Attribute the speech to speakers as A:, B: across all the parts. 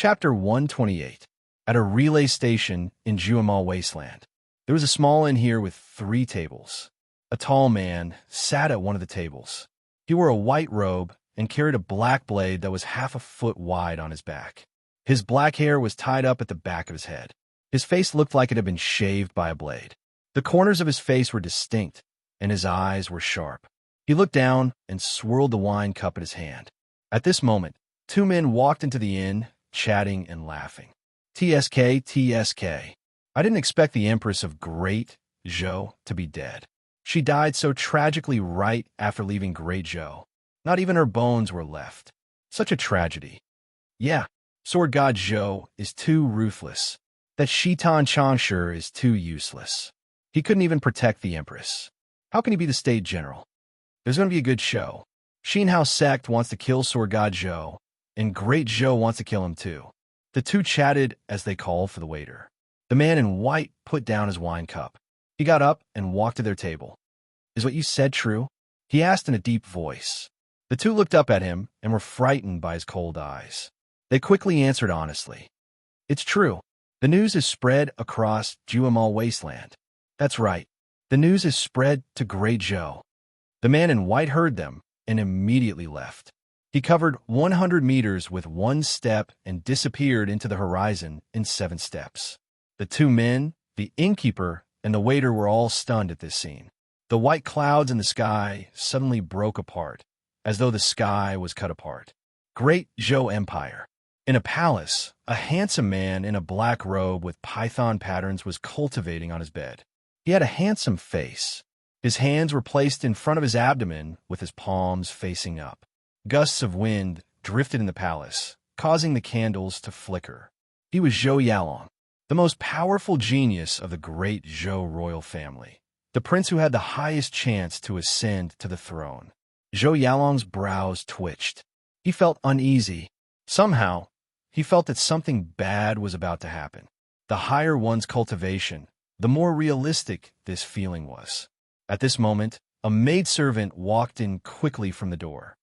A: Chapter 128. At a relay station in Juamal Wasteland. There was a small inn here with 3 tables. A tall man sat at one of the tables. He wore a white robe and carried a black blade that was half a foot wide on his back. His black hair was tied up at the back of his head. His face looked like it had been shaved by a blade. The corners of his face were distinct, and his eyes were sharp. He looked down and swirled the wine cup in his hand. At this moment, 2 men walked into the inn, chatting and laughing. TSK. I didn't expect the Empress of Great Zhou to be dead. She died so tragically right after leaving Great Zhou. Not even her bones were left. Such a tragedy. Yeah, Sword God Zhou is too ruthless. That Shitan Changshu is too useless. He couldn't even protect the Empress. How can he be the state general? There's going to be a good show. Xinhao sect wants to kill Sword God Zhou, and Great Zhou wants to kill him too. The 2 chatted as they called for the waiter. The man in white put down his wine cup. He got up and walked to their table. Is what you said true? He asked in a deep voice. The 2 looked up at him and were frightened by his cold eyes. They quickly answered honestly. It's true. The news is spread across Juamal Wasteland. That's right. The news is spread to Great Zhou. The man in white heard them and immediately left. He covered 100 meters with 1 step and disappeared into the horizon in 7 steps. The 2 men, the innkeeper, and the waiter were all stunned at this scene. The white clouds in the sky suddenly broke apart, as though the sky was cut apart. Great Zhou Empire. In a palace, a handsome man in a black robe with python patterns was cultivating on his bed. He had a handsome face. His hands were placed in front of his abdomen with his palms facing up. Gusts of wind drifted in the palace, causing the candles to flicker. He was Zhou Yalong, the most powerful genius of the great Zhou royal family, the prince who had the highest chance to ascend to the throne. Zhou Yalong's brows twitched. He felt uneasy. Somehow, he felt that something bad was about to happen. The higher one's cultivation, the more realistic this feeling was. At this moment, a maidservant walked in quickly from the door.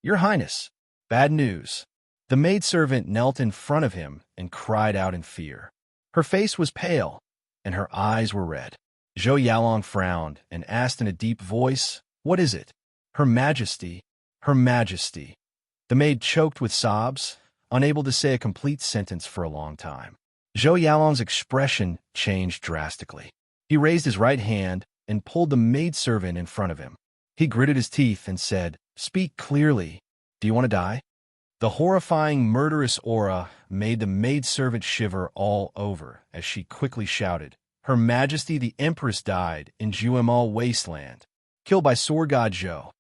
A: Your Highness, bad news. The maidservant knelt in front of him and cried out in fear. Her face was pale, and her eyes were red. Zhou Yalong frowned and asked in a deep voice, What is it? Her Majesty, Her Majesty. The maid choked with sobs, unable to say a complete sentence for a long time. Zhou Yalong's expression changed drastically. He raised his right hand and pulled the maidservant in front of him. He gritted his teeth and said, Speak clearly. Do you want to die? The horrifying, murderous aura made the maidservant shiver all over as she quickly shouted, Her Majesty the Empress died in Juamal Wasteland, killed by Sword God Zhou.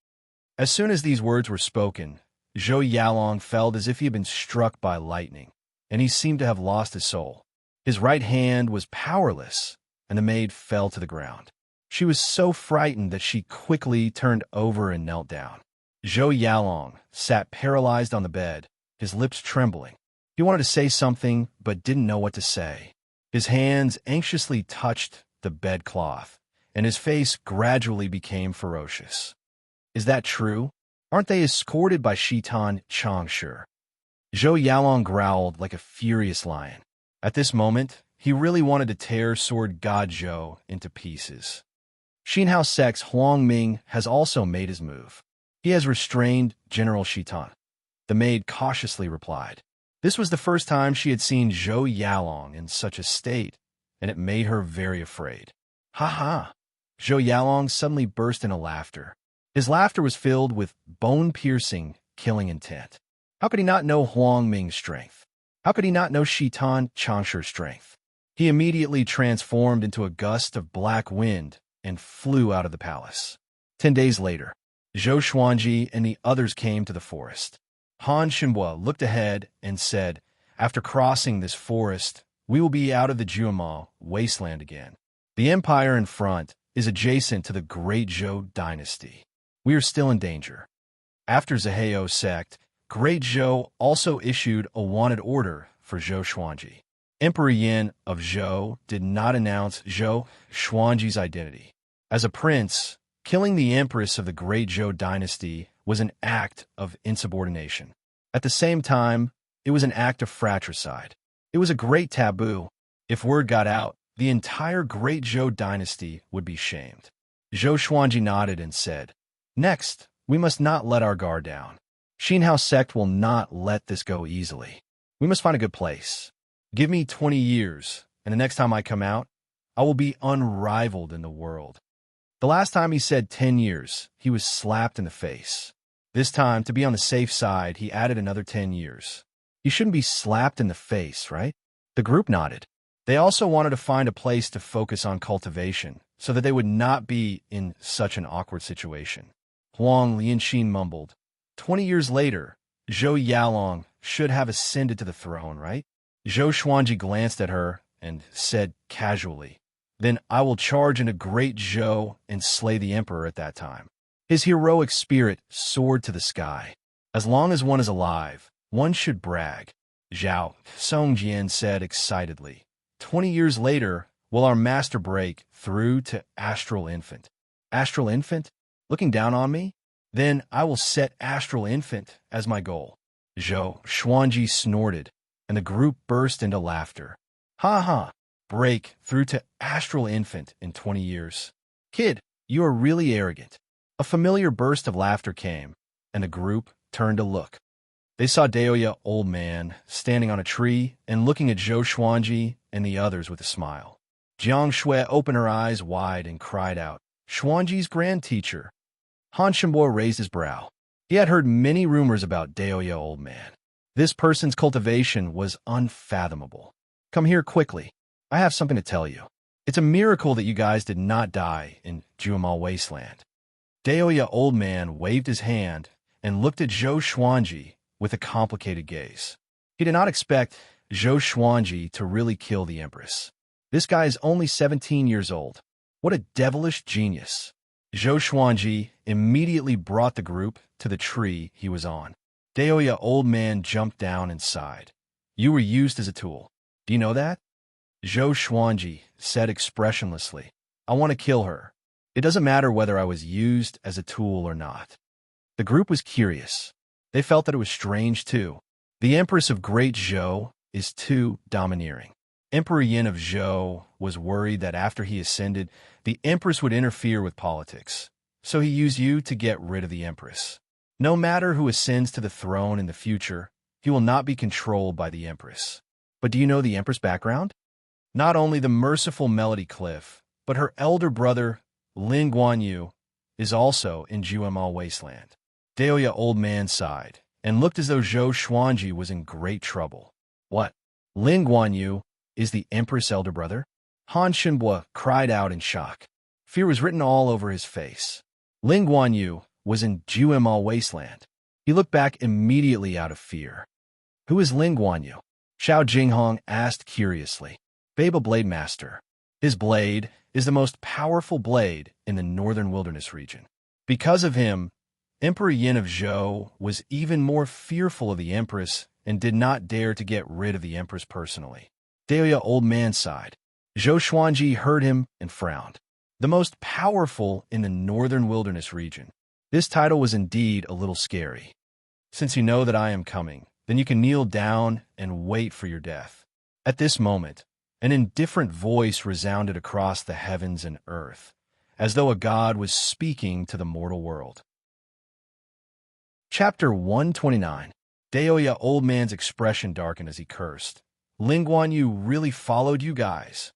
A: As soon as these words were spoken, Zhou Yalong felt as if he had been struck by lightning, and he seemed to have lost his soul. His right hand was powerless, and the maid fell to the ground. She was so frightened that she quickly turned over and knelt down. Zhou Yalong sat paralyzed on the bed, his lips trembling. He wanted to say something, but didn't know what to say. His hands anxiously touched the bedcloth, and his face gradually became ferocious. Is that true? Aren't they escorted by Shitan Changshu? Zhou Yalong growled like a furious lion. At this moment, he really wanted to tear Sword God Zhou into pieces. Xinhao sect's Huangming has also made his move. He has restrained General Shitan. The maid cautiously replied. This was the first time she had seen Zhou Yalong in such a state, and it made her very afraid. Ha ha! Zhou Yalong suddenly burst into laughter. His laughter was filled with bone-piercing, killing intent. How could he not know Huangming's strength? How could he not know Shitan Changshu's strength? He immediately transformed into a gust of black wind and flew out of the palace. 10 days later, Zhou Xuanji and the others came to the forest. Han Xinhua looked ahead and said, After crossing this forest, we will be out of the Juamal wasteland again. The empire in front is adjacent to the Great Zhou dynasty. We are still in danger. After Zhao sect, Great Zhou also issued a wanted order for Zhou Xuanji. Emperor Yin of Zhou did not announce Zhou Xuanji's identity. As a prince, killing the empress of the Great Zhou dynasty was an act of insubordination. At the same time, It was an act of fratricide. It was a great taboo. If word got out, the entire Great Zhou dynasty would be shamed. Zhou Xuanji nodded and said, "Next, we must not let our guard down. Xinhao sect will not let this go easily. We must find a good place. Give me 20 years, and the next time I come out, I will be unrivaled in the world." The last time he said 10 years, he was slapped in the face. This time, to be on the safe side, he added another 10 years. You shouldn't be slapped in the face, right? The group nodded. They also wanted to find a place to focus on cultivation, so that they would not be in such an awkward situation. Huang Lianxin mumbled, 20 years later, Zhou Yalong should have ascended to the throne, right? Zhou Xuanji glanced at her and said casually, "Then I will charge into Great Zhou and slay the emperor at that time." His heroic spirit soared to the sky. As long as one is alive, one should brag. Zhao Songjian said excitedly, 20 years later, will our master break through to Astral Infant? Astral Infant? Looking down on me? Then I will set Astral Infant as my goal. Zhou Xuanji snorted, and the group burst into laughter. Ha ha! Break through to Astral Infant in 20 years. Kid, you are really arrogant. A familiar burst of laughter came, and the group turned to look. They saw Daoya Old Man standing on a tree and looking at Zhou Xuanji and the others with a smile. Jiang Shui opened her eyes wide and cried out, "Xuanji's grand teacher." Han Shenbo raised his brow. He had heard many rumors about Daoya Old Man. This person's cultivation was unfathomable. Come here quickly. I have something to tell you. It's a miracle that you guys did not die in Juemal Wasteland. Daoya Old Man waved his hand and looked at Zhou Xuanji with a complicated gaze. He did not expect Zhou Xuanji to really kill the Empress. This guy is only 17 years old. What a devilish genius. Zhou Xuanji immediately brought the group to the tree he was on. Daoya Old Man jumped down and sighed. You were used as a tool. Do you know that? Zhou Xuanji said expressionlessly, I want to kill her. It doesn't matter whether I was used as a tool or not. The group was curious. They felt that it was strange too. The Empress of Great Zhou is too domineering. Emperor Yin of Zhou was worried that after he ascended, the Empress would interfere with politics. So he used you to get rid of the Empress. No matter who ascends to the throne in the future, he will not be controlled by the Empress. But do you know the Empress' background? Not only the merciful Melody Cliff, but her elder brother, Lin Guanyu, is also in Juemal Wasteland. Daoya Old Man sighed, and looked as though Zhou Xuanji was in great trouble. What? Lin Guanyu is the Empress' elder brother? Han Shenbo cried out in shock. Fear was written all over his face. Lin Guanyu was in Juemal Wasteland. He looked back immediately out of fear. Who is Lin Guanyu? Xiao Jinghong asked curiously. Baba Blade Master. His blade is the most powerful blade in the northern wilderness region. Because of him, Emperor Yin of Zhou was even more fearful of the Empress and did not dare to get rid of the Empress personally. Daoya Old Man sighed. Zhou Xuanji heard him and frowned. The most powerful in the northern wilderness region. This title was indeed a little scary. Since you know that I am coming, then you can kneel down and wait for your death. At this moment, an indifferent voice resounded across the heavens and earth, as though a god was speaking to the mortal world. Chapter 129. Daoya Old Man's expression darkened as he cursed. Lin Guanyu really followed you guys.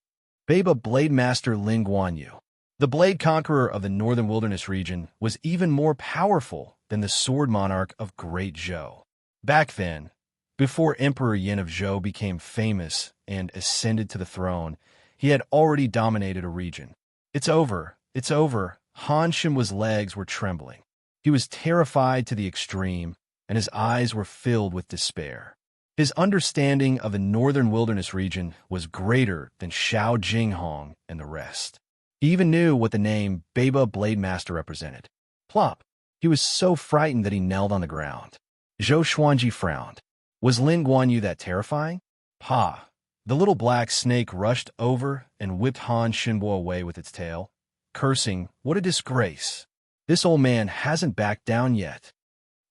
A: Baba Blade Master Lin Guanyu, the Blade Conqueror of the Northern Wilderness region, was even more powerful than the Sword Monarch of Great Zhou. Back then, before Emperor Yin of Zhou became famous and ascended to the throne, he had already dominated a region. It's over. It's over. Han Shen's legs were trembling. He was terrified to the extreme, and his eyes were filled with despair. His understanding of the northern wilderness region was greater than Xiao Jinghong and the rest. He even knew what the name Baba Blade Master represented. Plop! He was so frightened that he knelt on the ground. Zhou Xuanji frowned. Was Lin Guanyu that terrifying? Pa! The little black snake rushed over and whipped Han Shenbo away with its tail, cursing, "What a disgrace! This old man hasn't backed down yet."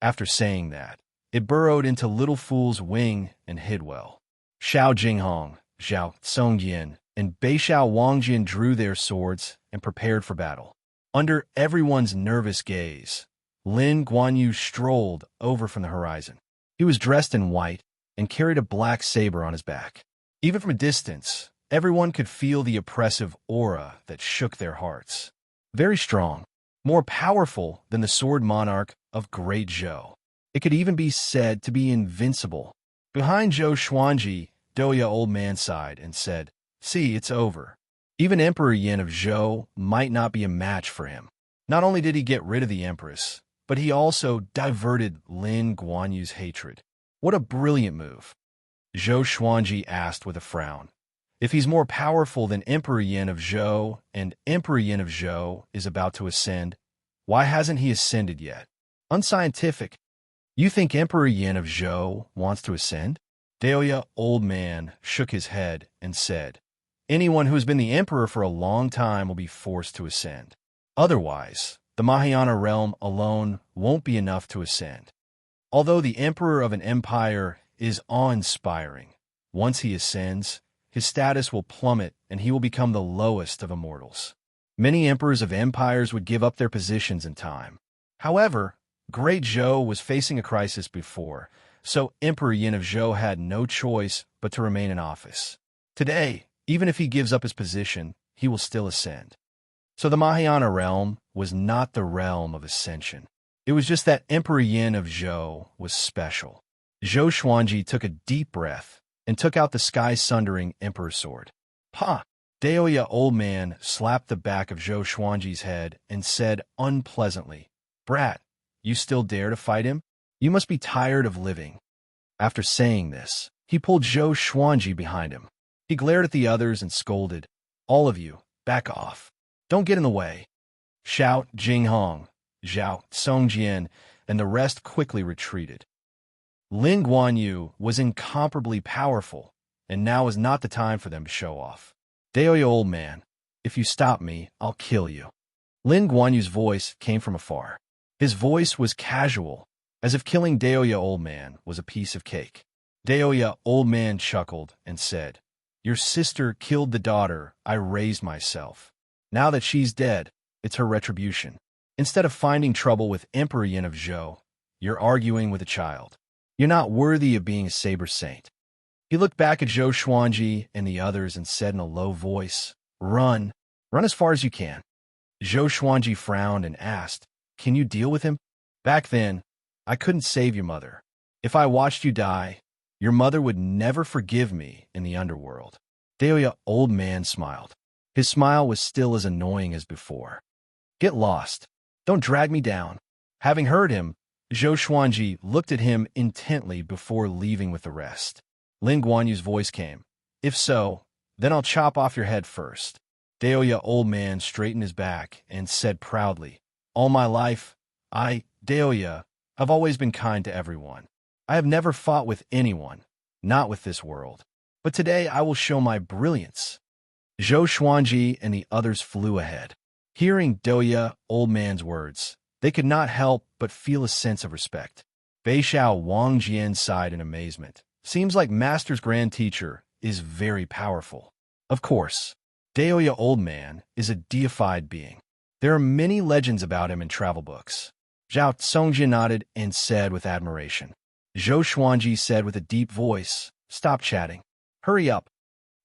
A: After saying that, It burrowed into Little Fool's wing and hid well. Xiao Jinghong, Zhao Songjian, and Beishao Wangjian drew their swords and prepared for battle. Under everyone's nervous gaze, Lin Guanyu strolled over from the horizon. He was dressed in white and carried a black saber on his back. Even from a distance, everyone could feel the oppressive aura that shook their hearts. Very strong, more powerful than the sword monarch of Great Zhou. It could even be said to be invincible. Behind Zhou Xuanji, Douya Old Man sighed and said, "See, it's over." Even Emperor Yin of Zhou might not be a match for him. Not only did he get rid of the Empress, but he also diverted Lin Guanyu's hatred. What a brilliant move. Zhou Xuanji asked with a frown. If he's more powerful than Emperor Yin of Zhou, and Emperor Yin of Zhou is about to ascend, why hasn't he ascended yet? Unscientific. You think Emperor Yin of Zhou wants to ascend? Douya Old Man shook his head and said, anyone who has been the emperor for a long time will be forced to ascend. Otherwise, the Mahayana realm alone won't be enough to ascend. Although the emperor of an empire is awe-inspiring, once he ascends, his status will plummet and he will become the lowest of immortals. Many emperors of empires would give up their positions in time. However, Great Zhou was facing a crisis before, so Emperor Yin of Zhou had no choice but to remain in office. Today, even if he gives up his position, he will still ascend. So the Mahayana realm was not the realm of ascension. It was just that Emperor Yin of Zhou was special. Zhou Xuanji took a deep breath and took out the sky-sundering Emperor sword. "Ha!" Douya Old Man slapped the back of Zhou Xuanji's head and said unpleasantly, "Brat, you still dare to fight him? You must be tired of living." After saying this, he pulled Zhou Xuanji behind him. He glared at the others and scolded, "All of you, back off. Don't get in the way." Xiao Jinghong, Zhao Songjian, and the rest quickly retreated. Lin Guanyu was incomparably powerful, and now is not the time for them to show off. "Douya Old Man, if you stop me, I'll kill you." Lin Guanyu's voice came from afar. His voice was casual, as if killing Douya Old Man was a piece of cake. Douya Old Man chuckled and said, "Your sister killed the daughter I raised myself. Now that she's dead, it's her retribution. Instead of finding trouble with Emperor Yin of Zhou, you're arguing with a child. You're not worthy of being a saber saint." He looked back at Zhou Xuanji and the others and said in a low voice, "Run. Run as far as you can." Zhou Xuanji frowned and asked, "Can you deal with him?" "Back then, I couldn't save your mother. If I watched you die, your mother would never forgive me in the underworld." Douya Old Man smiled. His smile was still as annoying as before. "Get lost. Don't drag me down." Having heard him, Zhou Xuanji looked at him intently before leaving with the rest. Lin Guanyu's voice came, "If so, then I'll chop off your head first." Douya Old Man straightened his back and said proudly, "All my life, Douya, have always been kind to everyone. I have never fought with anyone, not with this world. But today I will show my brilliance." Zhou Xuanji and the others flew ahead. Hearing Douya Old Man's words, they could not help but feel a sense of respect. Beishao Wangjian sighed in amazement. Seems like Master's Grand Teacher is very powerful. Of course, Douya Old Man is a deified being. There are many legends about him in travel books. Zhao Songjian nodded and said with admiration. Zhou Xuanji said with a deep voice, "Stop chatting. Hurry up."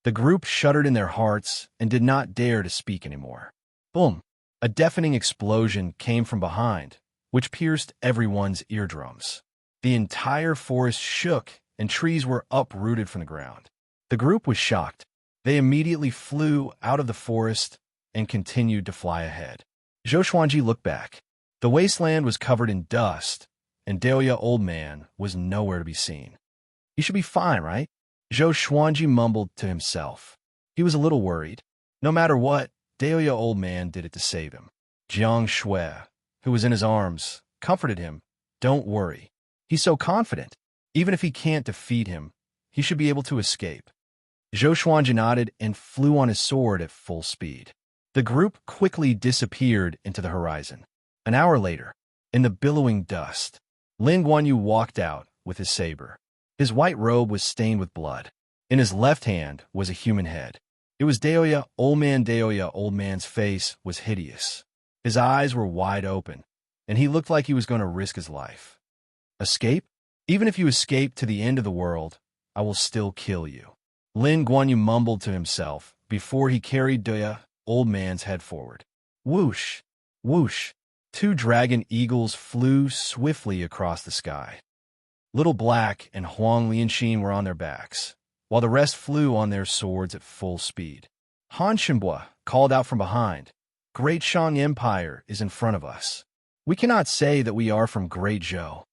A: The group shuddered in their hearts and did not dare to speak anymore. Boom! A deafening explosion came from behind, which pierced everyone's eardrums. The entire forest shook and trees were uprooted from the ground. The group was shocked. They immediately flew out of the forest and continued to fly ahead. Zhou Xuanji looked back. The wasteland was covered in dust, and Douya Old Man was nowhere to be seen. "You should be fine, right?" Zhou Xuanji mumbled to himself. He was a little worried. No matter what, Douya Old Man did it to save him. Jiang Shui, who was in his arms, comforted him. "Don't worry. He's so confident. Even if he can't defeat him, he should be able to escape." Zhou Xuanji nodded and flew on his sword at full speed. The group quickly disappeared into the horizon. An hour later, in the billowing dust, Lin Guanyu walked out with his saber. His white robe was stained with blood. In his left hand was a human head. It was Daoya, old man Daoya. Old man's face was hideous. His eyes were wide open, and he looked like he was going to risk his life. Escape? Even if you escape to the end of the world, I will still kill you. Lin Guanyu mumbled to himself before he carried Daoya, old man's head forward. Whoosh! Whoosh! Two dragon eagles flew swiftly across the sky. Little Black and Huang Lianxin were on their backs, while the rest flew on their swords at full speed. Han Shenbua called out from behind, Great Shang Empire is in front of us. We cannot say that we are from Great Zhou.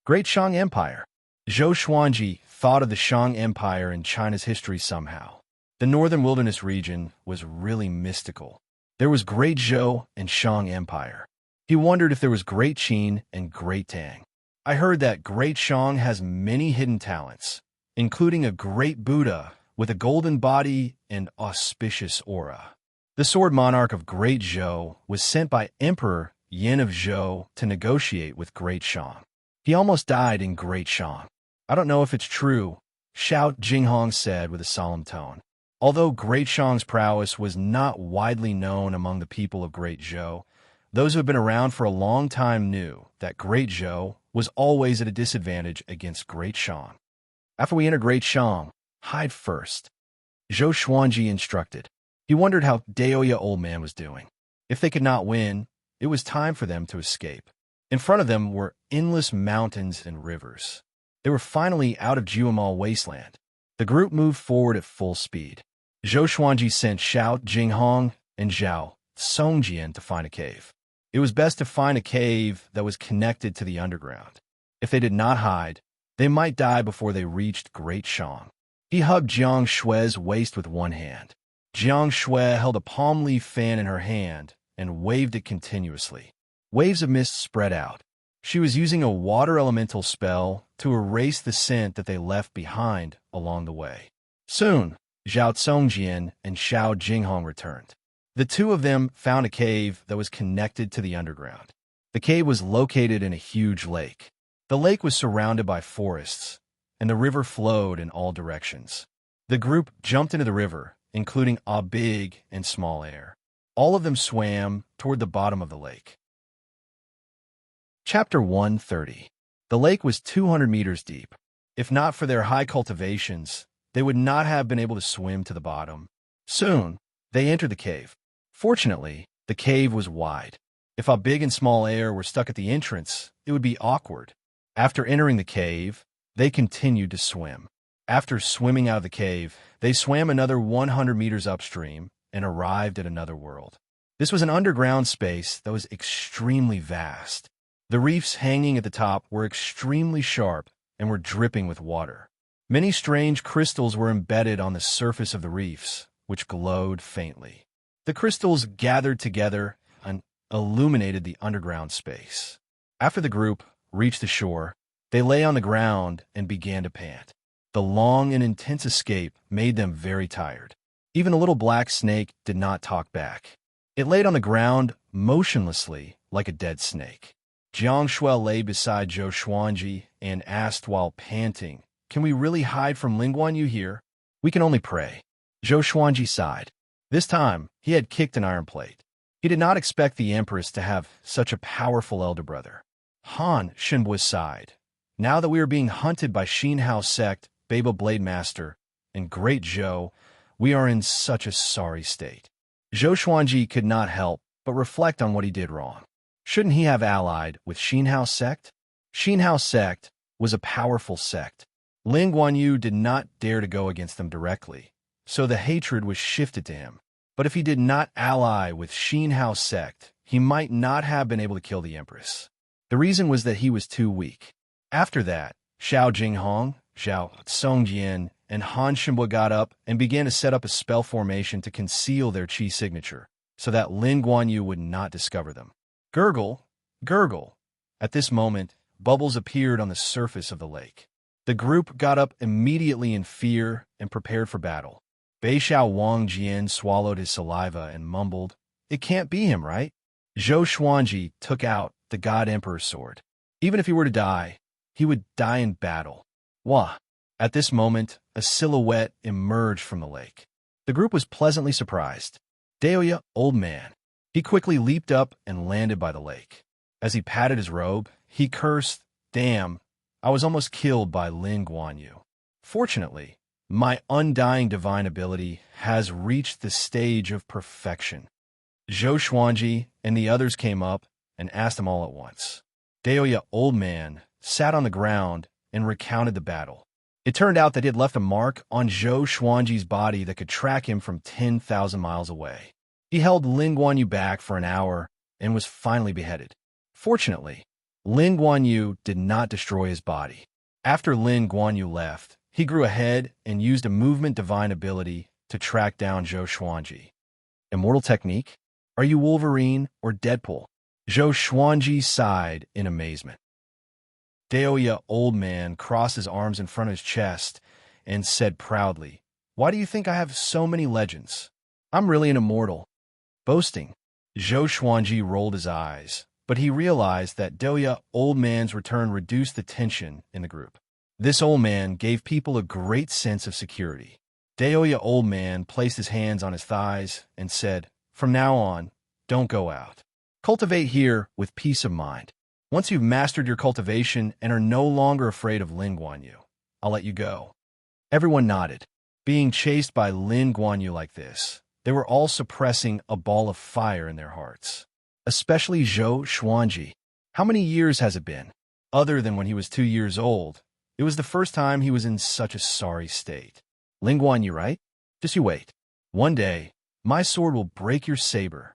A: Great Shang Empire. Zhou Xuanji thought of the Shang Empire in China's history somehow. The northern wilderness region was really mystical. There was Great Zhou and Shang Empire. He wondered if there was Great Qin and Great Tang. I heard that Great Shang has many hidden talents, including a great Buddha with a golden body and auspicious aura. The sword monarch of Great Zhou was sent by Emperor Yin of Zhou to negotiate with Great Shang. He almost died in Great Shang. I don't know if it's true, Xiao Jinghong said with a solemn tone. Although Great Shang's prowess was not widely known among the people of Great Zhou, those who have been around for a long time knew that Great Zhou was always at a disadvantage against Great Shang. After we enter Great Shang, hide first. Zhou Xuanji instructed. He wondered how Daoya old man was doing. If they could not win, it was time for them to escape. In front of them were endless mountains and rivers. They were finally out of Jiumal wasteland. The group moved forward at full speed. Zhou Xuanji sent Xiao Jinghong and Zhao Songjian to find a cave. It was best to find a cave that was connected to the underground. If they did not hide, they might die before they reached Great Shang. He hugged Jiang Shui's waist with one hand. Jiang Shui held a palm leaf fan in her hand and waved it continuously. Waves of mist spread out. She was using a water elemental spell to erase the scent that they left behind along the way. Soon, Zhao Songjian and Xiao Jinghong returned. The two of them found a cave that was connected to the underground. The cave was located in a huge lake. The lake was surrounded by forests, and the river flowed in all directions. The group jumped into the river, including a big and small air. All of them swam toward the bottom of the lake. Chapter 130. The lake was 200 meters deep. If not for their high cultivations, they would not have been able to swim to the bottom. Soon, they entered the cave. Fortunately, the cave was wide. If a big and small air were stuck at the entrance, it would be awkward. After entering the cave, they continued to swim. After swimming out of the cave, they swam another 100 meters upstream and arrived at another world. This was an underground space that was extremely vast. The reefs hanging at the top were extremely sharp and were dripping with water. Many strange crystals were embedded on the surface of the reefs, which glowed faintly. The crystals gathered together and illuminated the underground space. After the group reached the shore, they lay on the ground and began to pant. The long and intense escape made them very tired. Even a little black snake did not talk back. It laid on the ground motionlessly like a dead snake. Jiang Shui lay beside Zhou Xuanji and asked while panting, "Can we really hide from Lin Guanyu here? We can only pray." Zhou Xuanji sighed. This time, he had kicked an iron plate. He did not expect the Empress to have such a powerful elder brother. Han Shenbua sighed. Now that we are being hunted by Xin Hao sect, Baba Blade Master, and Great Zhou, we are in such a sorry state. Zhou Xuanji could not help but reflect on what he did wrong. Shouldn't he have allied with Xin Hao sect? Xin Hao sect was a powerful sect. Lin Guanyu did not dare to go against them directly, so the hatred was shifted to him. But if he did not ally with Xin Hao sect, he might not have been able to kill the Empress. The reason was that he was too weak. After that, Xiao Jinghong, Zhao Songjian, and Han Shenbua got up and began to set up a spell formation to conceal their chi signature, so that Lin Guanyu would not discover them. Gurgle, gurgle. At this moment, bubbles appeared on the surface of the lake. The group got up immediately in fear and prepared for battle. Beixiao Wang Jian swallowed his saliva and mumbled, "It can't be him, right?" Zhou Xuanji took out the God Emperor's sword. Even if he were to die, he would die in battle. Wah! At this moment, a silhouette emerged from the lake. The group was pleasantly surprised. Deoya, old man. He quickly leaped up and landed by the lake. As he patted his robe, he cursed, "Damn, I was almost killed by Lin Guanyu. Fortunately, my undying divine ability has reached the stage of perfection." Zhou Xuanji and the others came up and asked him all at once. Deoya, old man, sat on the ground and recounted the battle. It turned out that he had left a mark on Zhou Xuanji's body that could track him from 10,000 miles away. He held Lin Guanyu back for an hour and was finally beheaded. Fortunately, Lin Guanyu did not destroy his body. After Lin Guanyu left, he grew ahead and used a movement divine ability to track down Zhou Xuanji. Immortal technique? Are you Wolverine or Deadpool? Zhou Xuanji sighed in amazement. Deoya, old man, crossed his arms in front of his chest and said proudly, "Why do you think I have so many legends? I'm really an immortal." Boasting. Zhou Xuanji rolled his eyes, but he realized that Deoya, old man's return reduced the tension in the group. This old man gave people a great sense of security. Deoya, old man, placed his hands on his thighs and said, "From now on, don't go out. Cultivate here with peace of mind. Once you've mastered your cultivation and are no longer afraid of Lin Guanyu, I'll let you go." Everyone nodded. Being chased by Lin Guanyu like this, they were all suppressing a ball of fire in their hearts. Especially Zhou Xuanji. How many years has it been? Other than when he was 2 years old, it was the first time he was in such a sorry state. Lin Guanyu, right? Just you wait. One day, my sword will break your saber.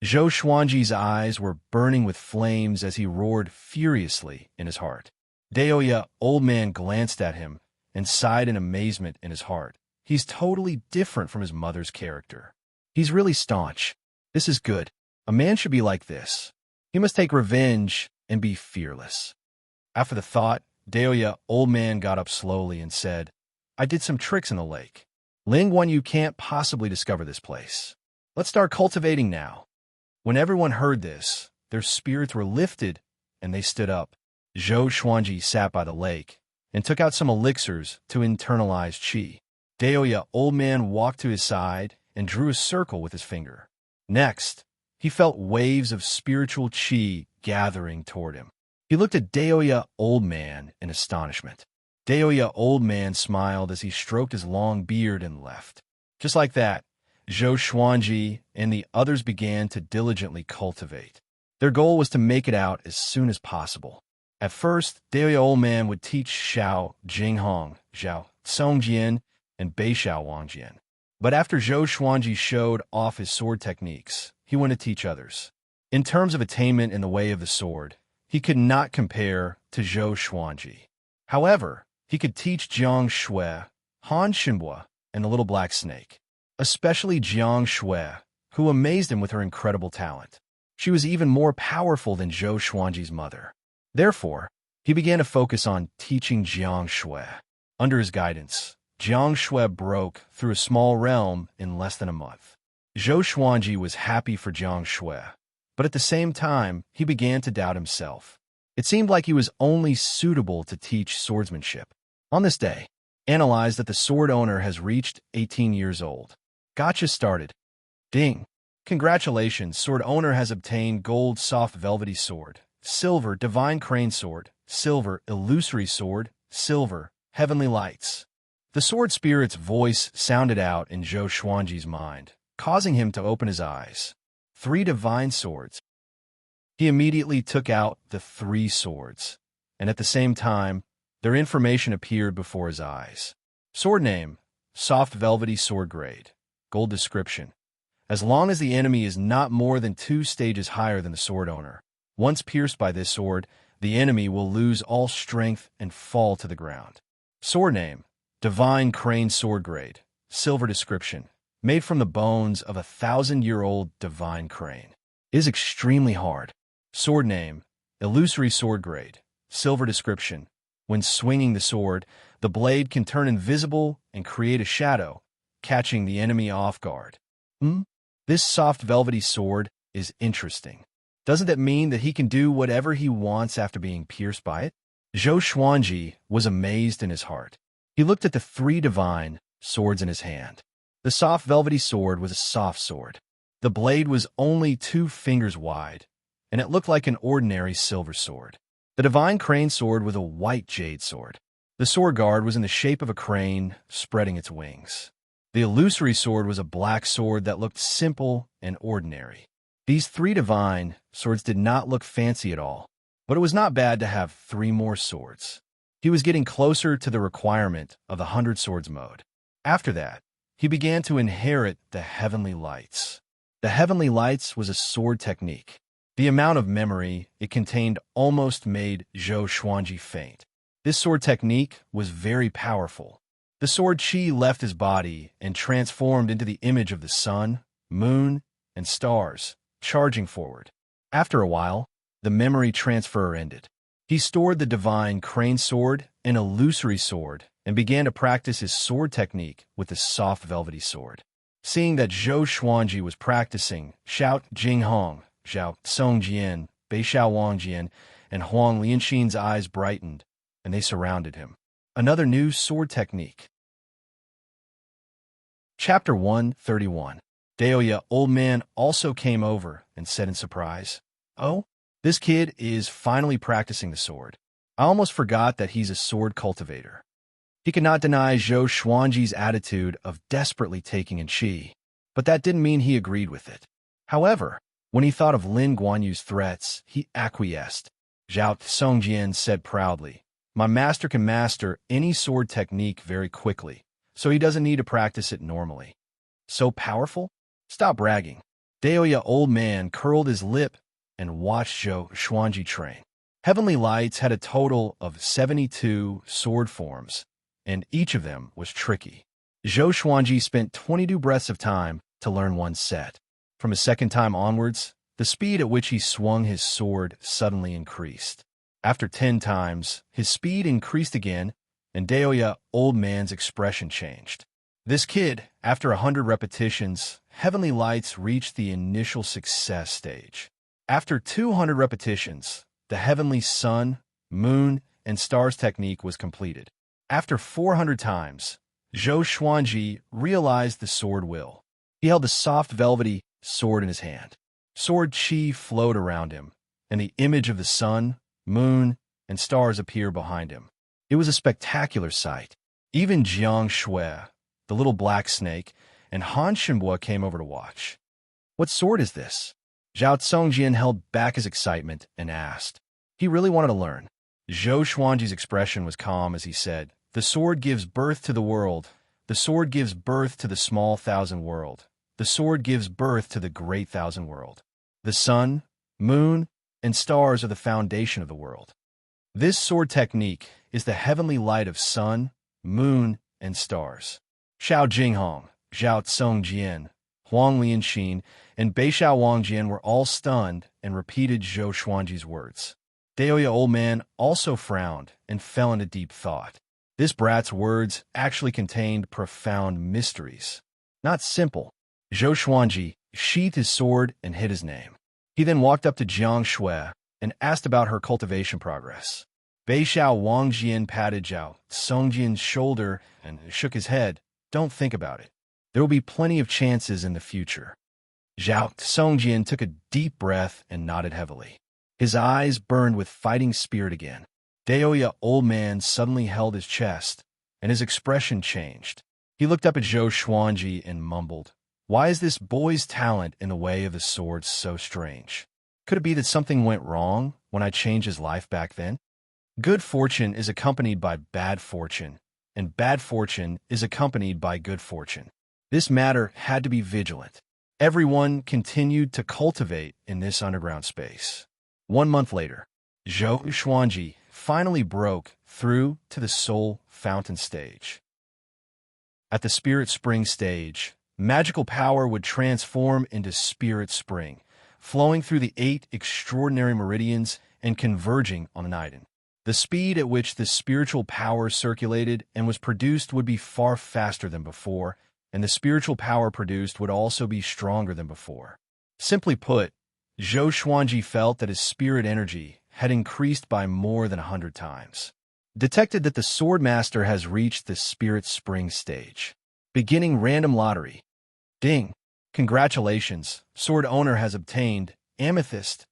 A: Zhou Xuanji's eyes were burning with flames as he roared furiously in his heart. Deoya, old man, glanced at him and sighed in amazement in his heart. He's totally different from his mother's character. He's really staunch. This is good. A man should be like this. He must take revenge and be fearless. After the thought, Deoya, old man, got up slowly and said, "I did some tricks in the lake. Lin Guanyu can't possibly discover this place. Let's start cultivating now." When everyone heard this, their spirits were lifted and they stood up. Zhou Xuanji sat by the lake and took out some elixirs to internalize qi. Deoya, old man, walked to his side and drew a circle with his finger. Next, he felt waves of spiritual qi gathering toward him. He looked at Deoya, old man, in astonishment. Deoya, old man, smiled as he stroked his long beard and left. Just like that, Zhou Xuanji and the others began to diligently cultivate. Their goal was to make it out as soon as possible. At first, Deoya, old man, would teach Xiao Jinghong, Xiao Songjian, and Beixiao Wangjian. But after Zhou Xuanji showed off his sword techniques, he went to teach others. In terms of attainment in the way of the sword, he could not compare to Zhou Xuanji. However, he could teach Jiang Shui, Han Xinbua, and the little black snake. Especially Jiang Shui, who amazed him with her incredible talent. She was even more powerful than Zhou Xuanji's mother. Therefore, he began to focus on teaching Jiang Shui. Under his guidance, Jiang Shui broke through a small realm in less than a month. Zhou Xuanji was happy for Jiang Shui, but at the same time, he began to doubt himself. It seemed like he was only suitable to teach swordsmanship. On this day, analyze that the sword owner has reached 18 years old. Gotcha started. Ding. Congratulations, sword owner has obtained gold soft velvety sword, silver divine crane sword, silver illusory sword, silver heavenly lights. The sword spirit's voice sounded out in Zhou Xuanji's mind, causing him to open his eyes. 3 divine swords. He immediately took out the 3 swords, and at the same time, their information appeared before his eyes. Sword name, soft velvety sword grade. Gold description. As long as the enemy is not more than 2 stages higher than the sword owner, once pierced by this sword, the enemy will lose all strength and fall to the ground. Sword name, divine crane sword grade. Silver description. Made from the bones of a 1,000-year-old divine crane. Is extremely hard. Sword name, illusory sword grade. Silver description. When swinging the sword, the blade can turn invisible and create a shadow, catching the enemy off guard. This soft velvety sword is interesting. Doesn't that mean that he can do whatever he wants after being pierced by it? Zhou Xuanji was amazed in his heart. He looked at the three divine swords in his hand. The soft velvety sword was a soft sword. The blade was only 2 fingers wide, and it looked like an ordinary silver sword. The divine crane sword was a white jade sword. The sword guard was in the shape of a crane spreading its wings. The illusory sword was a black sword that looked simple and ordinary. These 3 divine swords did not look fancy at all, but it was not bad to have 3 more swords. He was getting closer to the requirement of the 100 swords mode. After that, he began to inherit the heavenly lights. The heavenly lights was a sword technique. The amount of memory it contained almost made Zhou Xuanji faint. This sword technique was very powerful. The sword chi left his body and transformed into the image of the sun, moon, and stars, charging forward. After a while, the memory transfer ended. He stored the divine crane sword and illusory sword and began to practice his sword technique with the soft velvety sword. Seeing that Zhou Xuanji was practicing, Xiao Jinghong, Zhao Songjian, Beishao Wangjian, and Huang Lianxin's eyes brightened, and they surrounded him. Another new sword technique. Chapter 131. Daoya old man also came over and said in surprise, "Oh, this kid is finally practicing the sword. I almost forgot that he's a sword cultivator." He could not deny Zhou Xuanji's attitude of desperately taking in qi, but that didn't mean he agreed with it. However, when he thought of Lin Guanyu's threats, he acquiesced. Zhao Songjian said proudly, "My master can master any sword technique very quickly, so he doesn't need to practice it normally." "So powerful? Stop bragging." Daoya old man curled his lip and watched Zhou Xuanji train. Heavenly Lights had a total of 72 sword forms, and each of them was tricky. Zhou Xuanji spent 22 breaths of time to learn one set. From his second time onwards, the speed at which he swung his sword suddenly increased. After 10 times, his speed increased again, and Daoya old man's expression changed. This kid, after 100 repetitions, Heavenly Lights reached the initial success stage. After 200 repetitions, the heavenly sun, moon, and stars technique was completed. After 400 times, Zhou Xuanji realized the sword will. He held the soft velvety sword in his hand. Sword chi flowed around him, and the image of the sun, moon, and stars appeared behind him. It was a spectacular sight. Even Jiang Shui, the little black snake, and Han Shenbua came over to watch. "What sword is this?" Zhao Songjian held back his excitement and asked. He really wanted to learn. Zhou Xuanji's expression was calm as he said, "The sword gives birth to the world. The sword gives birth to the small thousand world. The sword gives birth to the great thousand world. The sun, moon, and stars are the foundation of the world." This sword technique is the heavenly light of sun, moon, and stars. Xiao Jinghong, Zhao Songjian, Huang Lianxin, and Beishao Wangjian were all stunned and repeated Zhou Xuanji's words. Daoya old man also frowned and fell into deep thought. This brat's words actually contained profound mysteries. Not simple. Zhou Xuanji sheathed his sword and hid his name. He then walked up to Jiang Shui and asked about her cultivation progress. Beishao Wangjian patted Zhao Songjian's shoulder and shook his head. "Don't think about it. There will be plenty of chances in the future." Zhao Songjian took a deep breath and nodded heavily. His eyes burned with fighting spirit again. Daoya old man suddenly held his chest, and his expression changed. He looked up at Zhou Xuanji and mumbled, "Why is this boy's talent in the way of the sword so strange? Could it be that something went wrong when I changed his life back then?" Good fortune is accompanied by bad fortune, and bad fortune is accompanied by good fortune. This matter had to be vigilant. Everyone continued to cultivate in this underground space. 1 month later, Zhou Xuanji finally broke through to the soul fountain stage. At the spirit spring stage, magical power would transform into spirit spring, flowing through the 8 extraordinary meridians and converging on an Iden. The speed at which the spiritual power circulated and was produced would be far faster than before, and the spiritual power produced would also be stronger than before. Simply put, Zhou Xuanji felt that his spirit energy had increased by more than 100 times. Detected that the swordmaster has reached the spirit spring stage. Beginning random lottery. Ding. Congratulations, sword owner has obtained Amethyst,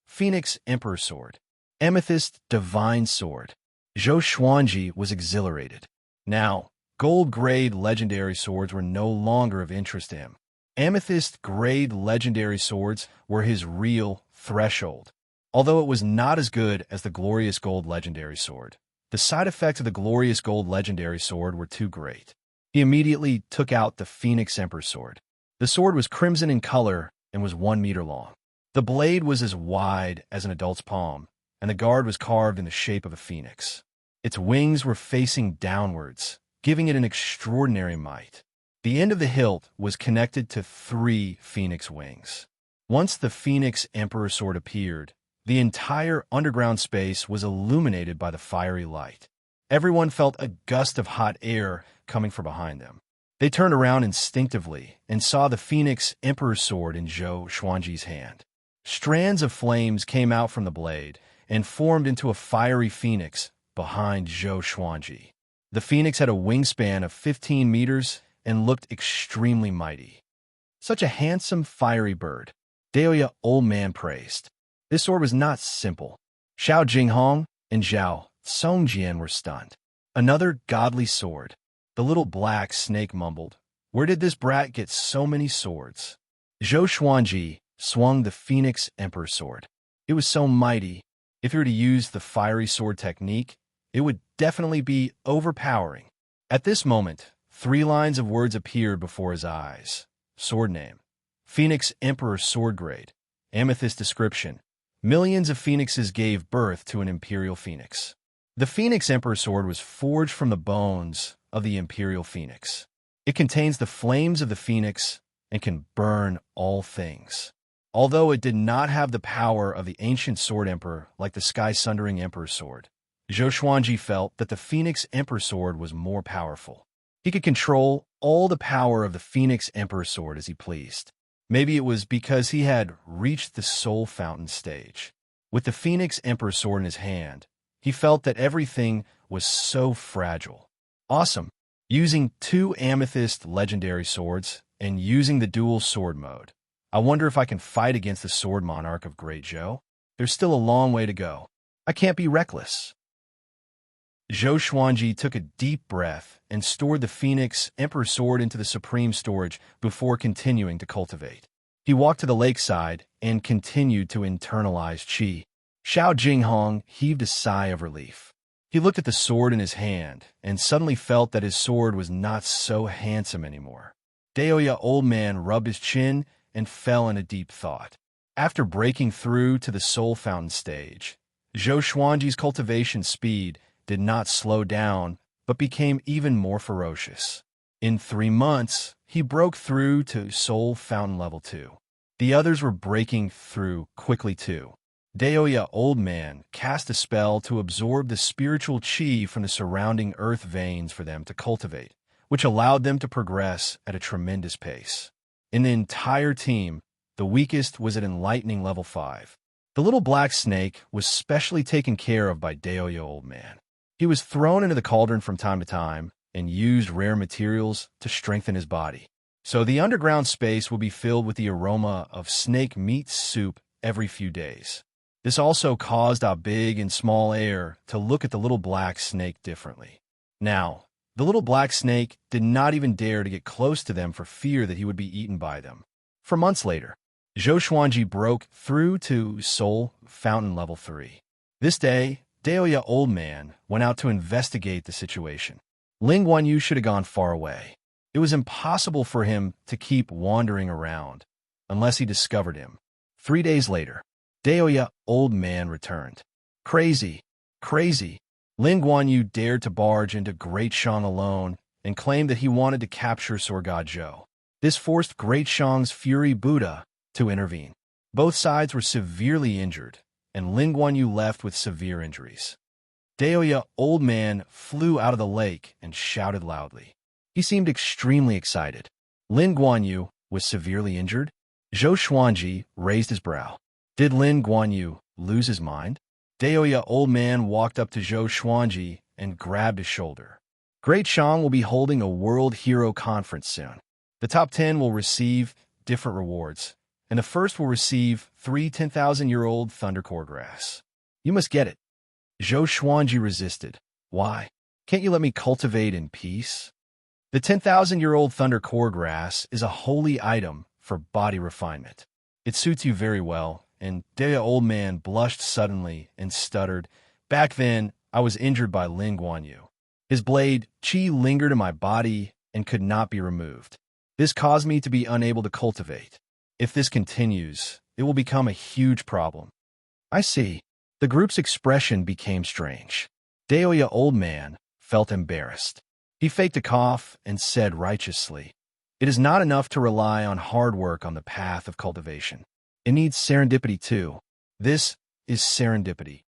A: Phoenix Emperor Sword. Amethyst Divine Sword. Zhou Xuanji was exhilarated. Now, gold-grade legendary swords were no longer of interest to him. Amethyst-grade legendary swords were his real threshold. Although it was not as good as the glorious gold legendary sword, the side effects of the glorious gold legendary sword were too great. He immediately took out the Phoenix Emperor Sword. The sword was crimson in color and was 1 meter long. The blade was as wide as an adult's palm, and the guard was carved in the shape of a phoenix. Its wings were facing downwards, giving it an extraordinary might. The end of the hilt was connected to 3 phoenix wings. Once the Phoenix Emperor Sword appeared, the entire underground space was illuminated by the fiery light. Everyone felt a gust of hot air coming from behind them. They turned around instinctively and saw the Phoenix Emperor Sword in Zhou Xuanji's hand. Strands of flames came out from the blade and formed into a fiery phoenix behind Zhou Xuanji. The phoenix had a wingspan of 15 meters and looked extremely mighty. Such a handsome, fiery bird, Daoya old man praised. This sword was not simple. Xiao Jinghong and Zhao Songjian were stunned. Another godly sword. The little black snake mumbled, "Where did this brat get so many swords?" Zhou Xuanji swung the Phoenix Emperor Sword. It was so mighty. If you were to use the fiery sword technique, it would definitely be overpowering. At this moment, 3 lines of words appeared before his eyes. Sword name. Phoenix Emperor Sword grade. Amethyst description. Millions of phoenixes gave birth to an imperial phoenix. The Phoenix Emperor Sword was forged from the bones of the imperial phoenix. It contains the flames of the phoenix and can burn all things. Although it did not have the power of the ancient sword emperor like the sky-sundering Emperor Sword, Zhou Xuanji felt that the Phoenix Emperor Sword was more powerful. He could control all the power of the Phoenix Emperor Sword as he pleased. Maybe it was because he had reached the soul fountain stage. With the Phoenix Emperor Sword in his hand, he felt that everything was so fragile. Awesome. Using 2 amethyst legendary swords and using the dual sword mode. I wonder if I can fight against the sword monarch of Great Zhou. There's still a long way to go. I can't be reckless. Zhou Xuanji took a deep breath and stored the Phoenix Emperor Sword into the supreme storage before continuing to cultivate. He walked to the lakeside and continued to internalize qi. Xiao Jinghong heaved a sigh of relief. He looked at the sword in his hand and suddenly felt that his sword was not so handsome anymore. Daoya old man rubbed his chin and fell in a deep thought. After breaking through to the soul fountain stage, Zhou Xuanji's cultivation speed did not slow down, but became even more ferocious. In 3 months, he broke through to Soul Fountain Level 2. The others were breaking through quickly too. Daoya Old Man cast a spell to absorb the spiritual qi from the surrounding earth veins for them to cultivate, which allowed them to progress at a tremendous pace. In the entire team, the weakest was at Enlightening Level 5. The little black snake was specially taken care of by Daoya Old Man. He was thrown into the cauldron from time to time and used rare materials to strengthen his body. So the underground space will be filled with the aroma of snake meat soup every few days. This also caused our big and small air to look at the little black snake differently. Now, the little black snake did not even dare to get close to them for fear that he would be eaten by them. For months later, Zhou Xuanji broke through to Soul Fountain Level 3. This day, Daoya Old Man went out to investigate the situation. Ling Guanyu should have gone far away. It was impossible for him to keep wandering around unless he discovered him. 3 days later, Daoya Old Man returned. Crazy, crazy. Ling Guanyu dared to barge into Great Shang alone and claimed that he wanted to capture Sword God Zhou. This forced Great Shang's Fury Buddha to intervene. Both sides were severely injured, and Ling Guanyu left with severe injuries. Daoya Old Man flew out of the lake and shouted loudly. He seemed extremely excited. Ling Guanyu was severely injured? Zhou Xuanji raised his brow. Did Lin Guanyu lose his mind? Daoya old man walked up to Zhou Xuanji and grabbed his shoulder. Great Shang will be holding a World Hero Conference soon. The top 10 will receive different rewards, and the first will receive 3 10,000-year-old thunder core grass. You must get it. Zhou Xuanji resisted. Why? Can't you let me cultivate in peace? The 10,000-year-old thunder core grass is a holy item for body refinement. It suits you very well, and Daoya old man blushed suddenly and stuttered. Back then, I was injured by Lin Guanyu. His blade, qi, lingered in my body and could not be removed. This caused me to be unable to cultivate. If this continues, it will become a huge problem. I see. The group's expression became strange. Daoya old man felt embarrassed. He faked a cough and said righteously, "It is not enough to rely on hard work on the path of cultivation. It needs serendipity too. This is serendipity.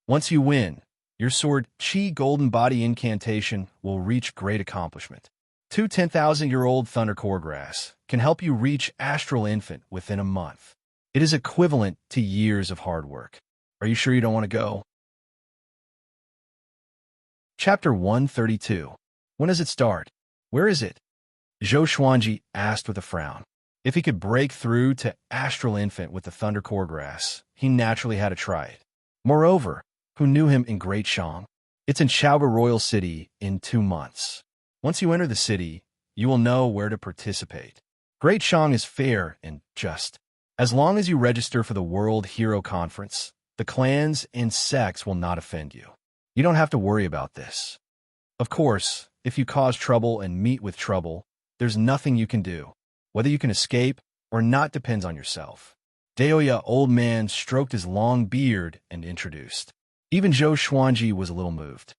A: Once you win, your sword Qi Golden Body Incantation will reach great accomplishment. 2 10,000-year-old Thunder Core Grass can help you reach Astral Infant within a month. It is equivalent to years of hard work. Are you sure you don't want to go?" Chapter 132. When does it start? Where is it? Zhou Xuanji asked with a frown. If he could break through to Astral Infant with the Thunder Core Grass, he naturally had to try it. Moreover, who knew him in Great Shang? It's in Chaoba Royal City in 2 months. Once you enter the city, you will know where to participate. Great Shang is fair and just. As long as you register for the World Hero Conference, the clans and sects will not offend you. You don't have to worry about this. Of course, if you cause trouble and meet with trouble, there's nothing you can do. Whether you can escape or not depends on yourself. Daoya old man stroked his long beard and introduced. Even Zhou Xuanji was a little moved.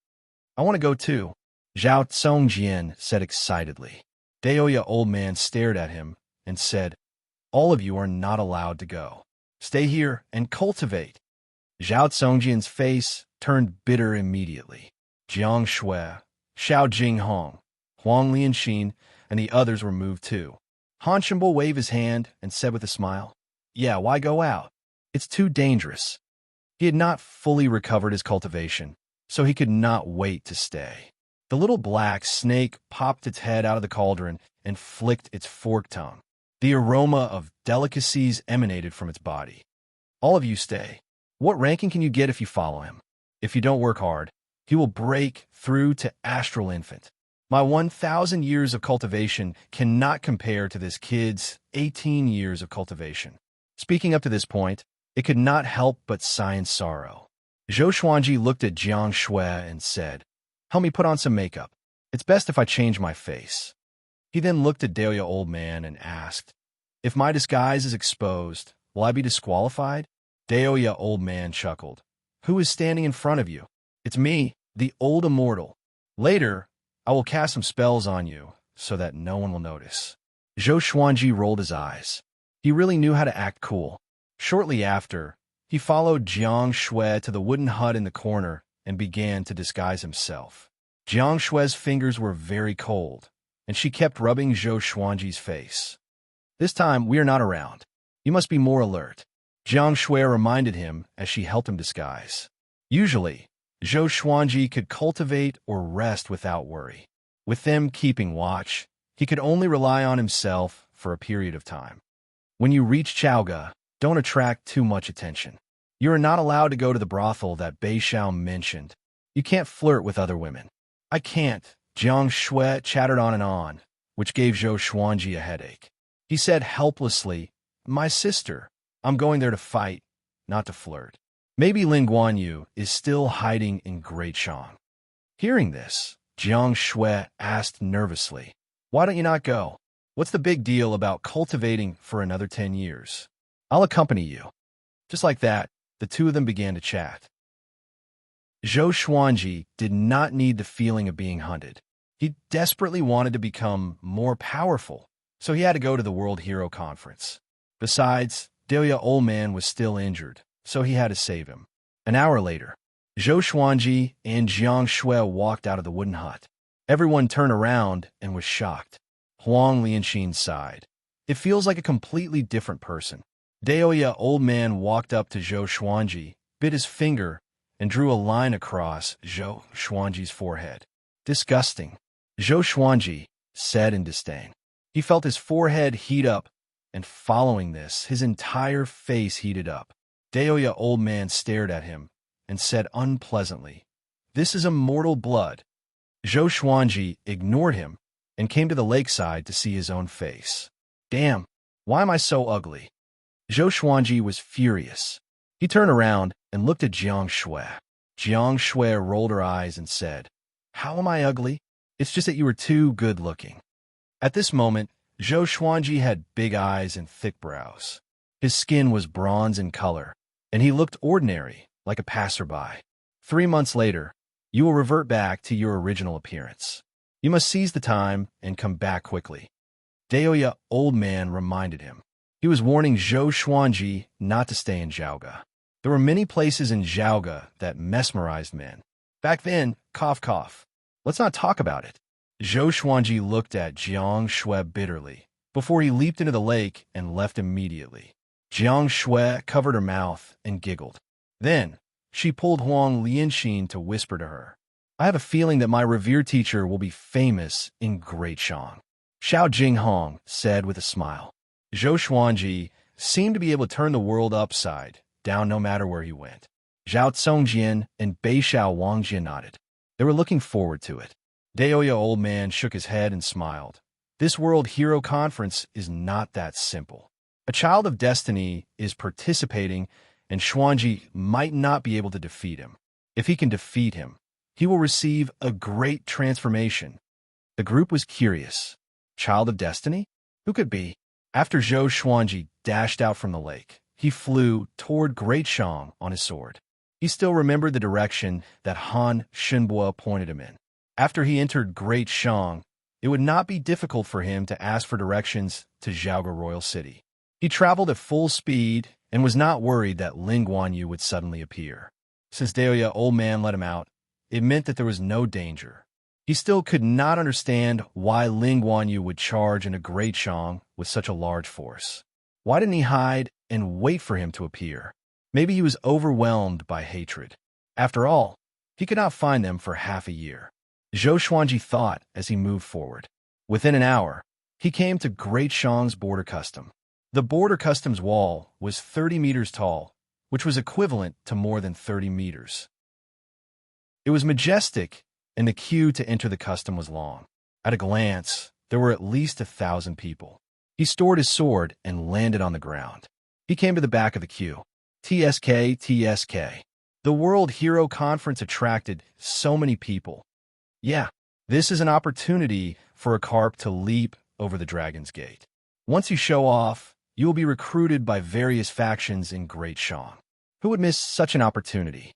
A: "I want to go too," Zhao Tsongjian said excitedly. Daoya old man stared at him and said, "All of you are not allowed to go. Stay here and cultivate." Zhao Tsongjian's face turned bitter immediately. Jiang Shui, Xiao Jinghong, Huang Lianxin, and the others were moved too. Han Shimbul waved his hand and said with a smile, "Yeah, why go out? It's too dangerous." He had not fully recovered his cultivation, so he could not wait to stay. The little black snake popped its head out of the cauldron and flicked its forked tongue. The aroma of delicacies emanated from its body. "All of you stay. What ranking can you get if you follow him? If you don't work hard, he will break through to Astral Infant. My 1,000 years of cultivation cannot compare to this kid's 18 years of cultivation." Speaking up to this point, it could not help but sigh in sorrow. Zhou Xuanji looked at Jiang Shui and said, "Help me put on some makeup. It's best if I change my face." He then looked at Daoya old man and asked, "If my disguise is exposed, will I be disqualified?" Daoya old man chuckled. "Who is standing in front of you? It's me, the old immortal. Later, I will cast some spells on you so that no one will notice." Zhou Xuanji rolled his eyes. He really knew how to act cool. Shortly after, he followed Jiang Shui to the wooden hut in the corner and began to disguise himself. Jiang Shui's fingers were very cold, and she kept rubbing Zhou Xuanji's face. "This time, we are not around. You must be more alert," Jiang Shui reminded him as she helped him disguise. Usually, Zhou Xuanji could cultivate or rest without worry. With them keeping watch, he could only rely on himself for a period of time. When you reach Chaoga, don't attract too much attention. You are not allowed to go to the brothel that Bei Xiao mentioned. You can't flirt with other women. "I can't," Jiang Shui chattered on, which gave Zhou Xuanji a headache. He said helplessly, "My sister, I'm going there to fight, not to flirt." Maybe Lin Guanyu is still hiding in Great Shang. Hearing this, Jiang Shui asked nervously, "Why don't you not go? What's the big deal about cultivating for another 10 years? I'll accompany you." Just like that, the two of them began to chat. Zhou Xuanji did not need the feeling of being hunted. He desperately wanted to become more powerful, so he had to go to the World Hero Conference. Besides, Daoya old man was still injured, so he had to save him. An hour later, Zhou Xuanji and Jiang Shui walked out of the wooden hut. Everyone turned around and was shocked. Huang Lianxin sighed. "It feels like a completely different person." Daoya old man walked up to Zhou Xuanji bit his finger, and drew a line across Zhou Xuanji's forehead. Disgusting, Zhou Xuanji said in disdain. He felt his forehead heat up, and following this, his entire face heated up. Daoya old man stared at him and said unpleasantly, "This is immortal blood." Zhou Xuanji ignored him and came to the lakeside to see his own face. Damn, why am I so ugly? Zhou Xuanji was furious. He turned around and looked at Jiang Shui. Jiang Shui rolled her eyes and said, "How am I ugly? It's just that you were too good-looking." At this moment, Zhou Xuanji had big eyes and thick brows. His skin was bronze in color, and he looked ordinary, like a passerby. 3 months later, you will revert back to your original appearance. You must seize the time and come back quickly. Daoya old man reminded him. He was warning Zhou Xuanji not to stay in Zhaoga. There were many places in Zhaoga that mesmerized men. Back then, cough cough. Let's not talk about it. Zhou Xuanji looked at Jiang Shui bitterly before he leaped into the lake and left immediately. Jiang Shui covered her mouth and giggled. Then, she pulled Huang Lianxin to whisper to her, "I have a feeling that my revered teacher will be famous in Great Shang." Xiao Jinghong said with a smile. Zhou Xuanji seemed to be able to turn the world upside down no matter where he went. Zhao Congjian and Bei Xiao Wangjian nodded. They were looking forward to it. Daoya old man shook his head and smiled. This World Hero Conference is not that simple. A child of destiny is participating, and Xuanji might not be able to defeat him. If he can defeat him, he will receive a great transformation. The group was curious. Child of destiny? Who could be? After Zhou Xuanji dashed out from the lake, he flew toward Great Shang on his sword. He still remembered the direction that Han Shenbo pointed him in. After he entered Great Shang, it would not be difficult for him to ask for directions to Zhaoga Royal City. He traveled at full speed and was not worried that Ling Guanyu would suddenly appear. Since Daoya old man let him out, it meant that there was no danger. He still could not understand why Ling Guanyu would charge into Great Shang with such a large force. Why didn't he hide and wait for him to appear? Maybe he was overwhelmed by hatred. After all, he could not find them for half a year. Zhou Xuanji thought as he moved forward. Within an hour, he came to Great Shang's border custom. The border customs wall was 30 meters tall, which was equivalent to more than 30 meters. It was majestic, and the queue to enter the custom was long. At a glance, there were at least 1,000 people. He stored his sword and landed on the ground. He came to the back of the queue. TSK, TSK. The World Hero Conference attracted so many people. Yeah, this is an opportunity for a carp to leap over the Dragon's Gate. Once you show off, you will be recruited by various factions in Great Shang. Who would miss such an opportunity?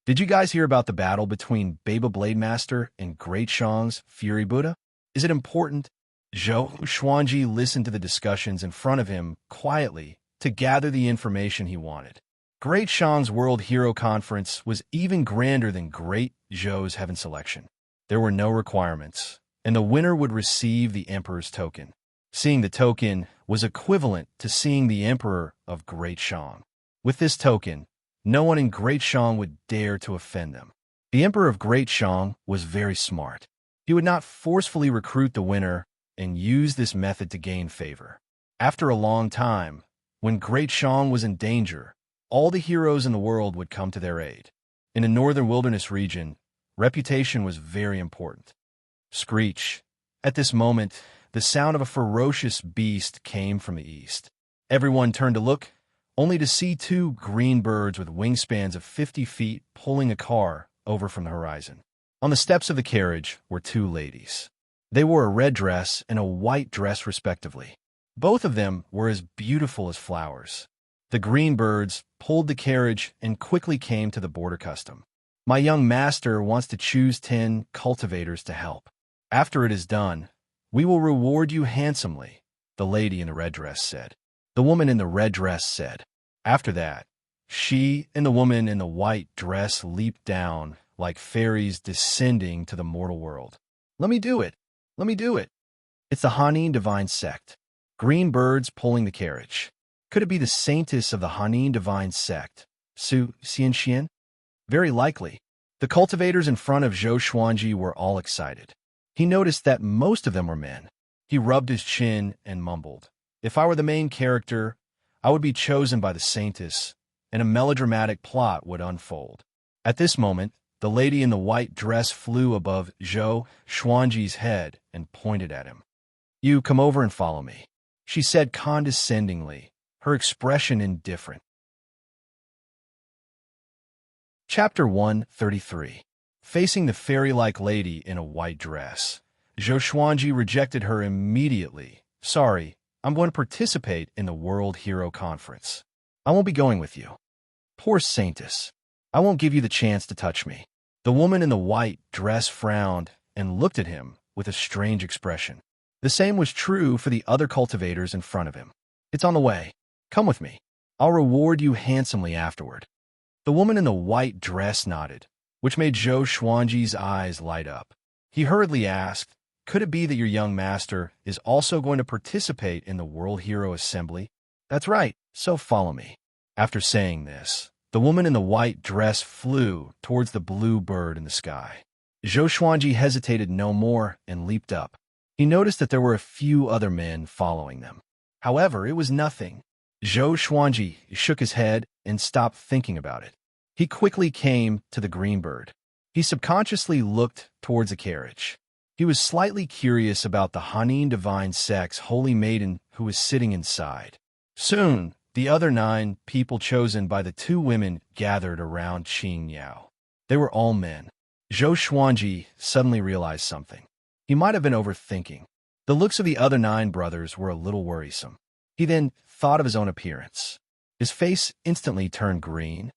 A: Did you guys hear about the battle between Baba Blade Master and Great Shang's Fury Buddha? Is it important? Zhou Xuanji listened to the discussions in front of him quietly to gather the information he wanted. Great Shang's World Hero Conference was even grander than Great Zhou's Heaven Selection. There were no requirements, and the winner would receive the Emperor's token. Seeing the token was equivalent to seeing the Emperor of Great Shang. With this token, no one in Great Shang would dare to offend them. The Emperor of Great Shang was very smart. He would not forcefully recruit the winner and use this method to gain favor. After a long time, when Great Shang was in danger, all the heroes in the world would come to their aid. In the northern wilderness region, reputation was very important. Screech. At this moment, the sound of a ferocious beast came from the east. Everyone turned to look, only to see 2 green birds with wingspans of 50 feet pulling a car over from the horizon. On the steps of the carriage were 2 ladies. They wore a red dress and a white dress respectively. Both of them were as beautiful as flowers. The green birds pulled the carriage and quickly came to the border custom. My young master wants to choose 10 cultivators to help. After it is done, we will reward you handsomely, the lady in the red dress said. The woman in the red dress said. After that, she and the woman in the white dress leaped down like fairies descending to the mortal world. Let me do it. Let me do it. It's the Hanin Divine Sect. Green birds pulling the carriage. Could it be the saintess of the Hanin Divine Sect, Su Xianxian? Very likely. The cultivators in front of Zhou Xuanji were all excited. He noticed that most of them were men. He rubbed his chin and mumbled, "If I were the main character, I would be chosen by the saintess, and a melodramatic plot would unfold." At this moment, the lady in the white dress flew above Zhou Xuanji's head and pointed at him. "You come over and follow me," she said condescendingly, her expression indifferent. Chapter 133. Facing the fairy-like lady in a white dress. Zhou Xuanji rejected her immediately. "Sorry, I'm going to participate in the World Hero Conference. I won't be going with you." "Poor saintess. I won't give you the chance to touch me." The woman in the white dress frowned and looked at him with a strange expression. The same was true for the other cultivators in front of him. "It's on the way. Come with me. I'll reward you handsomely afterward." The woman in the white dress nodded, which made Zhou Xuanji's eyes light up. He hurriedly asked, "Could it be that your young master is also going to participate in the World Hero Assembly?" "That's right, so follow me." After saying this, the woman in the white dress flew towards the blue bird in the sky. Zhou Xuanji hesitated no more and leaped up. He noticed that there were a few other men following them. However, it was nothing. Zhou Xuanji shook his head and stopped thinking about it. He quickly came to the green bird. He subconsciously looked towards the carriage. He was slightly curious about the Hanin divine sex holy maiden who was sitting inside. Soon, the other 9 people chosen by the 2 women gathered around Qing Yao. They were all men. Zhou Xuanji suddenly realized something. He might have been overthinking. The looks of the other 9 brothers were a little worrisome. He then thought of his own appearance. His face instantly turned green.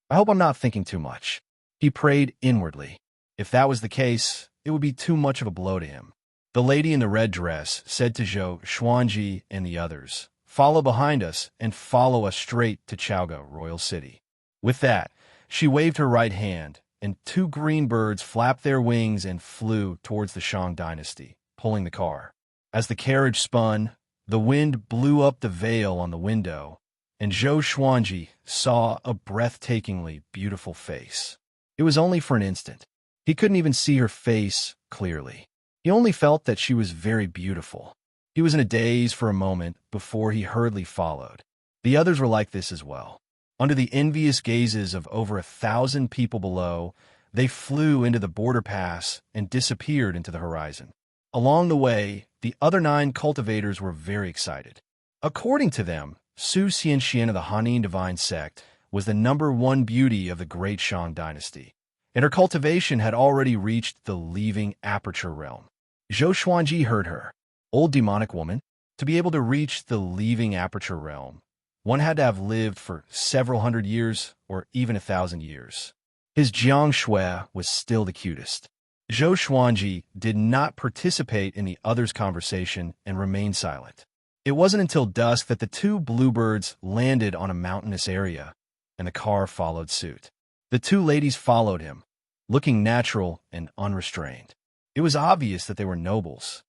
A: "I hope I'm not thinking too much." He prayed inwardly. If that was the case, it would be too much of a blow to him. The lady in the red dress said to Zhou Xuanji and the others, "Follow behind us and follow us straight to Chaoga, Royal City." With that, she waved her right hand, and 2 green birds flapped their wings and flew towards the Shang dynasty, pulling the car. As the carriage spun, the wind blew up the veil on the window, and Zhou Xuanji saw a breathtakingly beautiful face. It was only for an instant. He couldn't even see her face clearly. He only felt that she was very beautiful. He was in a daze for a moment before he hurriedly followed. The others were like this as well. Under the envious gazes of over 1,000 people below, they flew into the border pass and disappeared into the horizon. Along the way, the other 9 cultivators were very excited. According to them, Su Xianxian of the Hanin divine sect was the #1 beauty of the great Shang dynasty, and her cultivation had already reached the leaving aperture realm. Zhou Xuanji heard her. Old demonic woman, to be able to reach the leaving aperture realm, one had to have lived for several hundred years or even 1,000 years. His Jiang Shui was still the cutest. Zhou Xuanji did not participate in the others' conversation and remained silent. It wasn't until dusk that the 2 bluebirds landed on a mountainous area, and the car followed suit. The 2 ladies followed him, looking natural and unrestrained. It was obvious that they were nobles.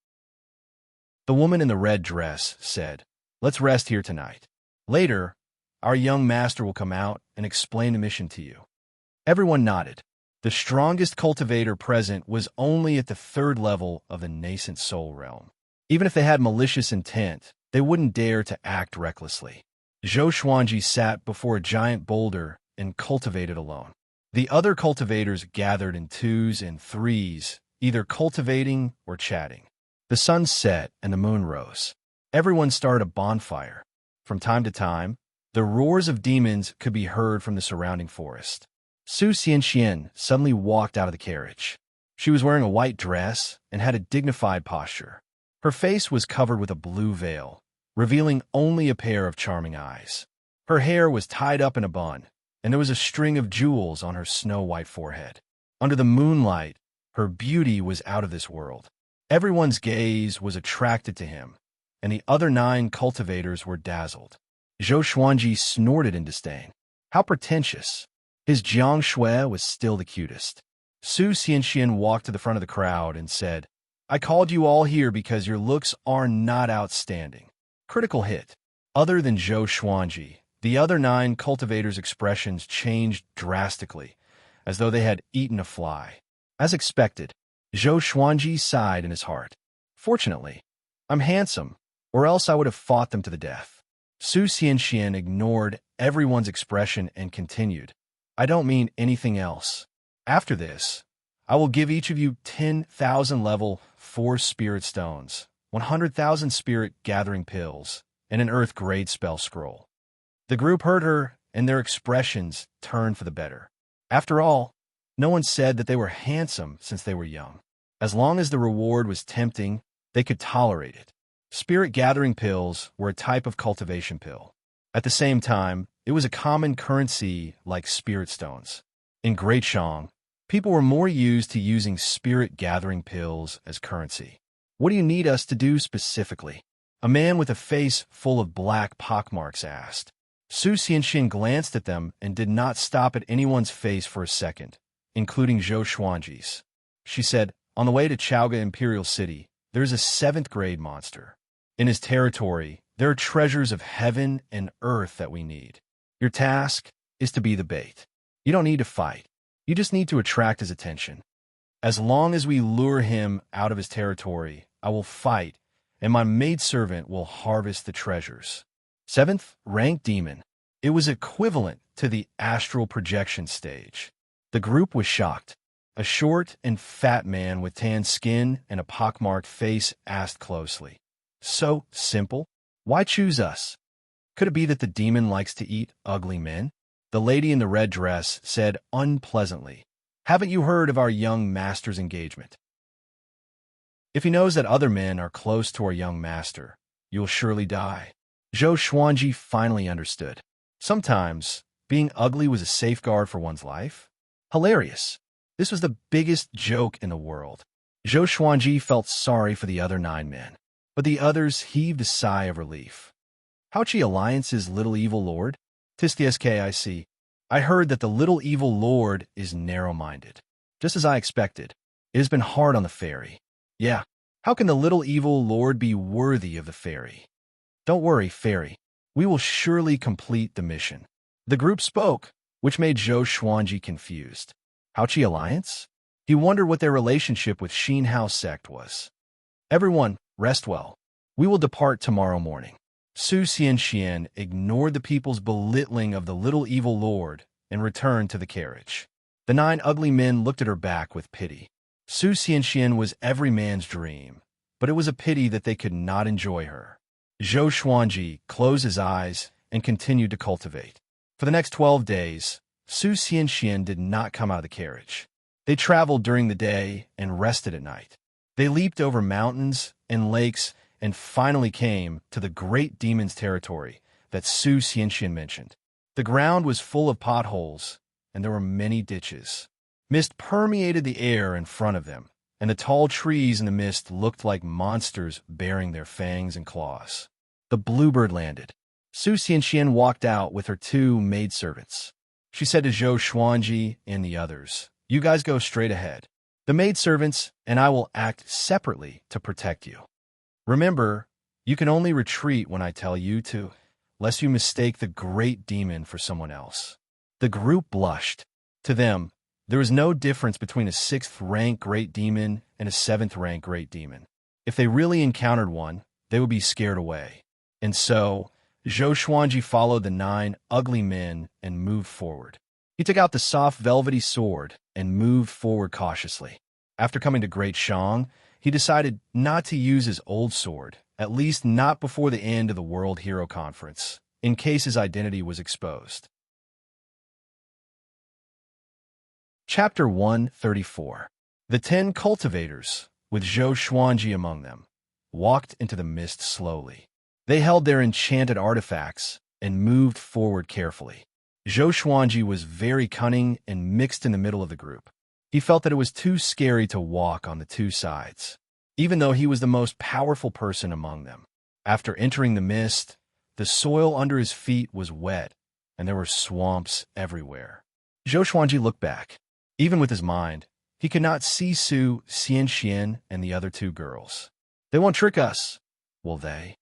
A: The woman in the red dress said, "Let's rest here tonight. Later, our young master will come out and explain the mission to you." Everyone nodded. The strongest cultivator present was only at the 3rd level of the nascent soul realm. Even if they had malicious intent, they wouldn't dare to act recklessly. Zhou Xuanji sat before a giant boulder and cultivated alone. The other cultivators gathered in 2s and 3s, either cultivating or chatting. The sun set and the moon rose. Everyone started a bonfire. From time to time, the roars of demons could be heard from the surrounding forest. Su Xianxian suddenly walked out of the carriage. She was wearing a white dress and had a dignified posture. Her face was covered with a blue veil, revealing only a pair of charming eyes. Her hair was tied up in a bun, and there was a string of jewels on her snow-white forehead. Under the moonlight, her beauty was out of this world. Everyone's gaze was attracted to him, and the other 9 cultivators were dazzled. Zhou Xuanji snorted in disdain. How pretentious. His Jiang Shui was still the cutest. Su Xianxian walked to the front of the crowd and said, "I called you all here because your looks are not outstanding." Critical hit. Other than Zhou Xuanji, The other 9 cultivators' expressions changed drastically, as though they had eaten a fly. As expected, Zhou Xuanji sighed in his heart. Fortunately, I'm handsome, or else I would have fought them to the death. Su Xianxian ignored everyone's expression and continued. I don't mean anything else. After this, I will give each of you 10,000 level 4 spirit stones, 100,000 spirit gathering pills, and an earth-grade spell scroll. The group heard her, and their expressions turned for the better. After all, no one said that they were handsome since they were young. As long as the reward was tempting, they could tolerate it. Spirit-gathering pills were a type of cultivation pill. At the same time, it was a common currency like spirit stones. In Great Shang, people were more used to using spirit-gathering pills as currency. What do you need us to do specifically? A man with a face full of black pockmarks asked. Su Xianxian glanced at them and did not stop at anyone's face for a second, including Zhou Xuanji's. She said, on the way to Chaoga Imperial City, there is a 7th-grade monster. In his territory, there are treasures of heaven and earth that we need. Your task is to be the bait. You don't need to fight. You just need to attract his attention. As long as we lure him out of his territory, I will fight, and my maidservant will harvest the treasures. 7th rank demon. It was equivalent to the astral projection stage. The group was shocked. A short and fat man with tan skin and a pockmarked face asked closely. So simple? Why choose us? Could it be that the demon likes to eat ugly men? The lady in the red dress said unpleasantly. Haven't you heard of our young master's engagement? If he knows that other men are close to our young master, you will surely die. Zhou Xuanji finally understood. Sometimes, being ugly was a safeguard for one's life. Hilarious. This was the biggest joke in the world. Zhou Xuanji felt sorry for the other 9 men, but the others heaved a sigh of relief. Houchi Alliance's little evil lord? Tiskisk, I heard that the little evil lord is narrow-minded. Just as I expected, it has been hard on the fairy. Yeah, how can the little evil lord be worthy of the fairy? Don't worry, fairy. We will surely complete the mission. The group spoke, which made Zhou Xuanji confused. Houchi Alliance? He wondered what their relationship with Xin Hao sect was. Everyone, rest well. We will depart tomorrow morning. Su Xianxian ignored the people's belittling of the little evil lord and returned to the carriage. The 9 ugly men looked at her back with pity. Su Xianxian was every man's dream, but it was a pity that they could not enjoy her. Zhou Xuanji closed his eyes and continued to cultivate. For the next 12 days, Su Xianxian did not come out of the carriage. They traveled during the day and rested at night. They leaped over mountains and lakes and finally came to the great demon's territory that Su Xianxian mentioned. The ground was full of potholes, and there were many ditches. Mist permeated the air in front of them, and the tall trees in the mist looked like monsters bearing their fangs and claws. The bluebird landed. Su Xianxian walked out with her 2 maidservants. She said to Zhou Xuanji and the others, you guys go straight ahead. The maidservants and I will act separately to protect you. Remember, you can only retreat when I tell you to, lest you mistake the great demon for someone else. The group blushed. To them, there was no difference between a 6th-rank great demon and a 7th-rank great demon. If they really encountered one, they would be scared away. And so, Zhou Xuanji followed the 9 ugly men and moved forward. He took out the soft velvety sword and moved forward cautiously. After coming to Great Shang, he decided not to use his old sword, at least not before the end of the World Hero Conference, in case his identity was exposed. Chapter 134. The 10 cultivators, with Zhou Xuanji among them, walked into the mist slowly. They held their enchanted artifacts and moved forward carefully. Zhou Xuanji was very cunning and mixed in the middle of the group. He felt that it was too scary to walk on the 2 sides, even though he was the most powerful person among them. After entering the mist, the soil under his feet was wet, and there were swamps everywhere. Zhou Xuanji looked back. Even with his mind, he could not see Su Xianxian and the other 2 girls. They won't trick us, will they?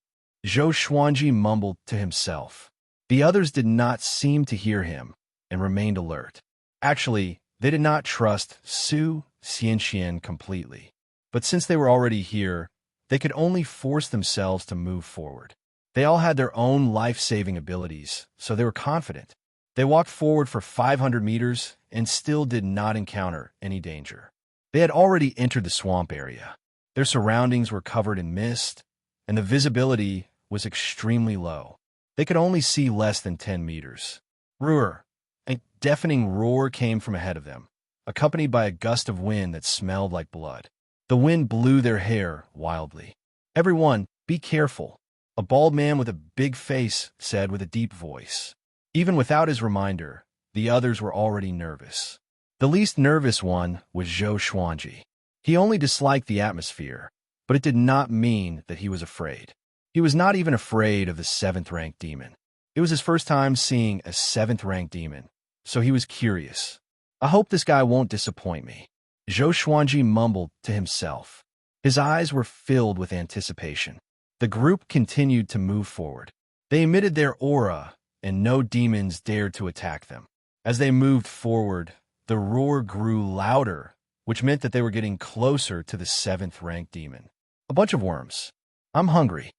A: Zhou Xuanji mumbled to himself. The others did not seem to hear him and remained alert. Actually, they did not trust Su Xianxian completely. But since they were already here, they could only force themselves to move forward. They all had their own life-saving abilities, so they were confident. They walked forward for 500 meters and still did not encounter any danger. They had already entered the swamp area. Their surroundings were covered in mist, and the visibility was extremely low. They could only see less than 10 meters. Roar! A deafening roar came from ahead of them, accompanied by a gust of wind that smelled like blood. The wind blew their hair wildly. "Everyone, be careful," a bald man with a big face said with a deep voice. Even without his reminder, the others were already nervous. The least nervous one was Zhou Xuanji. He only disliked the atmosphere, but it did not mean that he was afraid. He was not even afraid of the 7th-ranked demon. It was his first time seeing a 7th-ranked demon, so he was curious. "I hope this guy won't disappoint me," Zhou Xuanji mumbled to himself. His eyes were filled with anticipation. The group continued to move forward. They emitted their aura, and no demons dared to attack them. As they moved forward, the roar grew louder, which meant that they were getting closer to the 7th-ranked demon. "A bunch of worms. I'm hungry."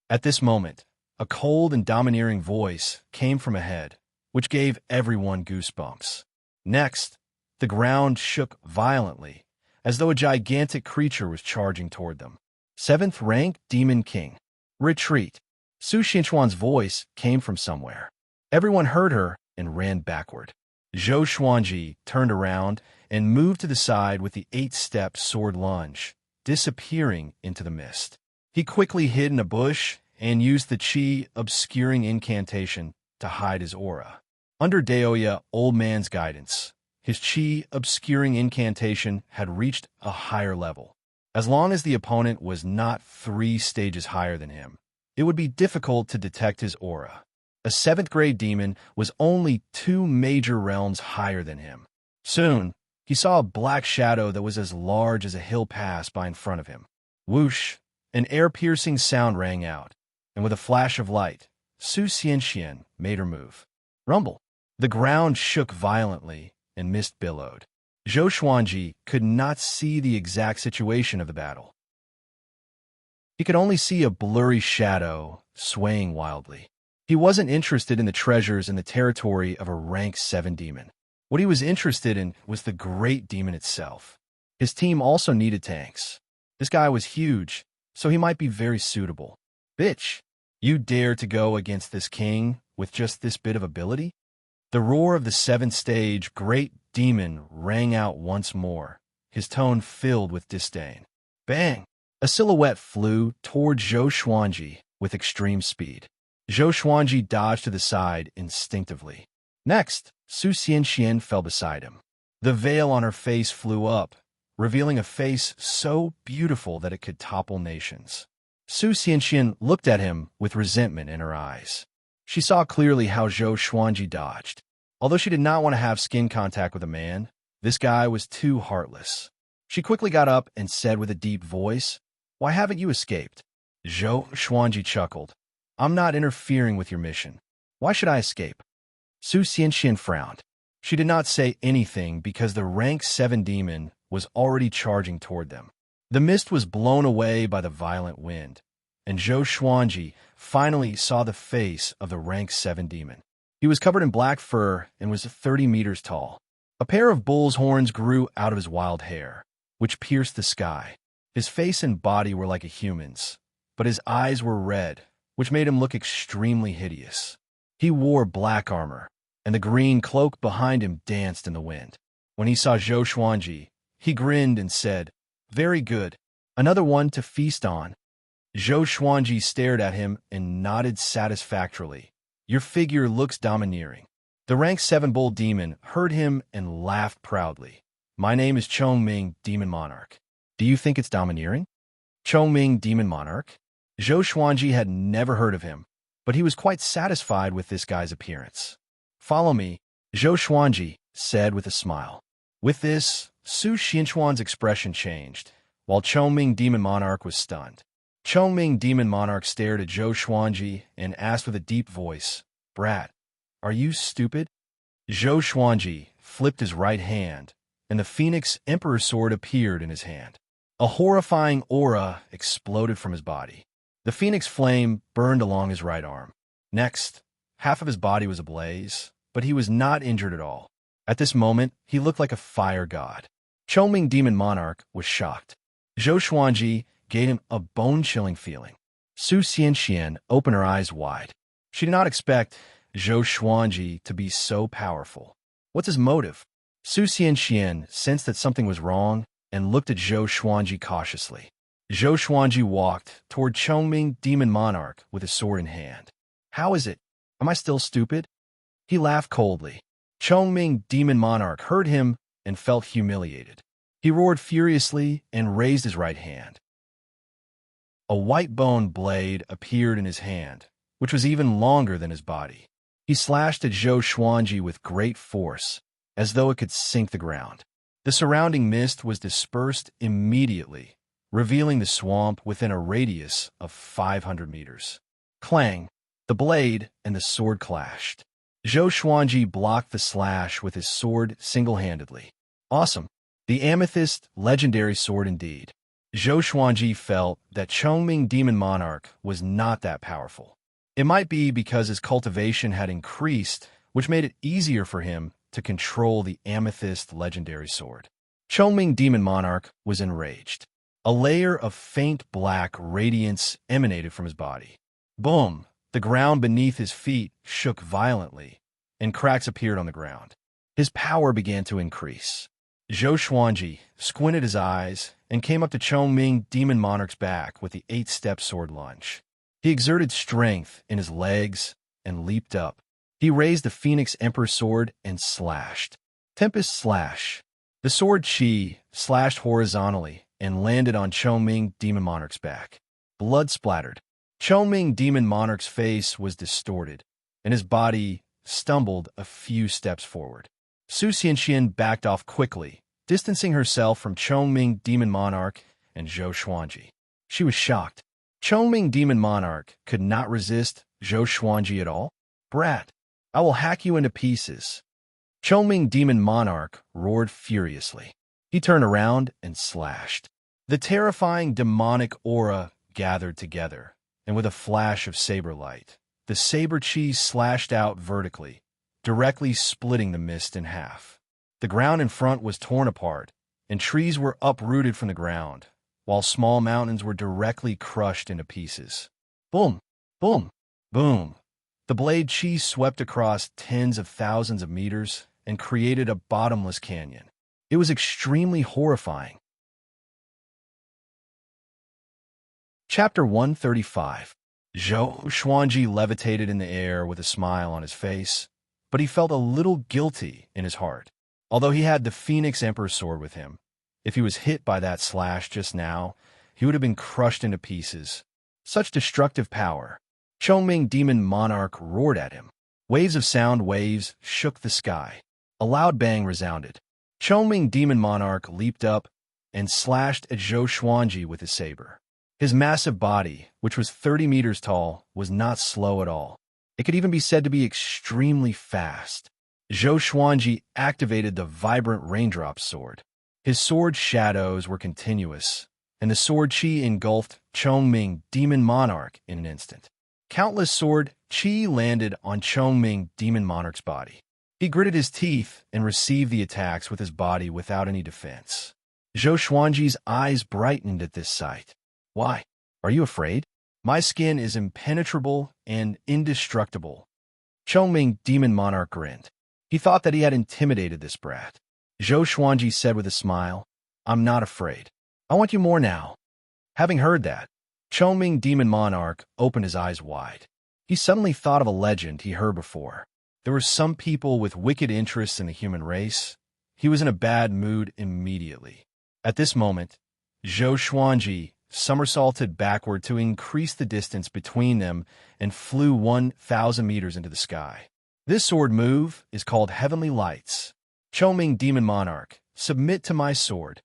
A: At this moment, a cold and domineering voice came from ahead, which gave everyone goosebumps. Next, the ground shook violently, as though a gigantic creature was charging toward them. 7th-ranked Demon King. "Retreat." Su Xianchuan's voice came from somewhere. Everyone heard her and ran backward. Zhou Xuanji turned around and moved to the side with the 8-step sword lunge, disappearing into the mist. He quickly hid in a bush and used the Qi obscuring incantation to hide his aura. Under Daoya Old Man's guidance, his Qi obscuring incantation had reached a higher level. As long as the opponent was not 3 stages higher than him, it would be difficult to detect his aura. A 7th-grade demon was only 2 major realms higher than him. Soon, he saw a black shadow that was as large as a hill pass by in front of him. Whoosh! An air-piercing sound rang out, and with a flash of light, Su Xianxian made her move. Rumble! The ground shook violently, and mist billowed. Zhou Xuanji could not see the exact situation of the battle. He could only see a blurry shadow swaying wildly. He wasn't interested in the treasures in the territory of a rank 7 demon. What he was interested in was the great demon itself. His team also needed tanks. This guy was huge, so he might be very suitable. "Bitch, you dare to go against this king with just this bit of ability?" The roar of the 7th stage great demon rang out once more, his tone filled with disdain. Bang! A silhouette flew toward Zhou Xuanji with extreme speed. Zhou Xuanji dodged to the side instinctively. Next, Su Xianxian fell beside him. The veil on her face flew up, revealing a face so beautiful that it could topple nations. Su Xianxian looked at him with resentment in her eyes. She saw clearly how Zhou Xuanji dodged. Although she did not want to have skin contact with a man, this guy was too heartless. She quickly got up and said with a deep voice, "Why haven't you escaped?" Zhou Xuanji chuckled. "I'm not interfering with your mission. Why should I escape?" Su Xianxian frowned. She did not say anything because the rank 7 demon was already charging toward them. The mist was blown away by the violent wind, and Zhou Xuanji finally saw the face of the rank 7 demon. He was covered in black fur and was 30 meters tall. A pair of bull's horns grew out of his wild hair, which pierced the sky. His face and body were like a human's, but his eyes were red, which made him look extremely hideous. He wore black armor, and the green cloak behind him danced in the wind. When he saw Zhou Xuanji, he grinned and said, "Very good. Another one to feast on." Zhou Xuanji stared at him and nodded satisfactorily. "Your figure looks domineering." The rank 7 bull demon heard him and laughed proudly. "My name is Chongming, Demon Monarch. Do you think it's domineering?" Chongming, Demon Monarch? Zhou Xuanji had never heard of him, but he was quite satisfied with this guy's appearance. "Follow me," Zhou Xuanji said with a smile. With this, Su Xianchuan's expression changed, while Chongming, Demon Monarch, was stunned. Chongming, Demon Monarch stared at Zhou Xuanji and asked with a deep voice, Brat, are you stupid? Zhou Xuanji flipped his right hand, and the Phoenix Emperor sword appeared in his hand. A horrifying aura exploded from his body. The Phoenix flame burned along his right arm. Next, half of his body was ablaze, but he was not injured at all. At this moment, he looked like a fire god. Chongming Demon Monarch was shocked. Zhou Xuanji gave him a bone-chilling feeling. Su Xianxian opened her eyes wide. She did not expect Zhou Xuanji to be so powerful. What's his motive? Su Xianxian sensed that something was wrong and looked at Zhou Xuanji cautiously. Zhou Xuanji walked toward Chongming Demon Monarch with his sword in hand. How is it? Am I still stupid? He laughed coldly. Chongming Demon Monarch heard him and felt humiliated. He roared furiously and raised his right hand. A white bone blade appeared in his hand, which was even longer than his body. He slashed at Zhou Xuanji with great force, as though it could sink the ground. The surrounding mist was dispersed immediately, revealing the swamp within a radius of 500 meters. Clang! The blade and the sword clashed. Zhou Xuanji blocked the slash with his sword single-handedly. Awesome! The amethyst legendary sword indeed. Zhou Xuanji felt that Chongming Demon Monarch was not that powerful. It might be because his cultivation had increased, which made it easier for him to control the amethyst legendary sword. Chongming Demon Monarch was enraged. A layer of faint black radiance emanated from his body. Boom! The ground beneath his feet shook violently, and cracks appeared on the ground. His power began to increase. Zhou Xuanji squinted his eyes and came up to Chongming Demon Monarch's back with the 8-step sword lunge. He exerted strength in his legs and leaped up. He raised the Phoenix Emperor sword and slashed. Tempest slash. The sword Qi slashed horizontally and landed on Chongming Demon Monarch's back. Blood splattered. Chongming Demon Monarch's face was distorted, and his body stumbled a few steps forward. Su Xianxian backed off quickly, distancing herself from Chongming Demon Monarch and Zhou Xuanji. She was shocked. Chongming Demon Monarch could not resist Zhou Xuanji at all. Brat, I will hack you into pieces. Chongming Demon Monarch roared furiously. He turned around and slashed. The terrifying demonic aura gathered together, and with a flash of saber light, the saber Qi slashed out vertically, directly splitting the mist in half. The ground in front was torn apart, and trees were uprooted from the ground, while small mountains were directly crushed into pieces. Boom! Boom! Boom! The blade Qi swept across tens of thousands of meters and created a bottomless canyon. It was extremely horrifying. Chapter 135. Zhou Xuanji levitated in the air with a smile on his face, but he felt a little guilty in his heart. Although he had the Phoenix Emperor sword with him, if he was hit by that slash just now, he would have been crushed into pieces. Such destructive power. Chongming Demon Monarch roared at him. Waves of sound waves shook the sky. A loud bang resounded. Chongming Demon Monarch leaped up and slashed at Zhou Xuanji with his saber. His massive body, which was 30 meters tall, was not slow at all. It could even be said to be extremely fast. Zhou Xuanji activated the vibrant raindrop sword. His sword shadows were continuous, and the sword Qi engulfed Chongming Demon Monarch in an instant. Countless sword Qi landed on Chongming Demon Monarch's body. He gritted his teeth and received the attacks with his body without any defense. Zhou Xuanji's eyes brightened at this sight. Why? Are you afraid? My skin is impenetrable and indestructible. Chongming Demon Monarch grinned. He thought that he had intimidated this brat. Zhou Xuanji said with a smile, I'm not afraid. I want you more now. Having heard that, Chongming Demon Monarch opened his eyes wide. He suddenly thought of a legend he heard before. There were some people with wicked interests in the human race. He was in a bad mood immediately. At this moment, Zhou Xuanji somersaulted backward to increase the distance between them and flew 1,000 meters into the sky. This sword move is called Heavenly Lights. Chongming Demon Monarch, submit to my sword.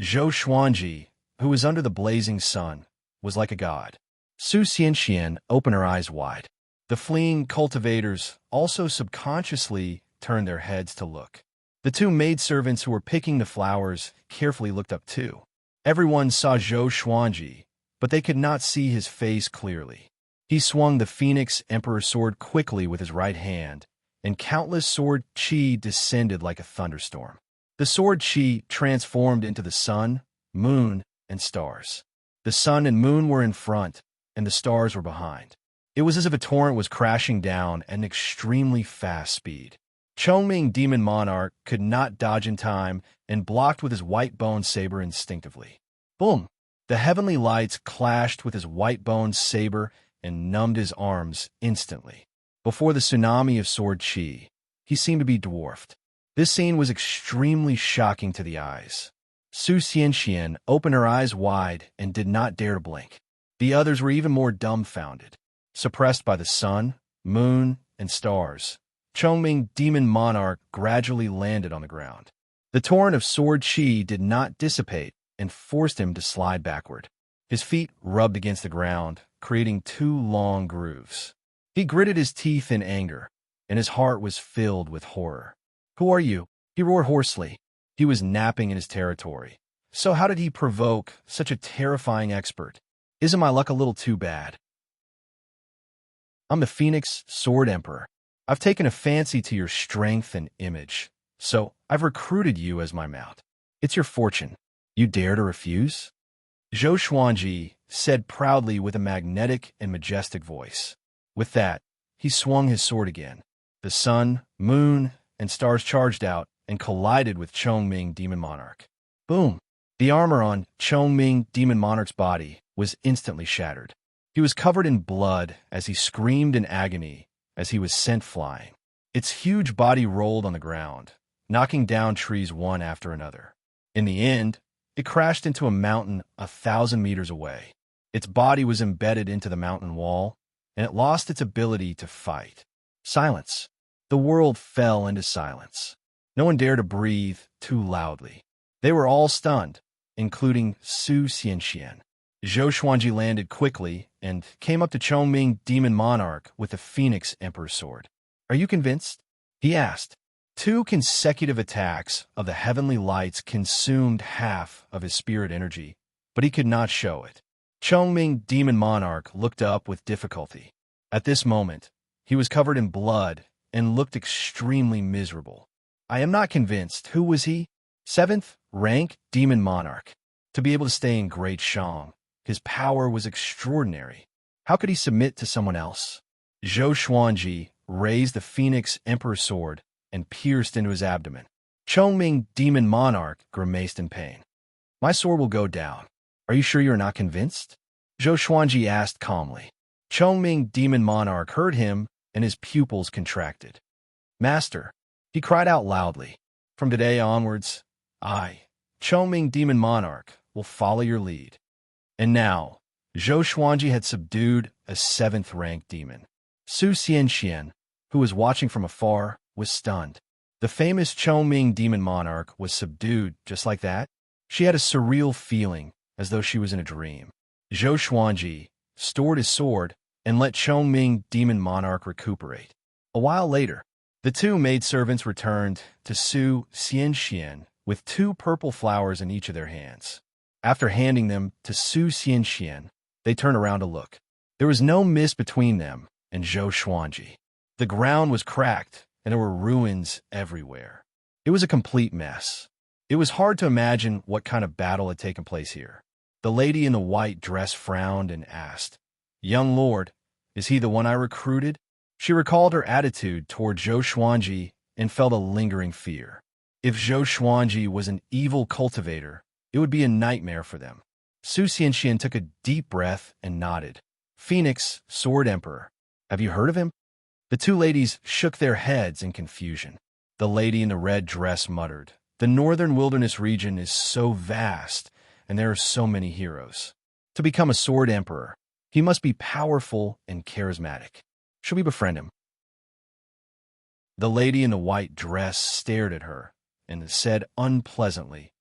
A: Zhou Xuanji, who was under the blazing sun, was like a god. Su Xianxian opened her eyes wide. The The fleeing cultivators also subconsciously turned their heads to look. The two maidservants who were picking the flowers carefully looked up too. Everyone saw Zhou Xuanji, but they could not see his face clearly. He swung the Phoenix Emperor sword quickly with his right hand, and countless sword qi descended like a thunderstorm. The sword qi transformed into the sun, moon, and stars. The sun and moon were in front, and the stars were behind. It was as if a torrent was crashing down at an extremely fast speed. Chongming Demon Monarch could not dodge in time and blocked with his white bone saber instinctively. Boom! The heavenly lights clashed with his white bone saber and numbed his arms instantly. Before the tsunami of sword qi, he seemed to be dwarfed. This scene was extremely shocking to the eyes. Su Xianxian opened her eyes wide and did not dare to blink. The others were even more dumbfounded. Suppressed by the sun, moon, and stars, Chongming Demon Monarch gradually landed on the ground. The torrent of sword qi did not dissipate and forced him to slide backward. His feet rubbed against the ground, creating two long grooves. He gritted his teeth in anger, and his heart was filled with horror. "Who are you?" he roared hoarsely. He was napping in his territory. So how did he provoke such a terrifying expert? Isn't my luck a little too bad? "I'm the Phoenix Sword Emperor. I've taken a fancy to your strength and image, so I've recruited you as my mount. It's your fortune. You dare to refuse?" Zhou Xuanji said proudly with a magnetic and majestic voice. With that, he swung his sword again. The sun, moon, and stars charged out and collided with Chongming Demon Monarch. Boom! The armor on Chongming Demon Monarch's body was instantly shattered. He was covered in blood as he screamed in agony as he was sent flying. Its huge body rolled on the ground, knocking down trees one after another. In the end, it crashed into a mountain 1,000 meters away. Its body was embedded into the mountain wall, and it lost its ability to fight. Silence. The world fell into silence. No one dared to breathe too loudly. They were all stunned, including Su Xianxian. Zhou Xuanji landed quickly and came up to Chongming Demon Monarch with the Phoenix Emperor sword. "Are you convinced?" he asked. 2 consecutive attacks of the heavenly lights consumed half of his spirit energy, but he could not show it. Chongming Demon Monarch looked up with difficulty. At this moment, he was covered in blood and looked extremely miserable. "I am not convinced. Who was he?" 7th rank Demon Monarch. To be able to stay in Great Shang, his power was extraordinary. How could he submit to someone else? Zhou Xuanji raised the Phoenix Emperor sword and pierced into his abdomen. Chongming Demon Monarch grimaced in pain. "My sword will go down. Are you sure you are not convinced?" Zhou Xuanji asked calmly. Chongming Demon Monarch heard him, and his pupils contracted. "Master," he cried out loudly, "from today onwards, I, Chongming Demon Monarch, will follow your lead." And now, Zhou Xuanji had subdued a 7th rank demon. Su Xianxian, who was watching from afar, was stunned. The famous Chongming Demon Monarch was subdued just like that. She had a surreal feeling, as though she was in a dream. Zhou Xuanji stored his sword and let Chongming Demon Monarch recuperate. A while later, the 2 maidservants returned to Su Xianxian with 2 purple flowers in each of their hands. After handing them to Su Xianxian, they turned around to look. There was no mist between them and Zhou Xuanji. The ground was cracked, and there were ruins everywhere. It was a complete mess. It was hard to imagine what kind of battle had taken place here. The lady in the white dress frowned and asked, "Young lord, is he the one I recruited?" She recalled her attitude toward Zhou Xuanji and felt a lingering fear. If Zhou Xuanji was an evil cultivator, it would be a nightmare for them. Su Xianxian took a deep breath and nodded. "Phoenix Sword Emperor. Have you heard of him?" The 2 ladies shook their heads in confusion. The lady in the red dress muttered, "The northern wilderness region is so vast, and there are so many heroes. To become a Sword Emperor, he must be powerful and charismatic. Should we befriend him?" The lady in the white dress stared at her and said unpleasantly,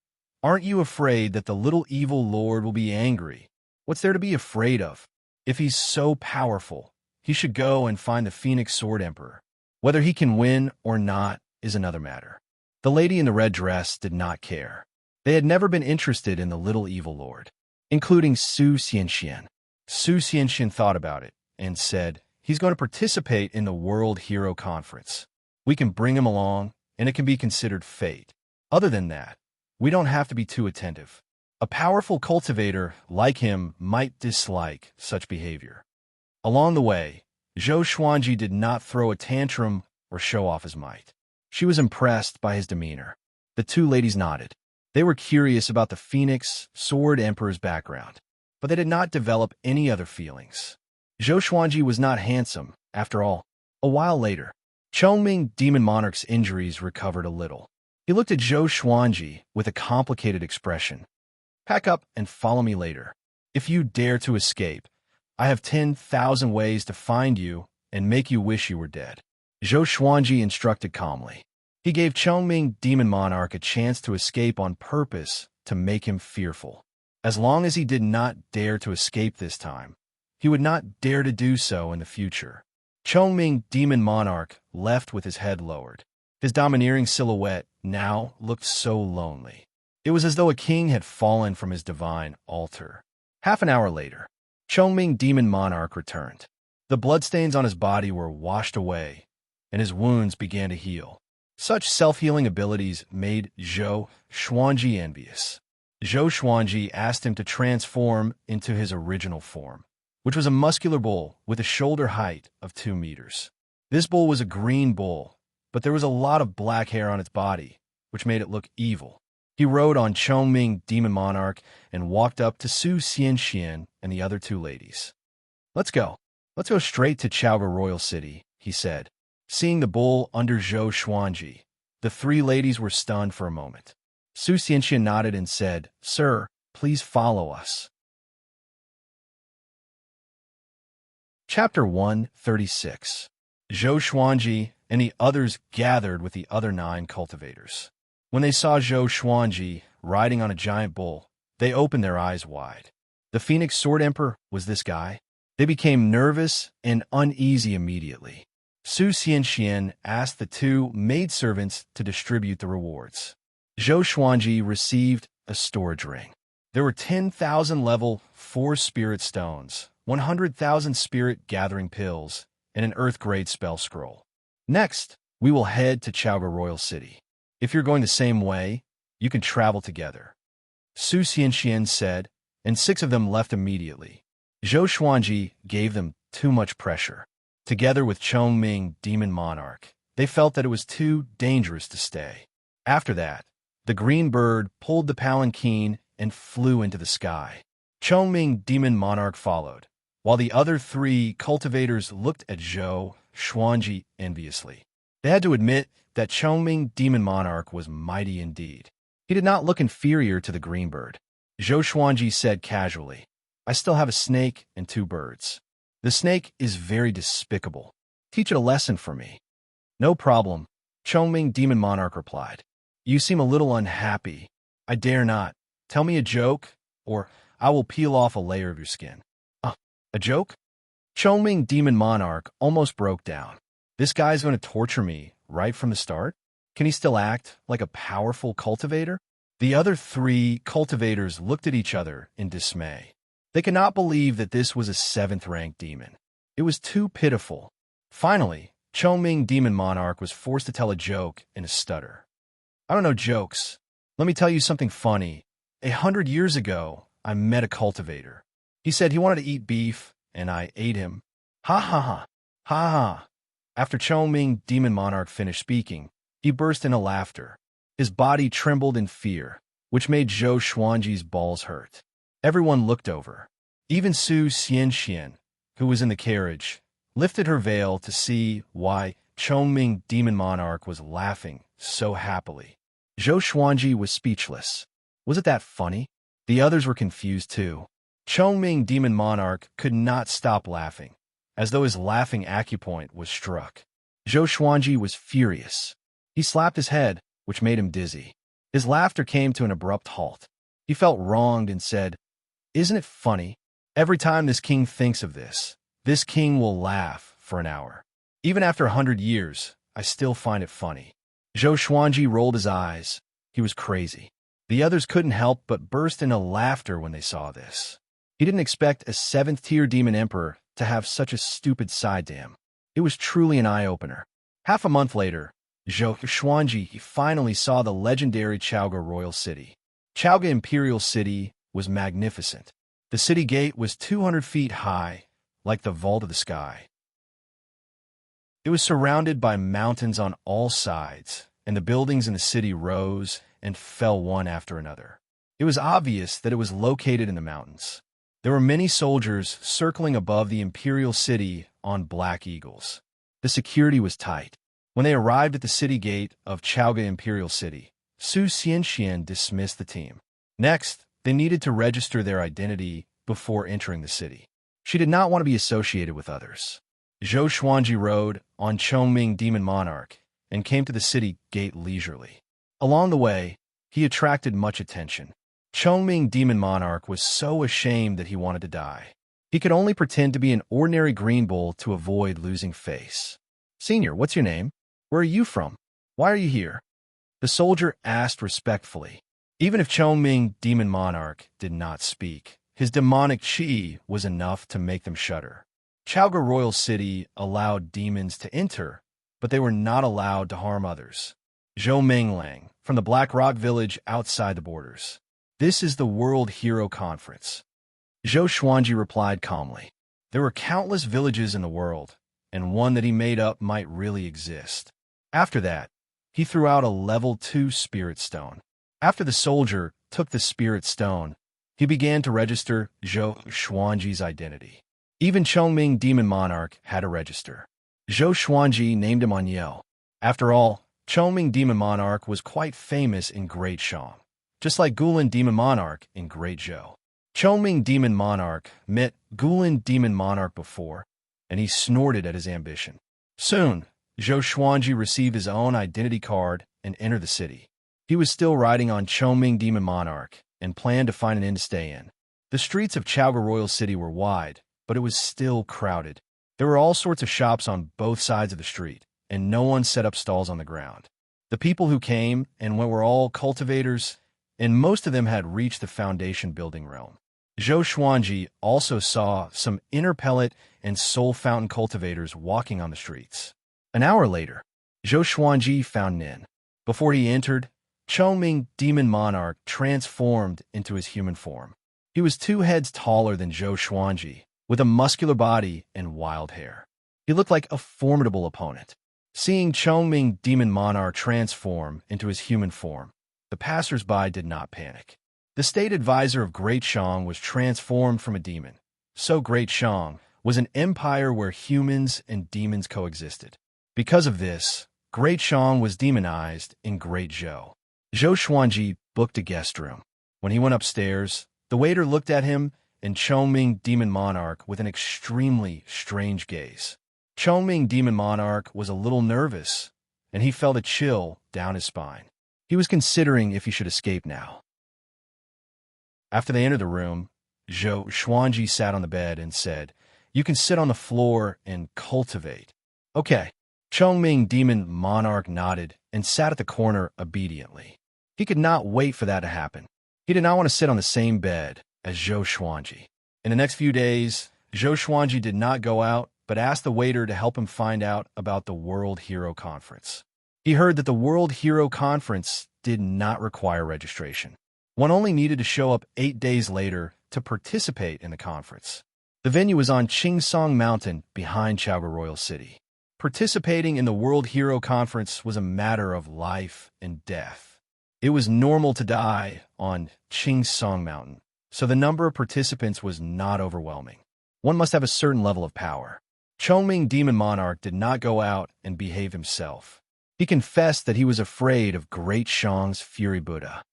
A: "Aren't you afraid that the little evil lord will be angry? What's there to be afraid of? If he's so powerful, he should go and find the Phoenix Sword Emperor. Whether he can win or not is another matter. The lady in the red dress did not care. They had never been interested in the little evil lord, including Su Xianxian. Su Xianxian thought about it and said, he's going to participate in the World Hero Conference. We can bring him along, and it can be considered fate. Other than that, we don't have to be too attentive. A powerful cultivator like him might dislike such behavior. Along the way, Zhou Xuanji did not throw a tantrum or show off his might. She was impressed by his demeanor. The two ladies nodded. They were curious about the Phoenix Sword Emperor's background, but they did not develop any other feelings. Zhou Xuanji was not handsome, after all. A while later, Chongming Demon Monarch's injuries recovered a little. He looked at Zhou Xuanji with a complicated expression. Pack up and follow me later. If you dare to escape, I have 10,000 ways to find you and make you wish you were dead. Zhou Xuanji instructed calmly. He gave Chongming Demon Monarch a chance to escape on purpose to make him fearful. As long as he did not dare to escape this time, he would not dare to do so in the future. Chongming Demon Monarch left with his head lowered. His domineering silhouette now looked so lonely. It was as though a king had fallen from his divine altar. Half an hour later, Chongming Demon Monarch returned. The bloodstains on his body were washed away, and his wounds began to heal. Such self-healing abilities made Zhou Xuanji envious. Zhou Xuanji asked him to transform into his original form, which was a muscular bull with a shoulder height of 2 meters. This bull was a green bull, but there was a lot of black hair on its body, which made it look evil. He rode on Chongming Demon Monarch and walked up to Su Xianxian and the other 2 ladies. Let's go. Let's go straight to Chaoga Royal City, he said. Seeing the bull under Zhou Xuanji, the 3 ladies were stunned for a moment. Su Xianxian nodded and said, Sir, please follow us. Chapter 136. Zhou Xuanji and the others gathered with the other 9 cultivators. When they saw Zhou Xuanji riding on a giant bull, they opened their eyes wide. The Phoenix Sword Emperor was this guy? They became nervous and uneasy immediately. Su Xianxian asked the 2 maidservants to distribute the rewards. Zhou Xuanji received a storage ring. There were 10,000 level 4 spirit stones, 100,000 spirit gathering pills, and an earth-grade spell scroll. Next, we will head to Chaoga Royal City. If you're going the same way, you can travel together. Su Xianxian said, and 6 of them left immediately. Zhou Xuanji gave them too much pressure. Together with Chongming Demon Monarch, they felt that it was too dangerous to stay. After that, the green bird pulled the palanquin and flew into the sky. Chongming Demon Monarch followed, while the other 3 cultivators looked at Zhou Xuanji enviously. They had to admit that Chongming Demon Monarch was mighty indeed. He did not look inferior to the green bird. Zhou Xuanji said casually, I still have a snake and 2 birds. The snake is very despicable. Teach it a lesson for me. No problem, Chongming Demon Monarch replied. You seem a little unhappy. I dare not. Tell me a joke, or I will peel off a layer of your skin. A joke? Chongming Demon Monarch almost broke down. This guy's going to torture me right from the start? Can he still act like a powerful cultivator? The other 3 cultivators looked at each other in dismay. They could not believe that this was a 7th-ranked demon. It was too pitiful. Finally, Chongming Demon Monarch was forced to tell a joke in a stutter. I don't know jokes. Let me tell you something funny. 100 years ago, I met a cultivator. He said he wanted to eat beef, and I ate him. Ha ha ha. Ha ha. After Chongming Demon Monarch finished speaking, he burst into laughter. His body trembled in fear, which made Zhou Xuanji's balls hurt. Everyone looked over. Even Su Xianxian, who was in the carriage, lifted her veil to see why Chongming Demon Monarch was laughing so happily. Zhou Xuanji was speechless. Was it that funny? The others were confused too. Chongming Demon Monarch could not stop laughing, as though his laughing acupoint was struck. Zhou Xuanji was furious. He slapped his head, which made him dizzy. His laughter came to an abrupt halt. He felt wronged and said, Isn't it funny? Every time this king thinks of this, This king will laugh for an hour. Even after 100 years, I still find it funny. Zhou Xuanji rolled his eyes. He was crazy. The others couldn't help but burst into laughter when they saw this. He didn't expect a 7th-tier demon emperor to have such a stupid side to him. It was truly an eye-opener. Half a month later, Zhou Xuanji finally saw the legendary Chaoga Royal City. Chaoga Imperial City was magnificent. The city gate was 200 feet high, like the vault of the sky. It was surrounded by mountains on all sides, and the buildings in the city rose and fell one after another. It was obvious that it was located in the mountains. There were many soldiers circling above the imperial city on black eagles. The security was tight. When they arrived at the city gate of Chaoga Imperial City, Su Xianxian dismissed the team. Next, they needed to register their identity before entering the city. She did not want to be associated with others. Zhou Xuanji rode on Chongming Demon Monarch and came to the city gate leisurely. Along the way, he attracted much attention. Chongming Demon Monarch was so ashamed that he wanted to die. He could only pretend to be an ordinary green bull to avoid losing face. "Senior, what's your name? Where are you from? Why are you here?" The soldier asked respectfully. Even if Chongming Demon Monarch did not speak, his demonic chi was enough to make them shudder. Chaoga Royal City allowed demons to enter, but they were not allowed to harm others. Zhou Menglang, from the Black Rock Village outside the borders. "This is the World Hero Conference." Zhou Xuanji replied calmly. There were countless villages in the world, and one that he made up might really exist. After that, he threw out a level 2 spirit stone. After the soldier took the spirit stone, he began to register Zhou Xuanji's identity. Even Chongming Demon Monarch had to register. Zhou Xuanji named him Anyel. After all, Chongming Demon Monarch was quite famous in Great Shang, just like Guilin Demon Monarch in Great Zhou. Chongming Demon Monarch met Guilin Demon Monarch before, and he snorted at his ambition. Soon, Zhou Xuanji received his own identity card and entered the city. He was still riding on Chongming Demon Monarch and planned to find an inn to stay in. The streets of Chaoga Royal City were wide, but it was still crowded. There were all sorts of shops on both sides of the street, and no one set up stalls on the ground. The people who came and went were all cultivators, and most of them had reached the foundation building realm. Zhou Xuanji also saw some inner pellet and soul fountain cultivators walking on the streets. An hour later, Zhou Xuanji found an inn. Before he entered, Chongming Demon Monarch transformed into his human form. He was 2 heads taller than Zhou Xuanji, with a muscular body and wild hair. He looked like a formidable opponent. Seeing Chongming Demon Monarch transform into his human form, the passers-by did not panic. The state advisor of Great Shang was transformed from a demon, so Great Shang was an empire where humans and demons coexisted. Because of this, Great Shang was demonized in Great Zhou. Zhou Xuanji booked a guest room. When he went upstairs, the waiter looked at him and Chongming Demon Monarch with an extremely strange gaze. Chongming Demon Monarch was a little nervous, and he felt a chill down his spine. He was considering if he should escape now. After they entered the room, Zhou Xuanji sat on the bed and said, "You can sit on the floor and cultivate." "Okay." Chongming Demon Monarch nodded and sat at the corner obediently. He could not wait for that to happen. He did not want to sit on the same bed as Zhou Xuanji. In the next few days, Zhou Xuanji did not go out, but asked the waiter to help him find out about the World Hero Conference. He heard that the World Hero Conference did not require registration. One only needed to show up 8 days later to participate in the conference. The venue was on Qingsong Mountain behind Chaoga Royal City. Participating in the World Hero Conference was a matter of life and death. It was normal to die on Qingsong Mountain, so the number of participants was not overwhelming. One must have a certain level of power. Chongming Demon Monarch did not go out and behave himself. He confessed that he was afraid of Great Shang's Fury Buddha.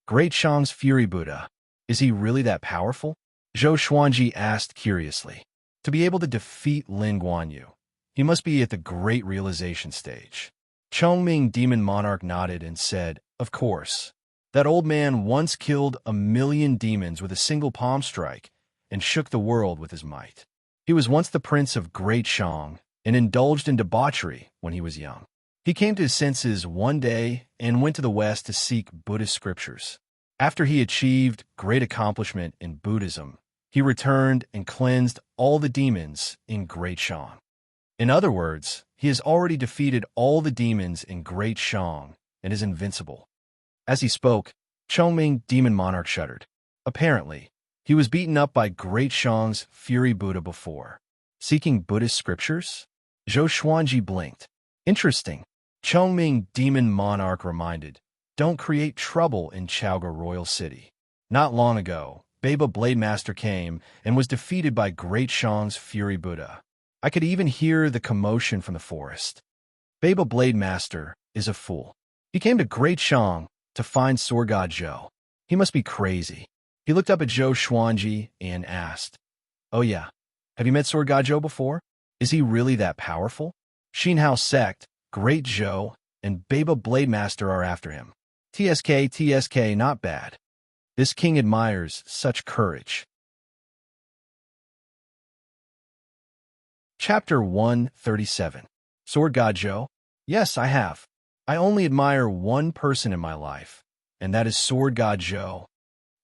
A: Great Shang's Fury Buddha, is he really that powerful? Zhou Xuanji asked curiously. To be able to defeat Lin Guanyu, he must be at the Great Realization stage. Chongming Demon Monarch nodded and said, "Of course. That old man once killed 1,000,000 demons with a single palm strike and shook the world with his might." He was once the prince of Great Shang and indulged in debauchery when he was young. He came to his senses one day and went to the West to seek Buddhist scriptures. After he achieved great accomplishment in Buddhism, he returned and cleansed all the demons in Great Shang. In other words, he has already defeated all the demons in Great Shang and is invincible. As he spoke, Chongming Demon Monarch shuddered. Apparently, he was beaten up by Great Shang's Fury Buddha before. Seeking Buddhist scriptures? Zhou Xuanji blinked. Interesting. Chongming Demon Monarch reminded, don't create trouble in Chaoga Royal City. Not long ago, Baba Blade Master came and was defeated by Great Shang's Fury Buddha. I could even hear the commotion from the forest. Baba Blade Master is a fool. He came to Great Shang to find Sword God Zhou. He must be crazy. He looked up at Zhou Xuanji and asked, oh yeah, have you met Sword God Zhou before? Is he really that powerful? Xinhao Sect, Great Zhou, and Baba Blade Master are after him. TSK, not bad. This king admires such courage. Chapter 137. Sword God Zhou? Yes, I have. I only admire one person in my life, and that is Sword God Zhou.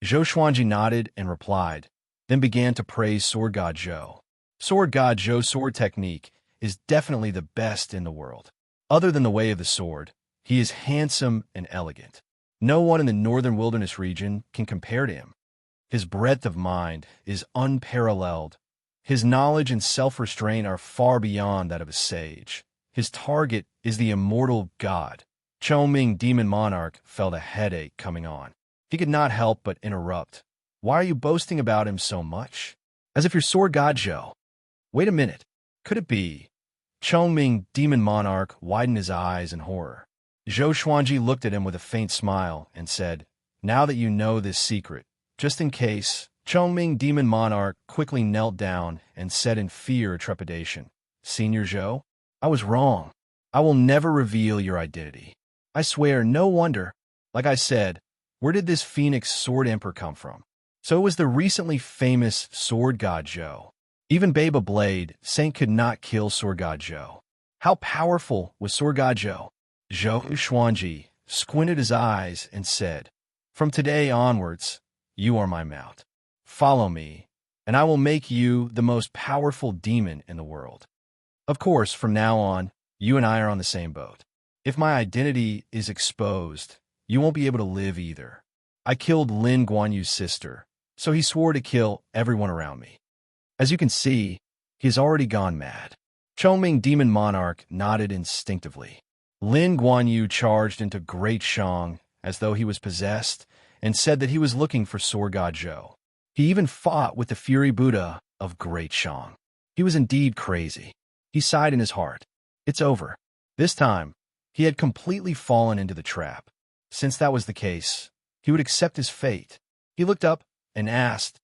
A: Zhou Xuanji nodded and replied, then began to praise Sword God Zhou. Sword God Zhou's sword technique is definitely the best in the world. Other than the way of the sword, he is handsome and elegant. No one in the northern wilderness region can compare to him. His breadth of mind is unparalleled. His knowledge and self-restraint are far beyond that of a sage. His target is the immortal god. Chongming Demon Monarch felt a headache coming on. He could not help but interrupt. Why are you boasting about him so much? As if you're Sword God Zhou. Wait a minute. Could it be? Chongming Demon Monarch widened his eyes in horror. Zhou Xuanji looked at him with a faint smile and said, now that you know this secret, just in case, Chongming Demon Monarch quickly knelt down and said in fear and trepidation, Senior Zhou, I was wrong. I will never reveal your identity. I swear, no wonder. Like I said, where did this Phoenix Sword Emperor come from? So it was the recently famous Sword God Zhou. Even Baba Blade Saint could not kill Sword God Zhou. How powerful was Sword God Zhou? Zhou Xuanji squinted his eyes and said, from today onwards, you are my mount. Follow me, and I will make you the most powerful demon in the world. Of course, from now on, you and I are on the same boat. If my identity is exposed, you won't be able to live either. I killed Lin Guanyu's sister, so he swore to kill everyone around me. As you can see, he has already gone mad. Chongming Demon Monarch nodded instinctively. Lin Guanyu charged into Great Shang as though he was possessed and said that he was looking for Sword God Zhou. He even fought with the Fury Buddha of Great Shang. He was indeed crazy. He sighed in his heart. It's over. This time, he had completely fallen into the trap. Since that was the case, he would accept his fate. He looked up and asked,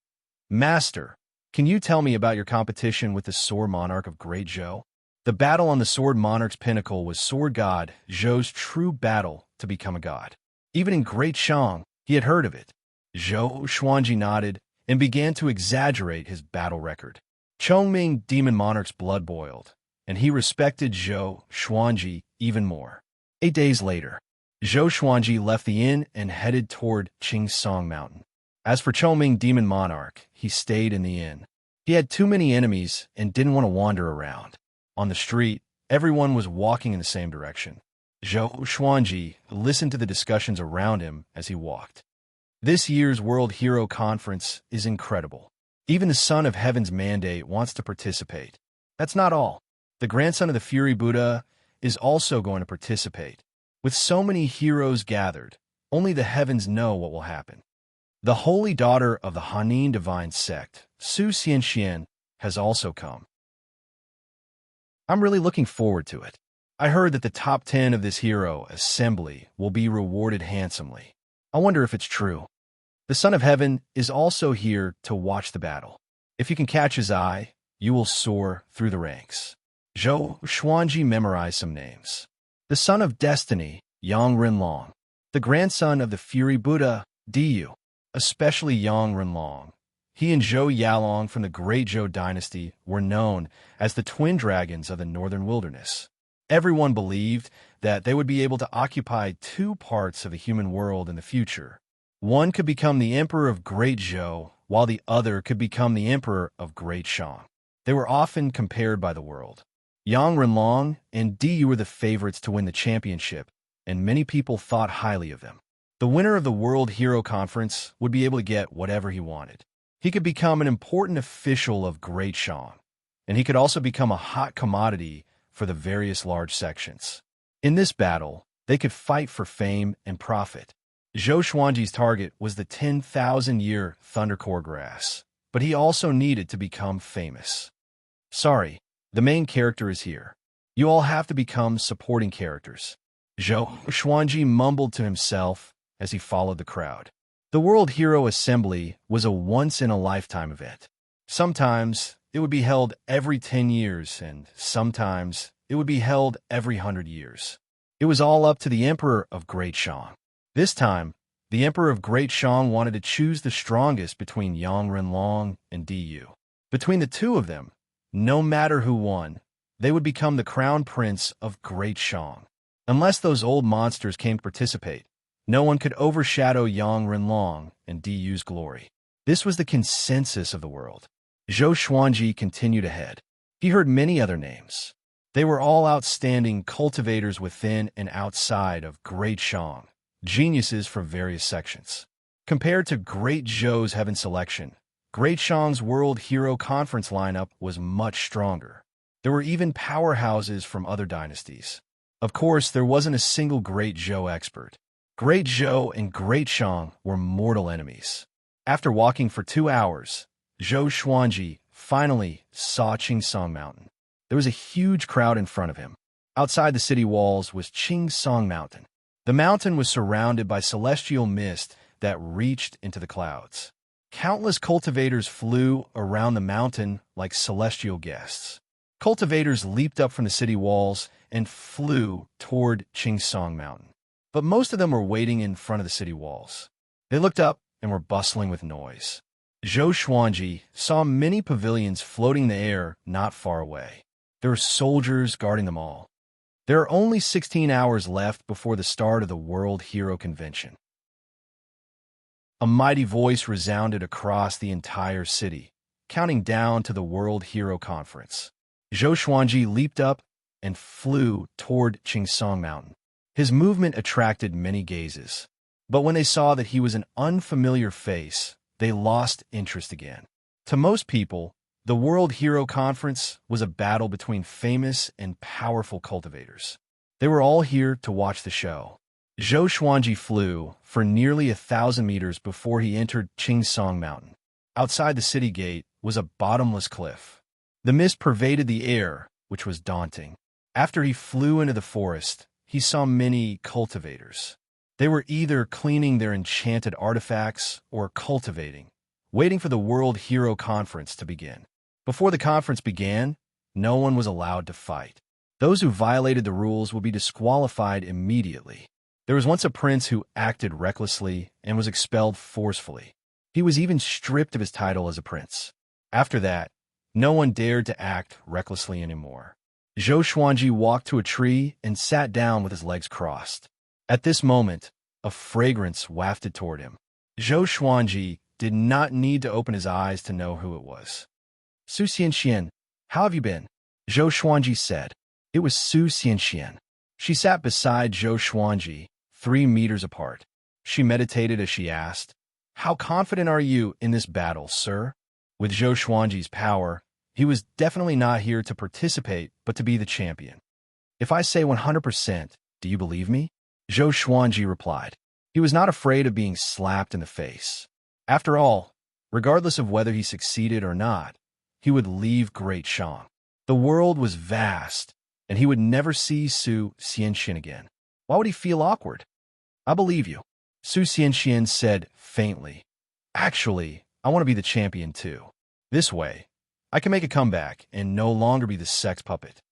A: Master, can you tell me about your competition with the Sword Monarch of Great Zhou? The battle on the Sword Monarch's pinnacle was Sword God Zhou's true battle to become a god. Even in Great Shang, he had heard of it. Zhou Xuanji nodded and began to exaggerate his battle record. Chongming Demon Monarch's blood boiled, and he respected Zhou Xuanji even more. 8 days later, Zhou Xuanji left the inn and headed toward Qingsong Mountain. As for Chongming Demon Monarch, he stayed in the inn. He had too many enemies and didn't want to wander around. On the street, everyone was walking in the same direction. Zhou Xuanji listened to the discussions around him as he walked. This year's World Hero Conference is incredible. Even the Son of Heaven's mandate wants to participate. That's not all. The grandson of the Fury Buddha is also going to participate. With so many heroes gathered, only the heavens know what will happen. The holy daughter of the Hanin divine sect, Su Xianxian, has also come. I'm really looking forward to it. I heard that the top 10 of this hero assembly will be rewarded handsomely. I wonder if it's true. The Son of Heaven is also here to watch the battle. If you can catch his eye, you will soar through the ranks. Zhou Xuanji memorized some names. The Son of Destiny, Yang Renlong. The grandson of the Fury Buddha, Diyu. Especially Yang Renlong. He and Zhou Yalong from the Great Zhou dynasty were known as the twin dragons of the northern wilderness. Everyone believed that they would be able to occupy two parts of the human world in the future. One could become the emperor of Great Zhou, while the other could become the emperor of Great Shang. They were often compared by the world. Yang Renlong and Diyu were the favorites to win the championship, and many people thought highly of them. The winner of the World Hero Conference would be able to get whatever he wanted. He could become an important official of Great Shang, and he could also become a hot commodity for the various large sections. In this battle, they could fight for fame and profit. Zhou Xuanji's target was the 10,000-year Thundercore grass, but he also needed to become famous. Sorry, the main character is here. You all have to become supporting characters. Zhou Xuanji mumbled to himself as he followed the crowd. The World Hero Assembly was a once-in-a-lifetime event. Sometimes it would be held every 10 years, and sometimes it would be held every 100 years. It was all up to the Emperor of Great Shang. This time, the Emperor of Great Shang wanted to choose the strongest between Yang Renlong and Diyu. Between the two of them, no matter who won, they would become the crown prince of Great Shang. Unless those old monsters came to participate, no one could overshadow Yang Renlong and Diyu's glory. This was the consensus of the world. Zhou Xuanji continued ahead. He heard many other names. They were all outstanding cultivators within and outside of Great Shang, geniuses from various sections. Compared to Great Zhou's Heaven Selection, Great Shang's World Hero Conference lineup was much stronger. There were even powerhouses from other dynasties. Of course, there wasn't a single Great Zhou expert. Great Zhou and Great Shang were mortal enemies. After walking for 2 hours, Zhou Xuanji finally saw Qingsong Mountain. There was a huge crowd in front of him. Outside the city walls was Qingsong Mountain. The mountain was surrounded by celestial mist that reached into the clouds. Countless cultivators flew around the mountain like celestial guests. Cultivators leaped up from the city walls and flew toward Qingsong Mountain. But most of them were waiting in front of the city walls. They looked up and were bustling with noise. Zhou Xuanji saw many pavilions floating in the air not far away. There were soldiers guarding them all. There are only 16 hours left before the start of the World Hero Convention. A mighty voice resounded across the entire city, counting down to the World Hero Conference. Zhou Xuanji leaped up and flew toward Qingsong Mountain. His movement attracted many gazes, but when they saw that he was an unfamiliar face, they lost interest again. To most people, the World Hero Conference was a battle between famous and powerful cultivators. They were all here to watch the show. Zhou Xuanji flew for nearly 1,000 meters before he entered Qingsong Mountain. Outside the city gate was a bottomless cliff. The mist pervaded the air, which was daunting. After he flew into the forest, he saw many cultivators. They were either cleaning their enchanted artifacts or cultivating, waiting for the World Hero Conference to begin. Before the conference began, no one was allowed to fight. Those who violated the rules would be disqualified immediately. There was once a prince who acted recklessly and was expelled forcefully. He was even stripped of his title as a prince. After that, no one dared to act recklessly anymore. Zhou Xuanji walked to a tree and sat down with his legs crossed. At this moment, a fragrance wafted toward him. Zhou Xuanji did not need to open his eyes to know who it was. Su Xianxian, how have you been? Zhou Xuanji said. It was Su Xianxian. She sat beside Zhou Xuanji, 3 meters apart. She meditated as she asked, "How confident are you in this battle, sir?" With Zhou Xuanji's power, he was definitely not here to participate, but to be the champion. "If I say 100%, do you believe me?" Zhou Xuanji replied. He was not afraid of being slapped in the face. After all, regardless of whether he succeeded or not, he would leave Great Shang. The world was vast, and he would never see Su Xianxian again. Why would he feel awkward? "I believe you," Su Xianxian said faintly. "Actually, I want to be the champion too. This way, I can make a comeback and no longer be the sex puppet."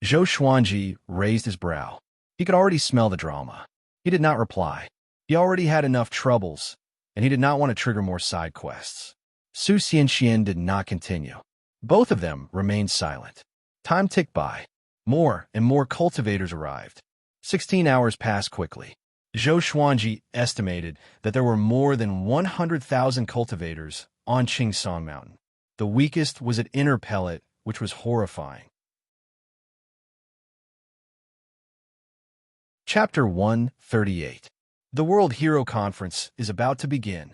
A: Zhou Xuanji raised his brow. He could already smell the drama. He did not reply. He already had enough troubles, and he did not want to trigger more side quests. Su Xianxian did not continue. Both of them remained silent. Time ticked by. More and more cultivators arrived. 16 hours passed quickly. Zhou Xuanji estimated that there were more than 100,000 cultivators on Qingsong Mountain. The weakest was at Inner Pellet, which was horrifying. Chapter 138. The World Hero Conference is about to begin.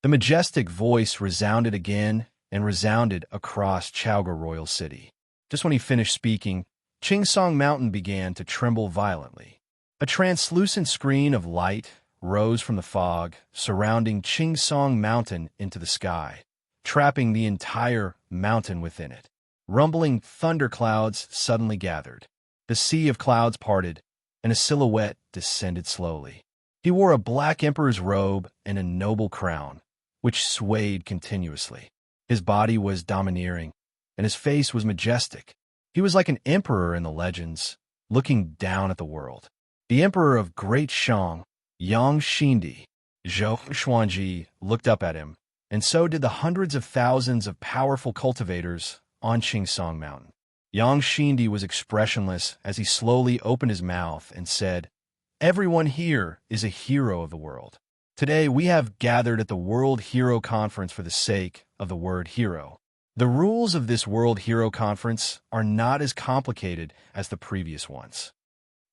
A: The majestic voice resounded again and resounded across Chaoga Royal City. Just when he finished speaking, Qingsong Mountain began to tremble violently. A translucent screen of light rose from the fog surrounding Qingsong Mountain into the sky, trapping the entire mountain within it. Rumbling thunderclouds suddenly gathered. The sea of clouds parted, and a silhouette descended slowly. He wore a black emperor's robe and a noble crown, which swayed continuously. His body was domineering, and his face was majestic. He was like an emperor in the legends, looking down at the world. The emperor of Great Shang, Yang Xindi, Zhou Xuanji, looked up at him, and so did the hundreds of thousands of powerful cultivators on Qingsong Mountain. Yang Xindi was expressionless as he slowly opened his mouth and said, "Everyone here is a hero of the world. Today we have gathered at the World Hero Conference for the sake of the word hero. The rules of this World Hero Conference are not as complicated as the previous ones.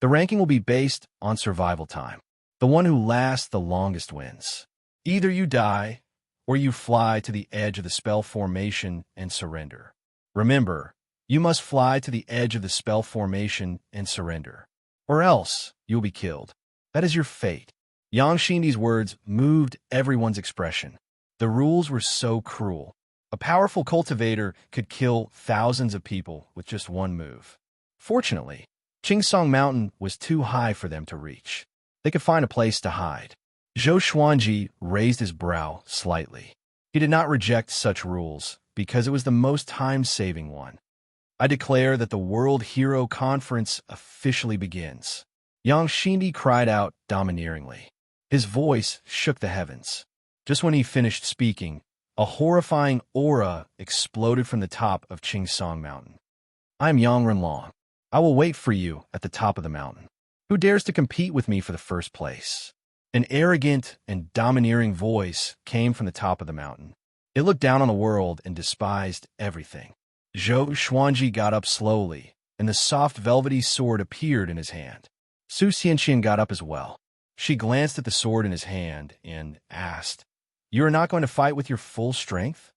A: The ranking will be based on survival time. The one who lasts the longest wins. Either you die, or you fly to the edge of the spell formation and surrender. Remember, you must fly to the edge of the spell formation and surrender, or else you'll be killed. That is your fate." Yang Xindi's words moved everyone's expression. The rules were so cruel. A powerful cultivator could kill thousands of people with just one move. Fortunately, Qingsong Mountain was too high for them to reach. They could find a place to hide. Zhou Xuanji raised his brow slightly. He did not reject such rules because it was the most time-saving one. "I declare that the World Hero Conference officially begins." Yang Xindi cried out domineeringly. His voice shook the heavens. Just when he finished speaking, a horrifying aura exploded from the top of Qingsong Mountain. "I am Yang Renlong. I will wait for you at the top of the mountain. Who dares to compete with me for the first place?" An arrogant and domineering voice came from the top of the mountain. It looked down on the world and despised everything. Zhou Xuanji got up slowly, and the soft velvety sword appeared in his hand. Su Xianxian got up as well. She glanced at the sword in his hand and asked, "You are not going to fight with your full strength?"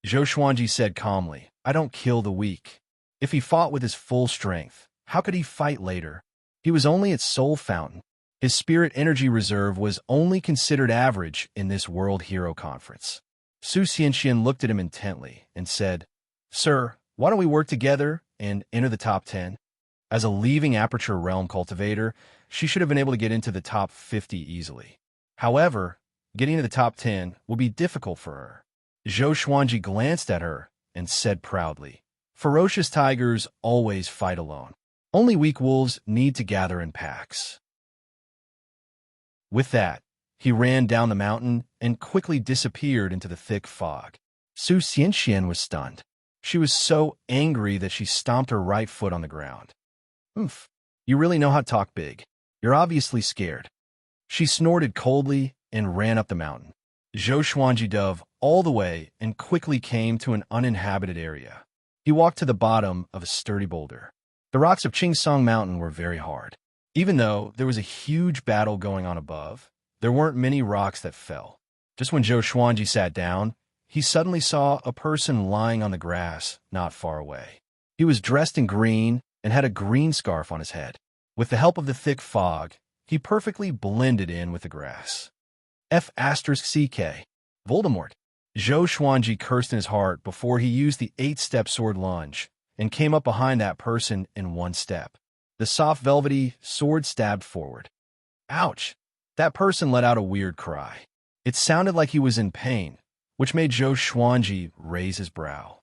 A: Zhou Xuanji said calmly, "I don't kill the weak. If he fought with his full strength, how could he fight later? He was only at Soul Fountain. His spirit energy reserve was only considered average in this World Hero Conference." Su Xianxian looked at him intently and said, "Sir, why don't we work together and enter the top 10? As a leaving Aperture Realm cultivator, she should have been able to get into the top 50 easily. However, getting to the top 10 will be difficult for her." Zhou Xuanji glanced at her and said proudly, "Ferocious tigers always fight alone. Only weak wolves need to gather in packs." With that, he ran down the mountain and quickly disappeared into the thick fog. Su Xianxian was stunned. She was so angry that she stomped her right foot on the ground. "Oof, you really know how to talk big. You're obviously scared." She snorted coldly and ran up the mountain. Zhou Xuanji dove all the way and quickly came to an uninhabited area. He walked to the bottom of a sturdy boulder. The rocks of Qingsong Mountain were very hard. Even though there was a huge battle going on above, there weren't many rocks that fell. Just when Zhou Xuanji sat down, he suddenly saw a person lying on the grass not far away. He was dressed in green and had a green scarf on his head. With the help of the thick fog, he perfectly blended in with the grass. F*CK. Voldemort. Zhou Xuanji cursed in his heart before he used the 8-step sword lunge and came up behind that person in 1 step. The soft velvety sword stabbed forward. Ouch! That person let out a weird cry. It sounded like he was in pain, which made Zhou Xuanji raise his brow.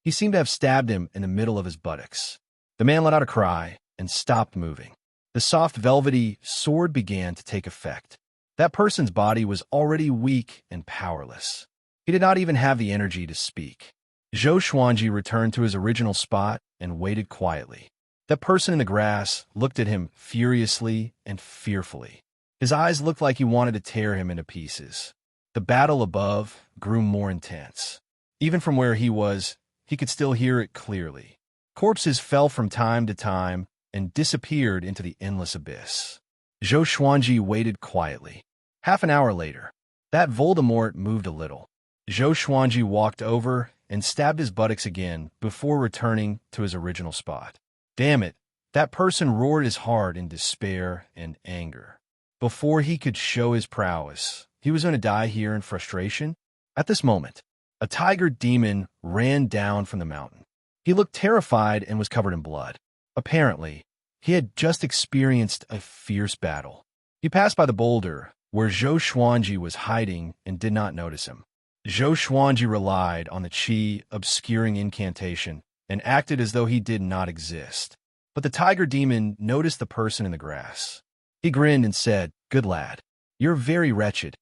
A: He seemed to have stabbed him in the middle of his buttocks. The man let out a cry and stopped moving. The soft velvety sword began to take effect. That person's body was already weak and powerless. He did not even have the energy to speak. Zhou Xuanji returned to his original spot and waited quietly. That person in the grass looked at him furiously and fearfully. His eyes looked like he wanted to tear him into pieces. The battle above grew more intense. Even from where he was, he could still hear it clearly. Corpses fell from time to time and disappeared into the endless abyss. Zhou Xuanji waited quietly. Half an hour later, that Voldemort moved a little. Zhou Xuanji walked over and stabbed his buttocks again before returning to his original spot. Damn it, that person roared his heart in despair and anger. Before he could show his prowess, he was going to die here in frustration. At this moment, a tiger demon ran down from the mountain. He looked terrified and was covered in blood. Apparently, he had just experienced a fierce battle. He passed by the boulder where Zhou Xuanji was hiding and did not notice him. Zhou Xuanji relied on the qi obscuring incantation and acted as though he did not exist. But the tiger demon noticed the person in the grass. He grinned and said, "Good lad, you're very wretched."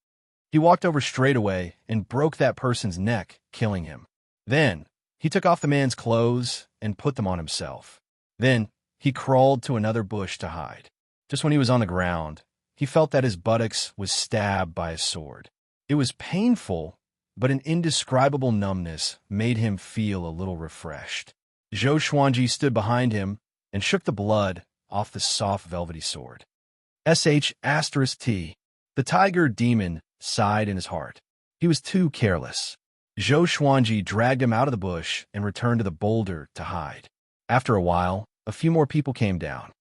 A: He walked over straight away and broke that person's neck, killing him. Then, he took off the man's clothes and put them on himself. Then, he crawled to another bush to hide. Just when he was on the ground, he felt that his buttocks was stabbed by a sword. It was painful, but an indescribable numbness made him feel a little refreshed. Zhou Xuanji stood behind him and shook the blood off the soft velvety sword. *T. The tiger demon sighed in his heart. He was too careless. Zhou Xuanji dragged him out of the bush and returned to the boulder to hide. After a while, a few more people came down.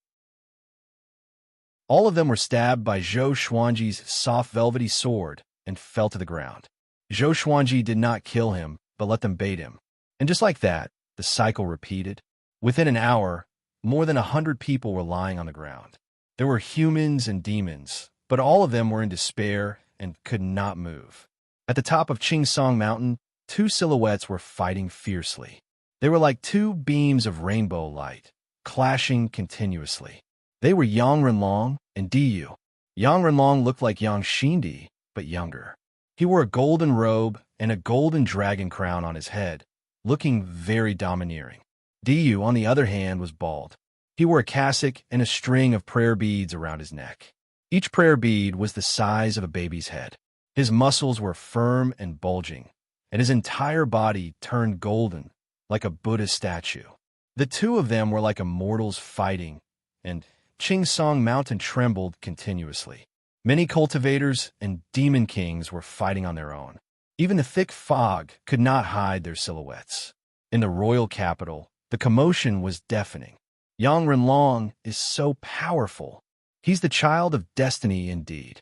A: All of them were stabbed by Zhou Xuanji's soft velvety sword and fell to the ground. Zhou Xuanji did not kill him, but let them bait him. And just like that, the cycle repeated. Within an hour, more than 100 people were lying on the ground. There were humans and demons, but all of them were in despair and could not move. At the top of Qingsong Mountain, two silhouettes were fighting fiercely. They were like two beams of rainbow light, clashing continuously. They were Yang Renlong and Diyu. Yang Renlong looked like Yang Xindi, but younger. He wore a golden robe and a golden dragon crown on his head, looking very domineering. Diyu, on the other hand, was bald. He wore a cassock and a string of prayer beads around his neck. Each prayer bead was the size of a baby's head. His muscles were firm and bulging, and his entire body turned golden, like a Buddha statue. The two of them were like immortals fighting, and Qingsong Mountain trembled continuously. Many cultivators and demon kings were fighting on their own. Even the thick fog could not hide their silhouettes. In the royal capital, the commotion was deafening. Yang Renlong is so powerful. He's the child of destiny indeed.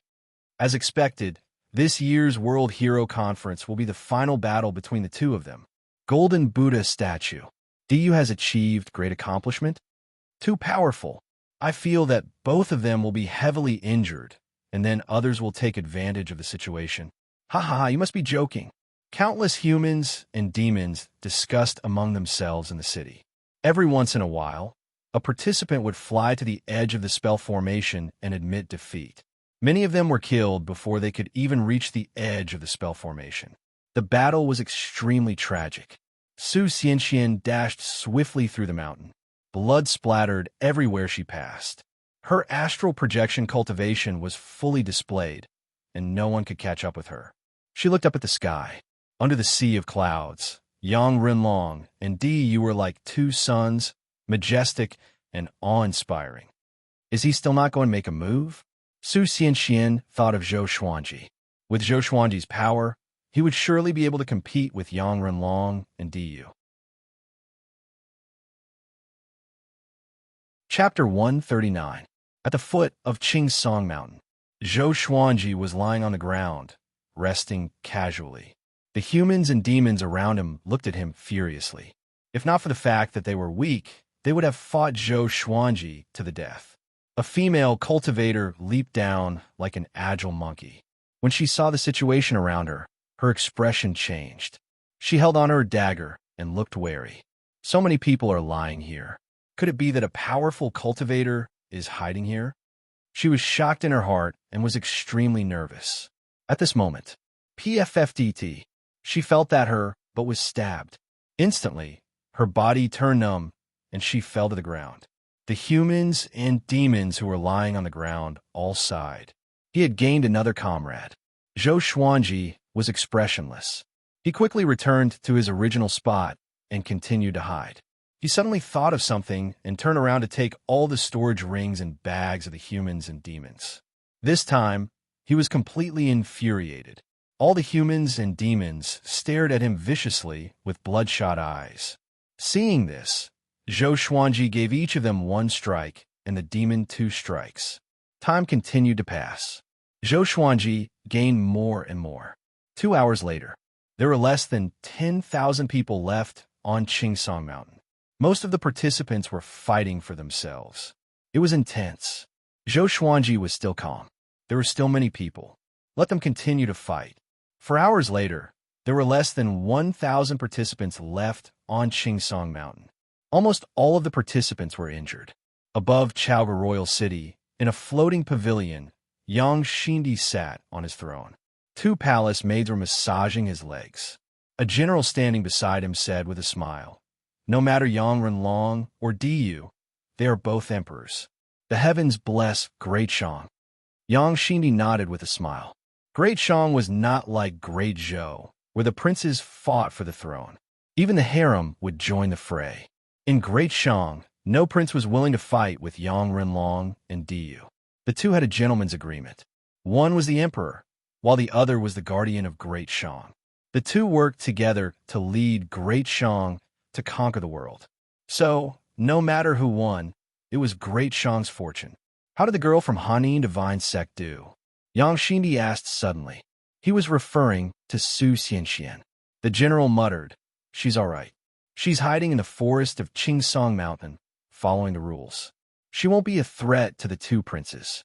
A: As expected, this year's World Hero Conference will be the final battle between the two of them. Golden Buddha statue. Diyu has achieved great accomplishment. Too powerful. I feel that both of them will be heavily injured, and then others will take advantage of the situation. Ha ha ha, you must be joking. Countless humans and demons discussed among themselves in the city. Every once in a while, a participant would fly to the edge of the spell formation and admit defeat. Many of them were killed before they could even reach the edge of the spell formation. The battle was extremely tragic. Su Xianxian dashed swiftly through the mountain. Blood splattered everywhere she passed. Her astral projection cultivation was fully displayed, and no one could catch up with her. She looked up at the sky. Under the sea of clouds, Yang Renlong and Diyu were like two suns, majestic and awe-inspiring. Is he still not going to make a move? Su Xianxian thought of Zhou Xuanji. With Zhou Xuanji's power, he would surely be able to compete with Yang Renlong and Diyu. Chapter 139. At the foot of Qingsong Mountain, Zhou Xuanji was lying on the ground, resting casually. The humans and demons around him looked at him furiously. If not for the fact that they were weak, they would have fought Zhou Xuanji to the death. A female cultivator leaped down like an agile monkey. When she saw the situation around her, her expression changed. She held on her dagger and looked wary. So many people are lying here. Could it be that a powerful cultivator is hiding here? She was shocked in her heart and was extremely nervous. At this moment, PFFDT, She felt that but was stabbed. Instantly, her body turned numb, and she fell to the ground. The humans and demons who were lying on the ground all sighed. He had gained another comrade. Zhou Xuanji was expressionless. He quickly returned to his original spot and continued to hide. He suddenly thought of something and turned around to take all the storage rings and bags of the humans and demons. This time, he was completely infuriated. All the humans and demons stared at him viciously with bloodshot eyes. Seeing this, Zhou Xuanji gave each of them 1 strike and the demon 2 strikes. Time continued to pass. Zhou Xuanji gained more and more. 2 hours later, there were less than 10,000 people left on Qingsong Mountain. Most of the participants were fighting for themselves. It was intense. Zhou Xuanji was still calm. There were still many people. Let them continue to fight. For hours later, there were less than 1,000 participants left on Qingsong Mountain. Almost all of the participants were injured. Above Chaoga Royal City, in a floating pavilion, Yang Xindi sat on his throne. 2 palace maids were massaging his legs. A general standing beside him said with a smile, "No matter Yang Renlong or Diyu, they are both emperors. The heavens bless Great Shang." Yang Xindi nodded with a smile. Great Shang was not like Great Zhou, where the princes fought for the throne. Even the harem would join the fray. In Great Shang, no prince was willing to fight with Yang Renlong and Diyu. The two had a gentleman's agreement. One was the emperor, while the other was the guardian of Great Shang. The two worked together to lead Great Shang to conquer the world. So, no matter who won, it was Great Shang's fortune. How did the girl from Hanin Divine Sect do? Yang Xindi asked suddenly. He was referring to Su Xianxian. The general muttered, "She's all right. She's hiding in the forest of Qingsong Mountain, following the rules. She won't be a threat to the two princes."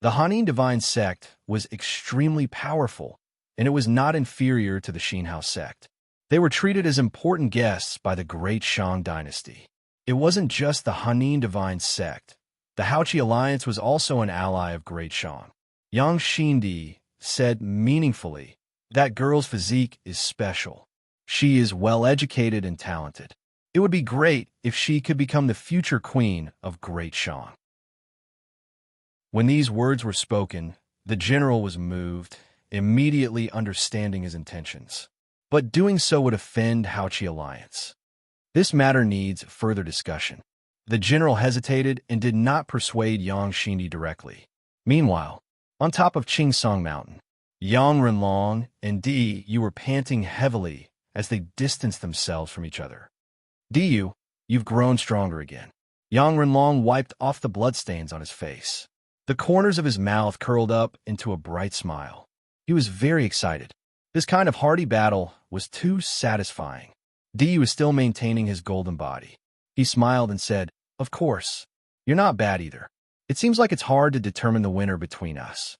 A: The Hanin Divine Sect was extremely powerful, and it was not inferior to the Xinhao sect. They were treated as important guests by the Great Shang dynasty. It wasn't just the Hanin Divine Sect. The Haoqi Alliance was also an ally of Great Shang. Yang Xindi said meaningfully, "That girl's physique is special. She is well-educated and talented. It would be great if she could become the future queen of Great Shang." When these words were spoken, the general was moved, immediately understanding his intentions. But doing so would offend Haoqi Alliance. This matter needs further discussion. The general hesitated and did not persuade Yang Xindi directly. Meanwhile, on top of Qingsong Mountain, Yang Renlong and Diyu were panting heavily as they distanced themselves from each other. "Diyu, you've grown stronger again." Yang Renlong wiped off the bloodstains on his face. The corners of his mouth curled up into a bright smile. He was very excited. This kind of hearty battle was too satisfying. Diyu was still maintaining his golden body. He smiled and said, "Of course. You're not bad either. It seems like it's hard to determine the winner between us."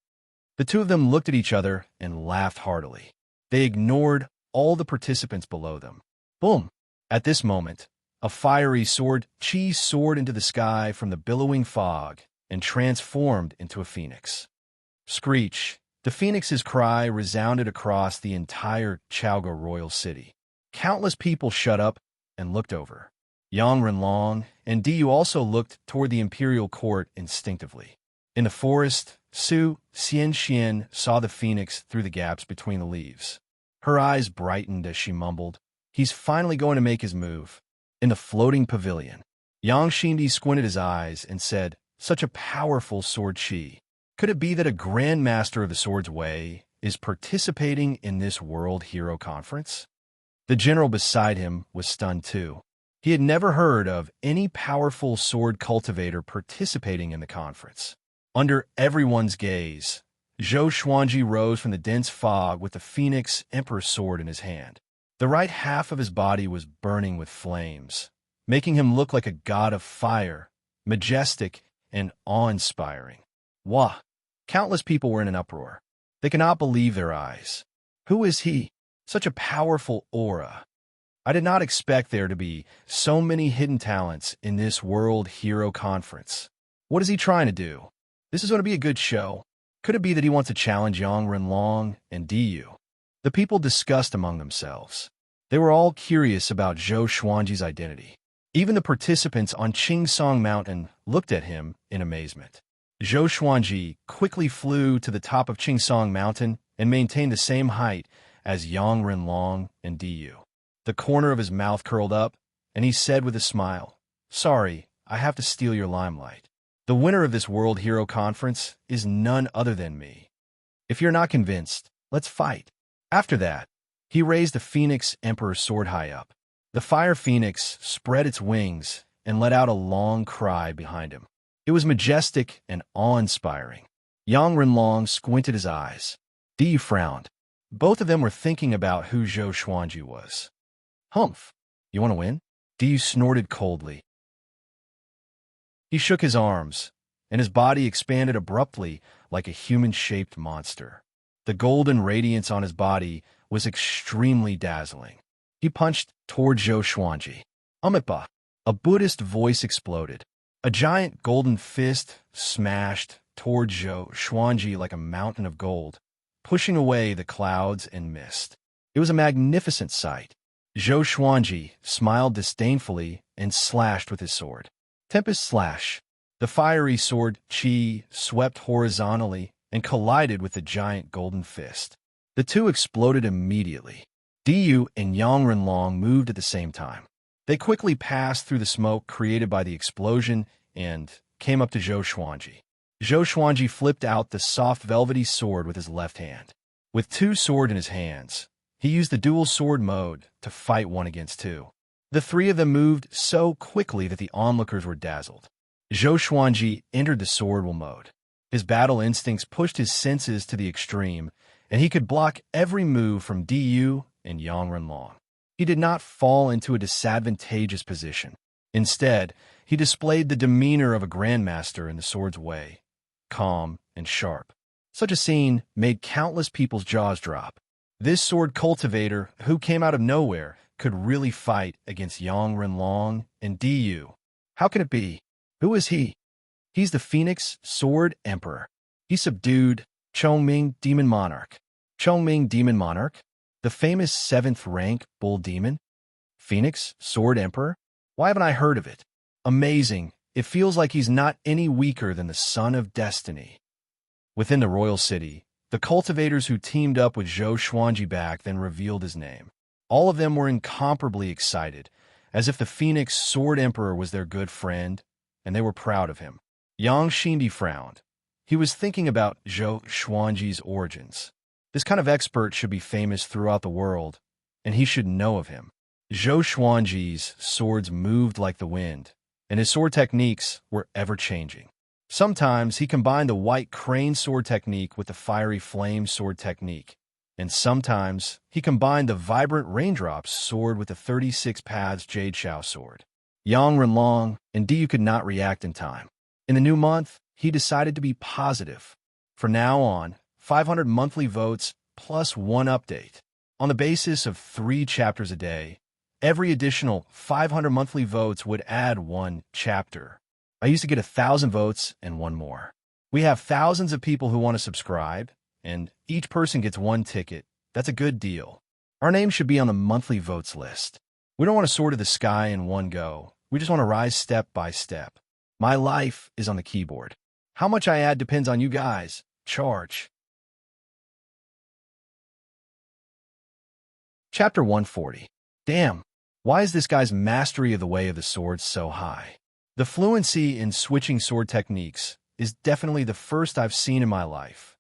A: The two of them looked at each other and laughed heartily. They ignored all the participants below them. Boom! At this moment, a fiery sword chi soared into the sky from the billowing fog and transformed into a phoenix. Screech! The phoenix's cry resounded across the entire Chaoga royal city. Countless people shut up and looked over. Yang Renlong and Diyu also looked toward the imperial court instinctively. In the forest, Su Xianxian saw the phoenix through the gaps between the leaves. Her eyes brightened as she mumbled, "He's finally going to make his move." In the floating pavilion, Yang Xindi squinted his eyes and said, "Such a powerful sword chi. Could it be that a grandmaster of the sword's way is participating in this World Hero Conference?" The general beside him was stunned too. He had never heard of any powerful sword cultivator participating in the conference. Under everyone's gaze, Zhou Xuanji rose from the dense fog with the Phoenix Emperor's sword in his hand. The right half of his body was burning with flames, making him look like a god of fire, majestic and awe-inspiring. Wah! Countless people were in an uproar. They could not believe their eyes. Who is he? Such a powerful aura. I did not expect there to be so many hidden talents in this World Hero Conference. What is he trying to do? This is going to be a good show. Could it be that he wants to challenge Yang Renlong and Diyu? The people discussed among themselves. They were all curious about Zhou Xuanji's identity. Even the participants on Qingsong Mountain looked at him in amazement. Zhou Xuanji quickly flew to the top of Qingsong Mountain and maintained the same height as Yang Renlong and Diyu. The corner of his mouth curled up, and he said with a smile, "Sorry, I have to steal your limelight. The winner of this World Hero Conference is none other than me. If you're not convinced, let's fight." After that, he raised the Phoenix Emperor's sword high up. The fire phoenix spread its wings and let out a long cry behind him. It was majestic and awe-inspiring. Yang Renlong squinted his eyes. Diyu frowned. Both of them were thinking about who Zhou Xuanji was. "Humph, you want to win?" Diyu snorted coldly. He shook his arms, and his body expanded abruptly like a human-shaped monster. The golden radiance on his body was extremely dazzling. He punched toward Zhou Xuanji. "Amipa!" A Buddhist voice exploded. A giant golden fist smashed toward Zhou Xuanji like a mountain of gold, pushing away the clouds and mist. It was a magnificent sight. Zhou Xuanji smiled disdainfully and slashed with his sword. Tempest slash. The fiery sword Qi swept horizontally and collided with the giant golden fist. The two exploded immediately. Diyu and Yang Renlong moved at the same time. They quickly passed through the smoke created by the explosion and came up to Zhou Xuanji. Zhou Xuanji flipped out the soft velvety sword with his left hand. With two swords in his hands, he used the dual sword mode to fight one against two. The three of them moved so quickly that the onlookers were dazzled. Zhou Xuanji entered the swordwheel mode. His battle instincts pushed his senses to the extreme, and he could block every move from Diyu and Yang Renlong. He did not fall into a disadvantageous position. Instead, he displayed the demeanor of a grandmaster in the sword's way, calm and sharp. Such a scene made countless people's jaws drop. This sword cultivator, who came out of nowhere, could really fight against Yang Renlong and Diyu. How can it be? Who is he? He's the Phoenix Sword Emperor. He subdued Chongming Demon Monarch. Chongming Demon Monarch? The famous 7th rank bull demon? Phoenix Sword Emperor? Why haven't I heard of it? Amazing. It feels like he's not any weaker than the Son of Destiny. Within the royal city, the cultivators who teamed up with Zhou Xuanji back then revealed his name. All of them were incomparably excited, as if the Phoenix Sword Emperor was their good friend, and they were proud of him. Yang Xindi frowned. He was thinking about Zhou Xuanji's origins. This kind of expert should be famous throughout the world, and he should know of him. Zhou Xuanji's swords moved like the wind, and his sword techniques were ever-changing. Sometimes he combined the white crane sword technique with the fiery flame sword technique, and sometimes he combined the vibrant raindrops sword with the 36 paths Jade Shao sword. Yang Renlong and Diyu could not react in time. In the new month, he decided to be positive. From now on, 500 monthly votes plus one update. On the basis of 3 chapters a day, every additional 500 monthly votes would add 1 chapter. I used to get 1,000 votes and 1 more. We have thousands of people who want to subscribe, and each person gets 1 ticket. That's a good deal. Our name should be on the monthly votes list. We don't want to soar to the sky in one go. We just want to rise step by step. My life is on the keyboard. How much I add depends on you guys. Charge. Chapter 140. Damn, why is this guy's mastery of the way of the sword so high? The fluency in switching sword techniques is definitely the first I've seen in my life.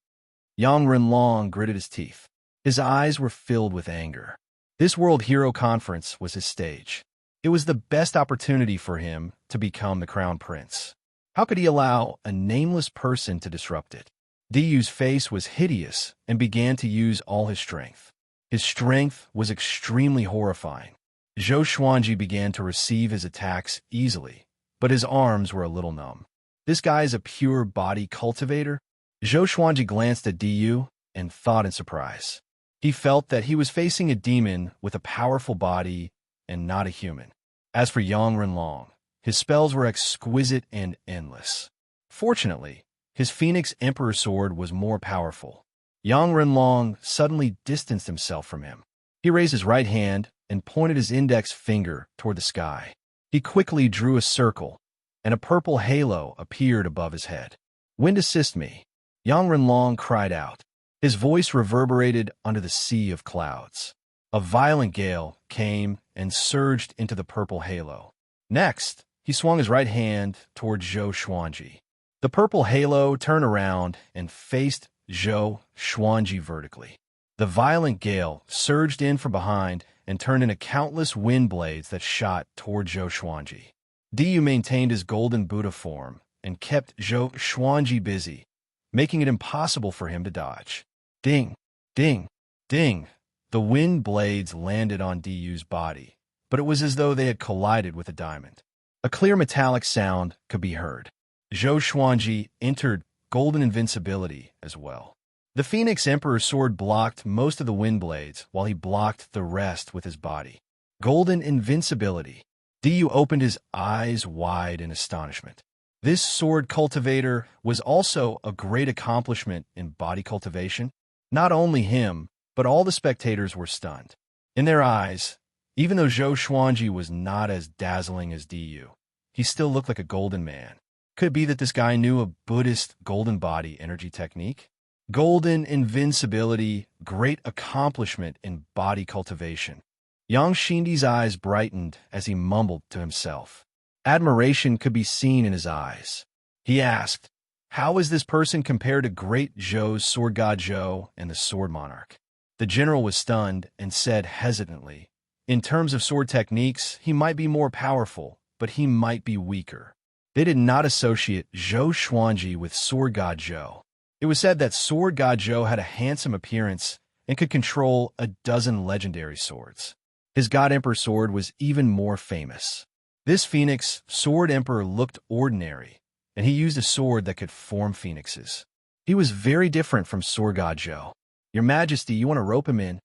A: Yang Renlong gritted his teeth. His eyes were filled with anger. This World Hero Conference was his stage. It was the best opportunity for him to become the Crown Prince. How could he allow a nameless person to disrupt it? Diyu's face was hideous and began to use all his strength. His strength was extremely horrifying. Zhou Xuanji began to receive his attacks easily, but his arms were a little numb. This guy is a pure body cultivator? Zhou Xuanji glanced at Diyu and thought in surprise. He felt that he was facing a demon with a powerful body and not a human. As for Yang Renlong, his spells were exquisite and endless. Fortunately, his Phoenix Emperor sword was more powerful. Yang Renlong suddenly distanced himself from him. He raised his right hand and pointed his index finger toward the sky. He quickly drew a circle, and a purple halo appeared above his head. "Wind assist me," Yang Renlong cried out. His voice reverberated under the sea of clouds. A violent gale came and surged into the purple halo. Next, he swung his right hand toward Zhou Xuanji. The purple halo turned around and faced Zhou Xuanji vertically. The violent gale surged in from behind and turned into countless wind blades that shot toward Zhou Xuanji. Diyu maintained his golden Buddha form and kept Zhou Xuanji busy, making it impossible for him to dodge. Ding, ding, ding. The wind blades landed on Diyu's body, but it was as though they had collided with a diamond. A clear metallic sound could be heard. Zhou Xuanji entered golden invincibility as well. The Phoenix Emperor's sword blocked most of the wind blades while he blocked the rest with his body. Golden invincibility. Diyu opened his eyes wide in astonishment. This sword cultivator was also a great accomplishment in body cultivation. Not only him, but all the spectators were stunned. In their eyes, even though Zhou Xuanji was not as dazzling as Diyu, he still looked like a golden man. Could it be that this guy knew a Buddhist golden body energy technique? Golden invincibility, great accomplishment in body cultivation. Yang Xindi's eyes brightened as he mumbled to himself. Admiration could be seen in his eyes. He asked, "How is this person compared to great Zhou's sword god Zhou and the sword monarch?" The general was stunned and said hesitantly, "In terms of sword techniques, he might be more powerful, but he might be weaker." They did not associate Zhou Xuanji with sword god Zhou. It was said that sword god Zhou had a handsome appearance and could control a dozen legendary swords. His God Emperor sword was even more famous. This Phoenix Sword Emperor looked ordinary, and he used a sword that could form phoenixes. He was very different from sword god Zhou. "Your Majesty, you want to rope him in?"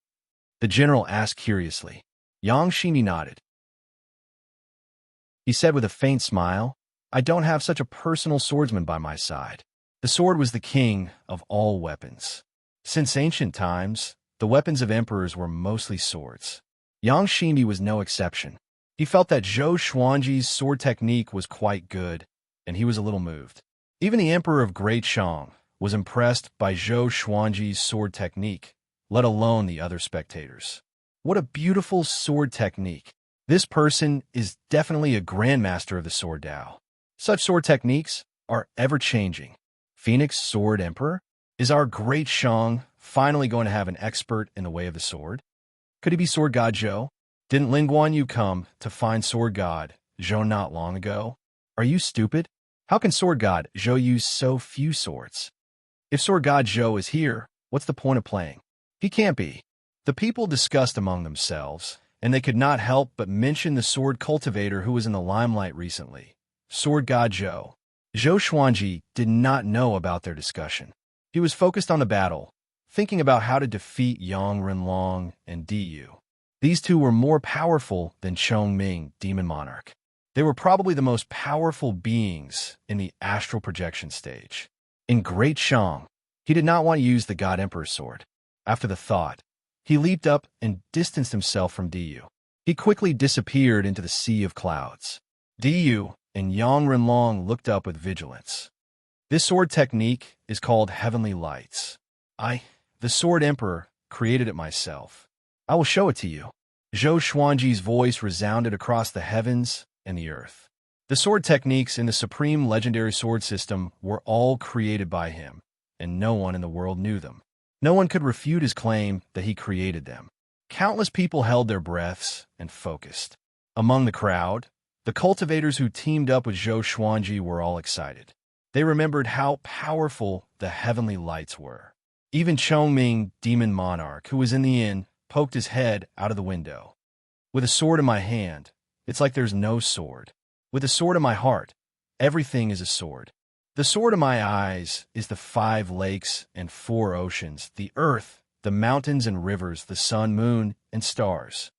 A: the general asked curiously. Yang Xindi nodded. He said with a faint smile, "I don't have such a personal swordsman by my side." The sword was the king of all weapons. Since ancient times, the weapons of emperors were mostly swords. Yang Xindi was no exception. He felt that Zhou Xuanji's sword technique was quite good, and he was a little moved. Even the Emperor of Great Shang was impressed by Zhou Xuanji's sword technique, let alone the other spectators. What a beautiful sword technique. This person is definitely a grandmaster of the sword Dao. Such sword techniques are ever-changing. Phoenix Sword Emperor? Is our Great Shang finally going to have an expert in the way of the sword? Could he be Sword God Zhou? Didn't Lin Guanyu come to find Sword God Zhou not long ago? Are you stupid? How can Sword God Zhou use so few swords? If Sword God Zhou is here, what's the point of playing? He can't be. The people discussed among themselves, and they could not help but mention the sword cultivator who was in the limelight recently, Sword God Zhou. Zhou Xuanji did not know about their discussion. He was focused on the battle, thinking about how to defeat Yang Renlong and Diyu. These two were more powerful than Chongming, Demon Monarch. They were probably the most powerful beings in the astral projection stage. In Great Shang, he did not want to use the God Emperor's sword. After the thought, he leaped up and distanced himself from Diyu. He quickly disappeared into the sea of clouds. Diyu and Yang Renlong looked up with vigilance. This sword technique is called Heavenly Lights. The Sword Emperor, created it myself. I will show it to you. Zhou Xuanji's voice resounded across the heavens and the earth. The sword techniques in the Supreme Legendary Sword System were all created by him, and no one in the world knew them. No one could refute his claim that he created them. Countless people held their breaths and focused. Among the crowd, the cultivators who teamed up with Zhou Xuanji were all excited. They remembered how powerful the heavenly lights were. Even Chongming, Demon Monarch, who was in the inn, poked his head out of the window. "With a sword in my hand, it's like there's no sword. With a sword in my heart, everything is a sword. The sword in my eyes is the 5 lakes and 4 oceans, the earth, the mountains and rivers, the sun, moon, and stars."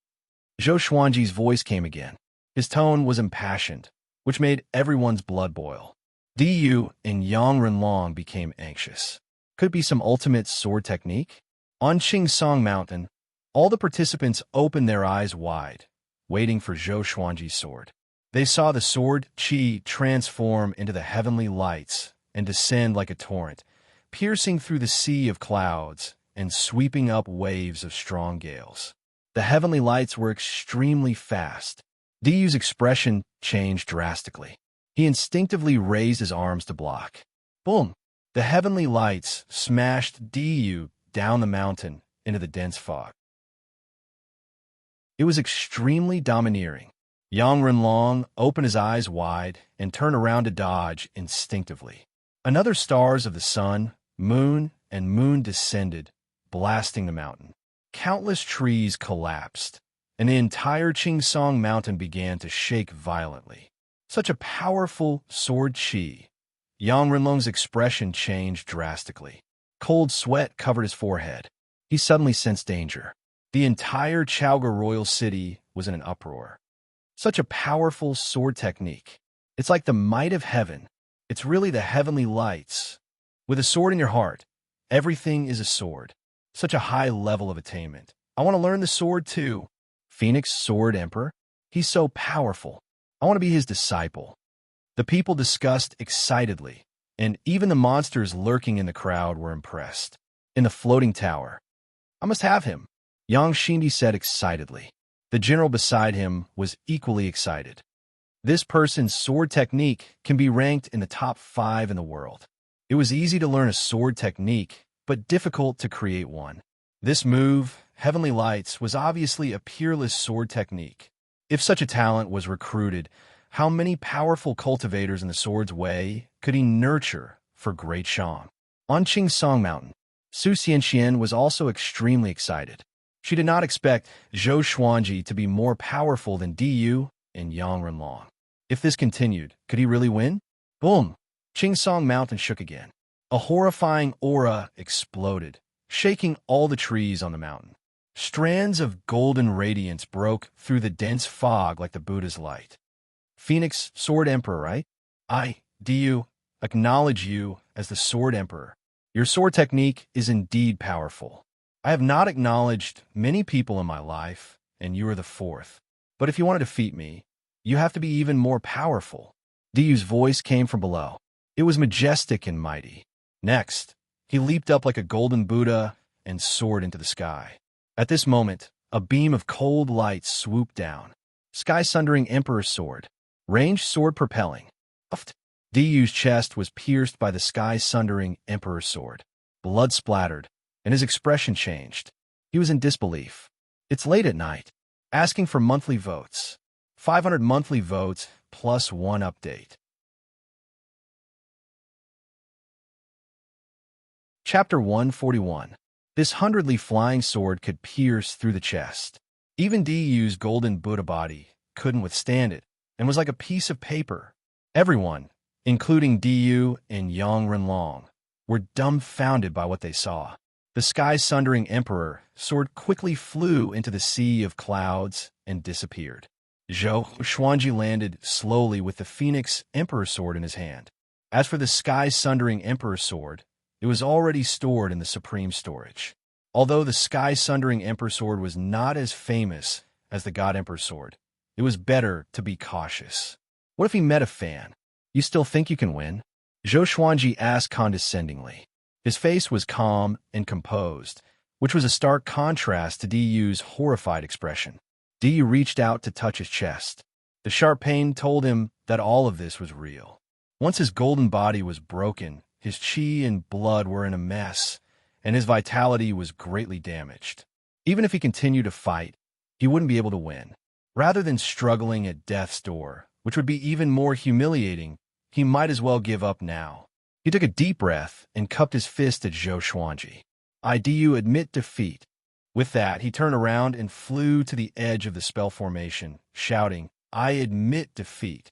A: Zhou Xuanji's voice came again. His tone was impassioned, which made everyone's blood boil. Diyu and Yang Renlong became anxious. Could it be some ultimate sword technique? On Song Mountain, all the participants opened their eyes wide, waiting for Zhou Xuanji's sword. They saw the sword Qi transform into the heavenly lights and descend like a torrent, piercing through the sea of clouds and sweeping up waves of strong gales. The heavenly lights were extremely fast. Diyu's expression changed drastically. He instinctively raised his arms to block. Boom! The heavenly lights smashed Diyu down the mountain into the dense fog. It was extremely domineering. Yang Renlong opened his eyes wide and turned around to dodge instinctively. Another stars of the sun, moon, and moon descended, blasting the mountain. Countless trees collapsed, and the entire Song Mountain began to shake violently. Such a powerful sword Qi. Yang Renlong's expression changed drastically. Cold sweat covered his forehead. He suddenly sensed danger. The entire Chaoga royal city was in an uproar. Such a powerful sword technique. It's like the might of heaven. It's really the heavenly lights. With a sword in your heart, everything is a sword. Such a high level of attainment. I want to learn the sword too. Phoenix Sword Emperor? He's so powerful. I want to be his disciple. The people discussed excitedly, and even the monsters lurking in the crowd were impressed. In the floating tower, I must have him, Yang Shindi said excitedly. The general beside him was equally excited. This person's sword technique can be ranked in the top 5 in the world. It was easy to learn a sword technique, but difficult to create one. This move, Heavenly Lights, was obviously a peerless sword technique. If such a talent was recruited, how many powerful cultivators in the sword's way could he nurture for Great Shang? On Song Mountain, Su Xianxian was also extremely excited. She did not expect Zhou Xuanji to be more powerful than Diyu and Yang Renlong. If this continued, could he really win? Boom! Song Mountain shook again. A horrifying aura exploded, shaking all the trees on the mountain. Strands of golden radiance broke through the dense fog like the Buddha's light. Phoenix Sword Emperor, right? I, Diyu, acknowledge you as the Sword Emperor. Your sword technique is indeed powerful. I have not acknowledged many people in my life, and you are the 4th. But if you want to defeat me, you have to be even more powerful. Diyu's voice came from below. It was majestic and mighty. Next, he leaped up like a golden Buddha and soared into the sky. At this moment, a beam of cold light swooped down. Sky-sundering Emperor's sword. Ranged sword propelling. Diyu's chest was pierced by the sky-sundering Emperor's sword. Blood splattered, and his expression changed. He was in disbelief. It's late at night. Asking for monthly votes. 500 monthly votes plus 1 update. Chapter 141. This 100-ly flying sword could pierce through the chest. Even Diyu's golden Buddha body couldn't withstand it, and was like a piece of paper. Everyone, including Diyu and Yang Renlong, were dumbfounded by what they saw. The sky-sundering Emperor sword quickly flew into the sea of clouds and disappeared. Zhou Xuanji landed slowly with the Phoenix Emperor sword in his hand. As for the sky-sundering Emperor sword, it was already stored in the supreme storage. Although the sky-sundering Emperor sword was not as famous as the God Emperor sword, it was better to be cautious. What if he met a fan? You still think you can win? Zhou Xuanji asked condescendingly. His face was calm and composed, which was a stark contrast to Diyu's horrified expression. Diyu reached out to touch his chest. The sharp pain told him that all of this was real. Once his golden body was broken, his qi and blood were in a mess, and his vitality was greatly damaged. Even if he continued to fight, he wouldn't be able to win. Rather than struggling at death's door, which would be even more humiliating, he might as well give up now. He took a deep breath and cupped his fist at Zhou Xuanji. I do you admit defeat. With that, he turned around and flew to the edge of the spell formation, shouting, I admit defeat.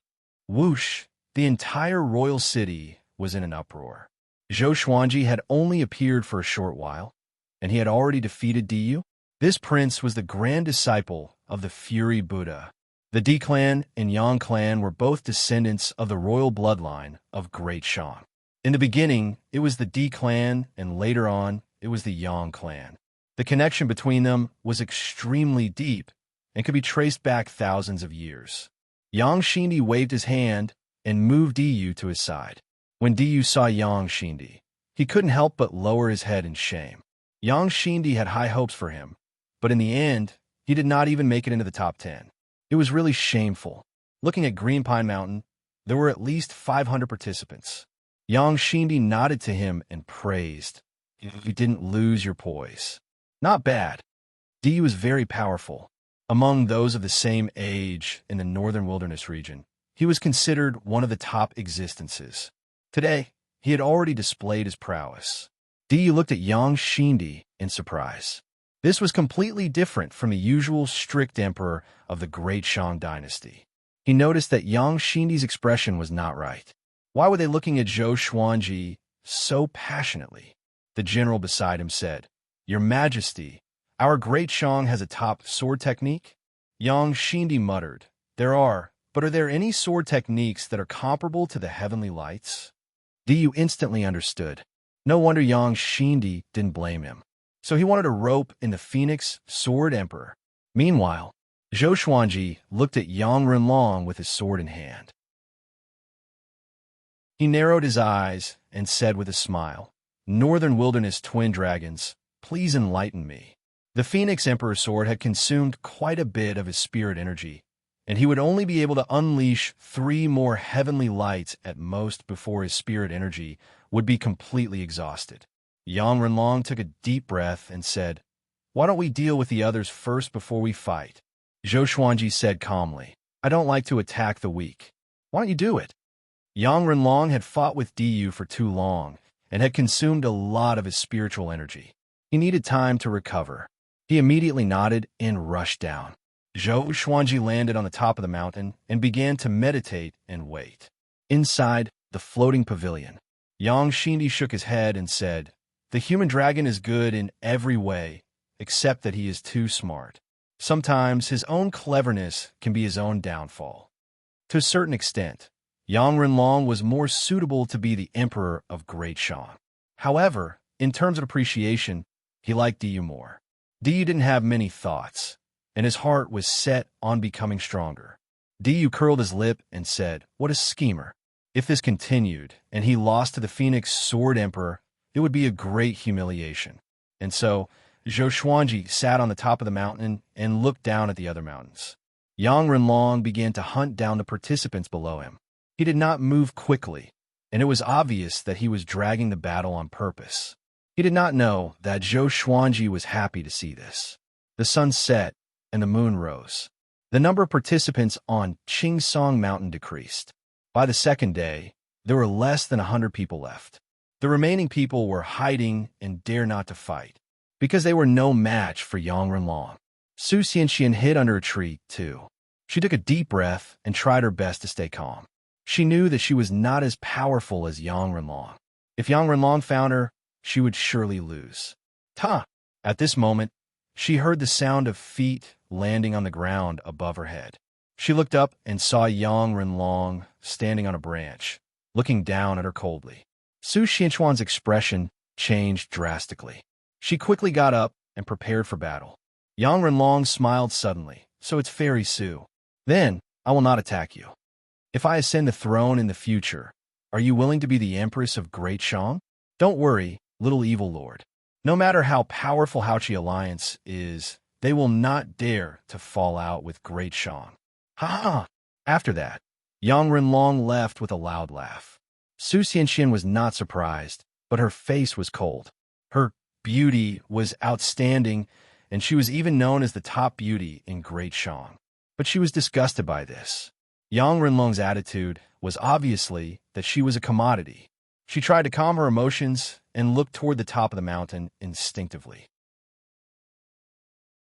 A: Whoosh! The entire royal city was in an uproar. Zhou Xuanji had only appeared for a short while, and he had already defeated Diyu. This prince was the grand disciple of the Fury Buddha. The Di clan and Yang clan were both descendants of the royal bloodline of Great Shang. In the beginning, it was the D clan, and later on, it was the Yang clan. The connection between them was extremely deep and could be traced back thousands of years. Yang Shindi waved his hand and moved Diyu to his side. When Diyu saw Yang Shindi, he couldn't help but lower his head in shame. Yang Shindi had high hopes for him, but in the end, he did not even make it into the top 10. It was really shameful. Looking at Green Pine Mountain, there were at least 500 participants. Yang Shindi nodded to him and praised. You didn't lose your poise. Not bad. Diyu was very powerful. Among those of the same age in the northern wilderness region, he was considered one of the top existences. Today, he had already displayed his prowess. Diyu looked at Yang Shindi in surprise. This was completely different from the usual strict emperor of the Great Shang dynasty. He noticed that Yang Shindi's expression was not right. Why were they looking at Zhou Xuanji so passionately? The general beside him said, "Your Majesty, our Great Shang has a top sword technique?" Yang Shindi muttered, but are there any sword techniques that are comparable to the heavenly lights?" Diyu instantly understood. No wonder Yang Shindi didn't blame him. So he wanted a rope in the Phoenix Sword Emperor. Meanwhile, Zhou Xuanji looked at Yang Renlong with his sword in hand. He narrowed his eyes and said with a smile, "Northern Wilderness Twin Dragons, please enlighten me." The Phoenix Emperor's sword had consumed quite a bit of his spirit energy, and he would only be able to unleash 3 more heavenly lights at most before his spirit energy would be completely exhausted. Yang Renlong took a deep breath and said, "Why don't we deal with the others first before we fight?" Zhou Xuanji said calmly, "I don't like to attack the weak. Why don't you do it?" Yang Renlong had fought with Diyu for too long and had consumed a lot of his spiritual energy. He needed time to recover. He immediately nodded and rushed down. Zhou Xuanji landed on the top of the mountain and began to meditate and wait. Inside the floating pavilion, Yang Shindi shook his head and said, "The human dragon is good in every way, except that he is too smart. Sometimes his own cleverness can be his own downfall." To a certain extent, Yang Renlong was more suitable to be the emperor of Great Shang. However, in terms of appreciation, he liked Diyu more. Diyu didn't have many thoughts, and his heart was set on becoming stronger. Diyu curled his lip and said, "What a schemer." If this continued, and he lost to the Phoenix Sword Emperor, it would be a great humiliation. And so, Zhou Xuanji sat on the top of the mountain and looked down at the other mountains. Yang Renlong began to hunt down the participants below him. He did not move quickly, and it was obvious that he was dragging the battle on purpose. He did not know that Zhou Xuanji was happy to see this. The sun set, and the moon rose. The number of participants on Qingsong Mountain decreased. By the second day, there were less than 100 people left. The remaining people were hiding and dare not to fight, because they were no match for Yang Renlong. Su Xianxian hid under a tree, too. She took a deep breath and tried her best to stay calm. She knew that she was not as powerful as Yang Renlong. If Yang Renlong found her, she would surely lose. Ta! At this moment, she heard the sound of feet landing on the ground above her head. She looked up and saw Yang Renlong standing on a branch, looking down at her coldly. Su Xianxuan's expression changed drastically. She quickly got up and prepared for battle. Yang Renlong smiled suddenly. "So it's Fairy Su. Then I will not attack you. If I ascend the throne in the future, are you willing to be the Empress of Great Shang? Don't worry, little evil lord. No matter how powerful Haoqi Alliance is, they will not dare to fall out with Great Shang." Ha ha! After that, Yang Renlong left with a loud laugh. Su Xianxian was not surprised, but her face was cold. Her beauty was outstanding, and she was even known as the top beauty in Great Shang. But she was disgusted by this. Yang Renlong's attitude was obviously that she was a commodity. She tried to calm her emotions and looked toward the top of the mountain instinctively.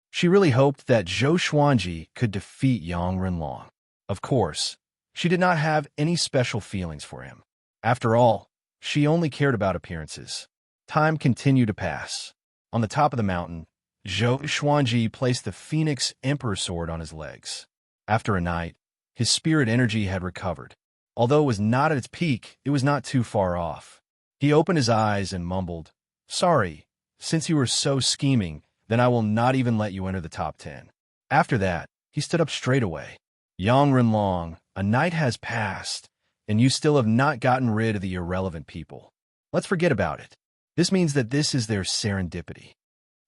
A: She really hoped that Zhou Xuanji could defeat Yang Renlong. Of course, she did not have any special feelings for him. After all, she only cared about appearances. Time continued to pass. On the top of the mountain, Zhou Xuanji placed the Phoenix Emperor sword on his legs. After a night, his spirit energy had recovered. Although it was not at its peak, it was not too far off. He opened his eyes and mumbled, "Sorry, since you were so scheming, then I will not even let you enter the top 10. After that, he stood up straight away. Yang Renlong, a night has passed, and you still have not gotten rid of the irrelevant people. Let's forget about it. This means that this is their serendipity.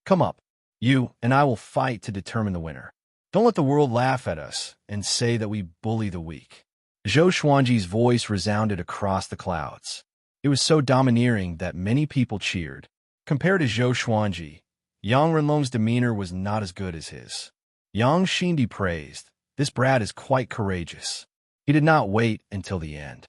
A: Come up. You and I will fight to determine the winner. Don't let the world laugh at us and say that we bully the weak." Zhou Xuanji's voice resounded across the clouds. It was so domineering that many people cheered. Compared to Zhou Xuanji, Yang Renlong's demeanor was not as good as his. Yang Xindi praised, "This brat is quite courageous." He did not wait until the end.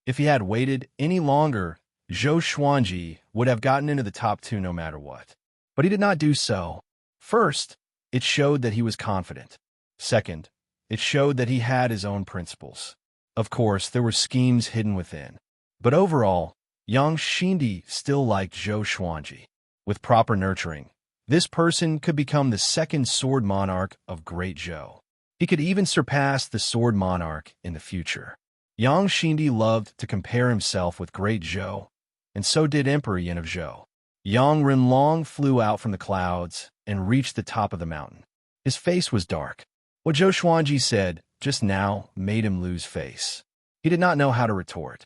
A: If he had waited any longer, Zhou Xuanji would have gotten into the top 2 no matter what. But he did not do so. First, it showed that he was confident. Second, it showed that he had his own principles. Of course, there were schemes hidden within. But overall, Yang Xindi still liked Zhou Xuanji. With proper nurturing, this person could become the second sword monarch of Great Zhou. He could even surpass the sword monarch in the future. Yang Xindi loved to compare himself with Great Zhou, and so did Emperor Yin of Zhou. Yang Renlong flew out from the clouds and reached the top of the mountain. His face was dark. What Zhou Xuanji said just now made him lose face. He did not know how to retort.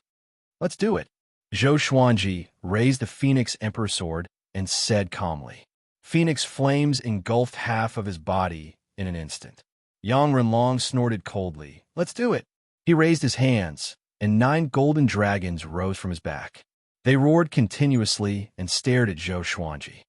A: "Let's do it." Zhou Xuanji raised the Phoenix Emperor sword and said calmly. Phoenix flames engulfed half of his body in an instant. Yang Renlong snorted coldly. "Let's do it." He raised his hands, and 9 golden dragons rose from his back. They roared continuously and stared at Zhou Xuanji.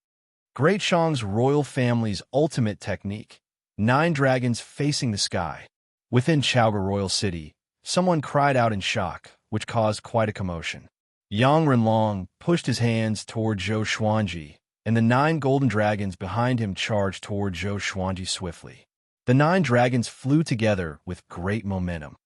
A: Great Shang's royal family's ultimate technique. 9 dragons facing the sky. Within Chaoga Royal City, someone cried out in shock, which caused quite a commotion. Yang Renlong pushed his hands toward Zhou Xuanji, and the 9 golden dragons behind him charged toward Zhou Xuanji swiftly. The 9 dragons flew together with great momentum.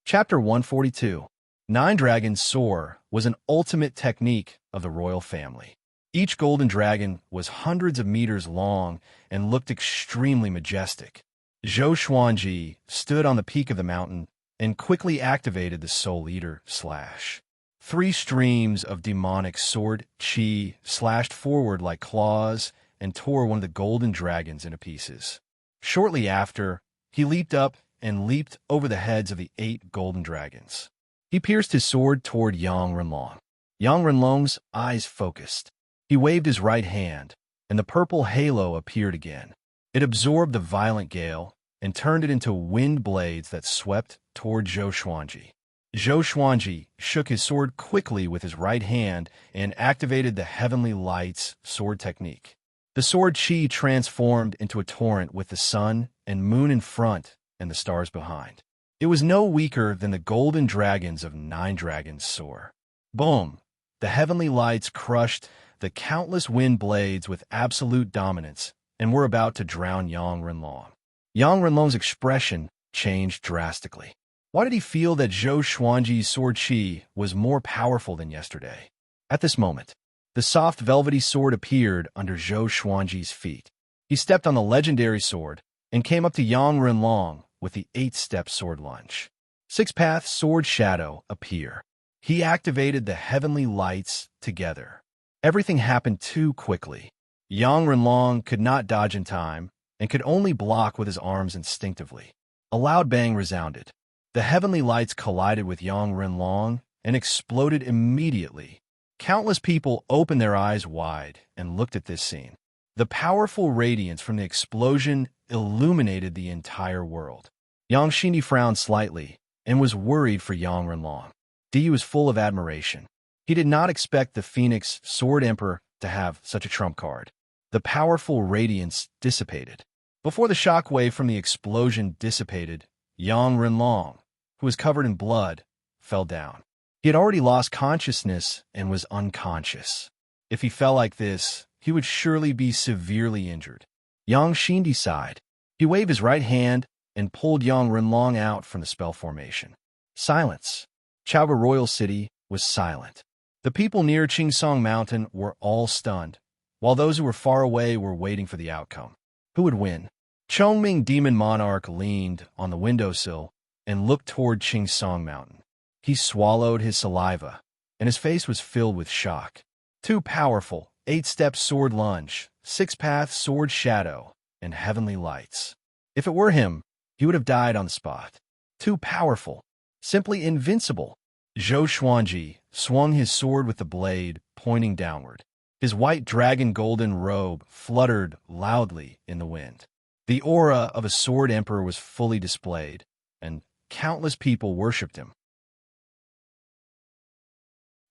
A: Chapter 142. 9 Dragons Soar was an ultimate technique of the royal family. Each golden dragon was hundreds of meters long and looked extremely majestic. Zhou Xuanji stood on the peak of the mountain and quickly activated the Soul Eater slash. 3 streams of demonic sword chi slashed forward like claws and tore one of the golden dragons into pieces. Shortly after, he leaped up and leaped over the heads of the 8 golden dragons. He pierced his sword toward Yang Renlong. Yang Renlong's eyes focused. He waved his right hand, and the purple halo appeared again. It absorbed the violent gale and turned it into wind blades that swept toward Zhou Xuanji. Zhou Xuanji shook his sword quickly with his right hand and activated the Heavenly Light's sword technique. The sword chi transformed into a torrent with the sun and moon in front and the stars behind. It was no weaker than the golden dragons of 9 Dragons Soar. Boom! The Heavenly Lights crushed the countless wind blades with absolute dominance and were about to drown Yang Renlong. Yang Renlong's expression changed drastically. Why did he feel that Zhou Xuanji's sword chi was more powerful than yesterday? At this moment, the soft velvety sword appeared under Zhou Xuanji's feet. He stepped on the legendary sword and came up to Yang Renlong with the 8-step sword lunge. 6-path sword shadow appear. He activated the Heavenly Lights together. Everything happened too quickly. Yang Renlong could not dodge in time and could only block with his arms instinctively. A loud bang resounded. The Heavenly Lights collided with Yang Renlong and exploded immediately. Countless people opened their eyes wide and looked at this scene. The powerful radiance from the explosion illuminated the entire world. Yang Xindi frowned slightly and was worried for Yang Renlong. Di was full of admiration. He did not expect the Phoenix Sword Emperor to have such a trump card. The powerful radiance dissipated. Before the shockwave from the explosion dissipated, Yang Renlong, who was covered in blood, fell down. He had already lost consciousness and was unconscious. If he fell like this, he would surely be severely injured. Yang Xindi sighed. He waved his right hand and pulled Yang Renlong out from the spell formation. Silence. Chaoga Royal City was silent. The people near Qingsong Mountain were all stunned, while those who were far away were waiting for the outcome. Who would win? Chongming Demon Monarch leaned on the windowsill and looked toward Song Mountain. He swallowed his saliva, and his face was filled with shock. Too powerful, 8-step sword lunge, 6-path sword shadow, and heavenly lights. If it were him, he would have died on the spot. Too powerful, simply invincible. Zhou Xuanji swung his sword with the blade pointing downward. His white dragon golden robe fluttered loudly in the wind. The aura of a sword emperor was fully displayed, and countless people worshipped him.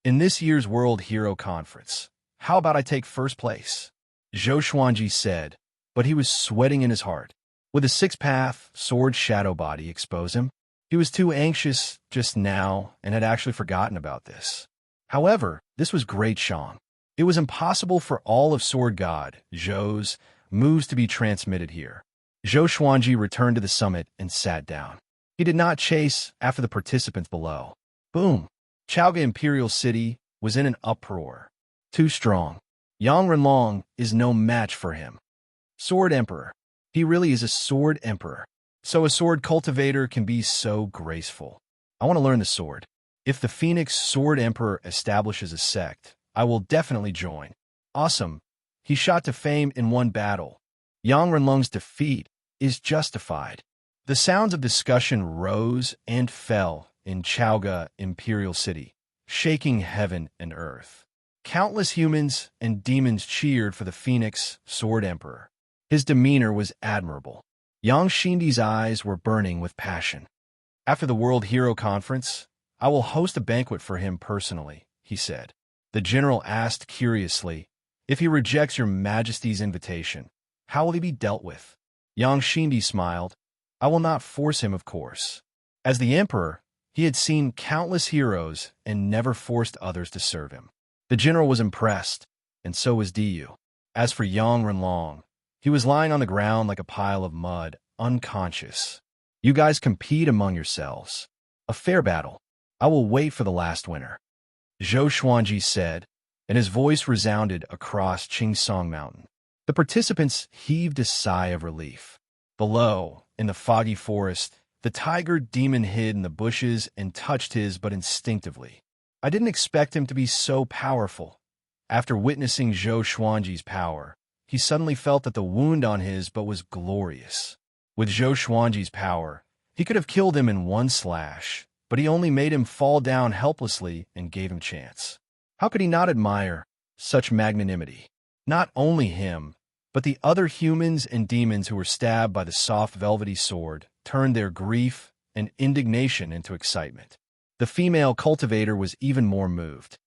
A: In this year's World Hero Conference, how about I take first place? Zhou Xuanji said, but he was sweating in his heart. Would the 6-path sword shadow body expose him? He was too anxious just now and had actually forgotten about this. However, this was Great Shang. It was impossible for all of Sword God, Zhou's, moves to be transmitted here. Zhou Xuanji returned to the summit and sat down. He did not chase after the participants below. Boom! Chaoga Imperial City was in an uproar. Too strong. Yang Renlong is no match for him. Sword Emperor. He really is a Sword Emperor. So a sword cultivator can be so graceful. I want to learn the sword. If the Phoenix Sword Emperor establishes a sect, I will definitely join. Awesome. He shot to fame in one battle. Yang Renlong's defeat is justified. The sounds of discussion rose and fell in Chaoga Imperial City, shaking heaven and earth. Countless humans and demons cheered for the Phoenix Sword Emperor. His demeanor was admirable. Yang Xindi's eyes were burning with passion. After the World Hero Conference, I will host a banquet for him personally, he said. The general asked curiously, if he rejects your majesty's invitation, how will he be dealt with? Yang Xindi smiled. I will not force him, of course. As the emperor, he had seen countless heroes and never forced others to serve him. The general was impressed, and so was Diyu. As for Yang Renlong, he was lying on the ground like a pile of mud, unconscious. You guys compete among yourselves. A fair battle. I will wait for the last winner. Zhou Xuanji said, and his voice resounded across Song Mountain. The participants heaved a sigh of relief. Below, in the foggy forest, the tiger demon hid in the bushes and touched his but instinctively. I didn't expect him to be so powerful. After witnessing Zhou Xuanji's power, he suddenly felt that the wound on his but was glorious. With Zhou Xuanji's power, he could have killed him in one slash, but he only made him fall down helplessly and gave him chance. How could he not admire such magnanimity? Not only him, but the other humans and demons who were stabbed by the soft velvety sword turned their grief and indignation into excitement. The female cultivator was even more moved.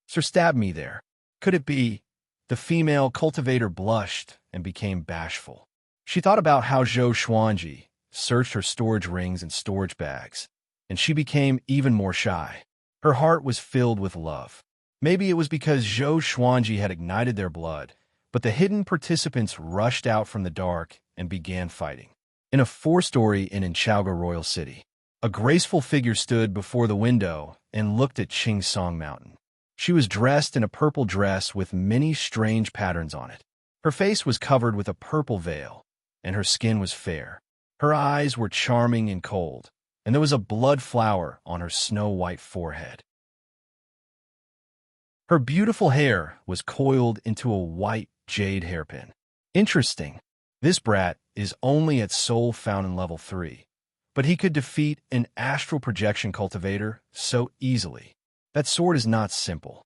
A: Sir, stab me there. Could it be? The female cultivator blushed and became bashful. She thought about how Zhou Xuanji searched her storage rings and storage bags, and she became even more shy. Her heart was filled with love. Maybe it was because Zhou Xuanji had ignited their blood, but the hidden participants rushed out from the dark and began fighting. In a 4-story inn in Chaoga Royal City, a graceful figure stood before the window and looked at Song Mountain. She was dressed in a purple dress with many strange patterns on it. Her face was covered with a purple veil, and her skin was fair. Her eyes were charming and cold, and there was a blood flower on her snow-white forehead. Her beautiful hair was coiled into a white jade hairpin. Interesting. This brat is only at Soul Fountain level 3, but he could defeat an astral projection cultivator so easily. That sword is not simple.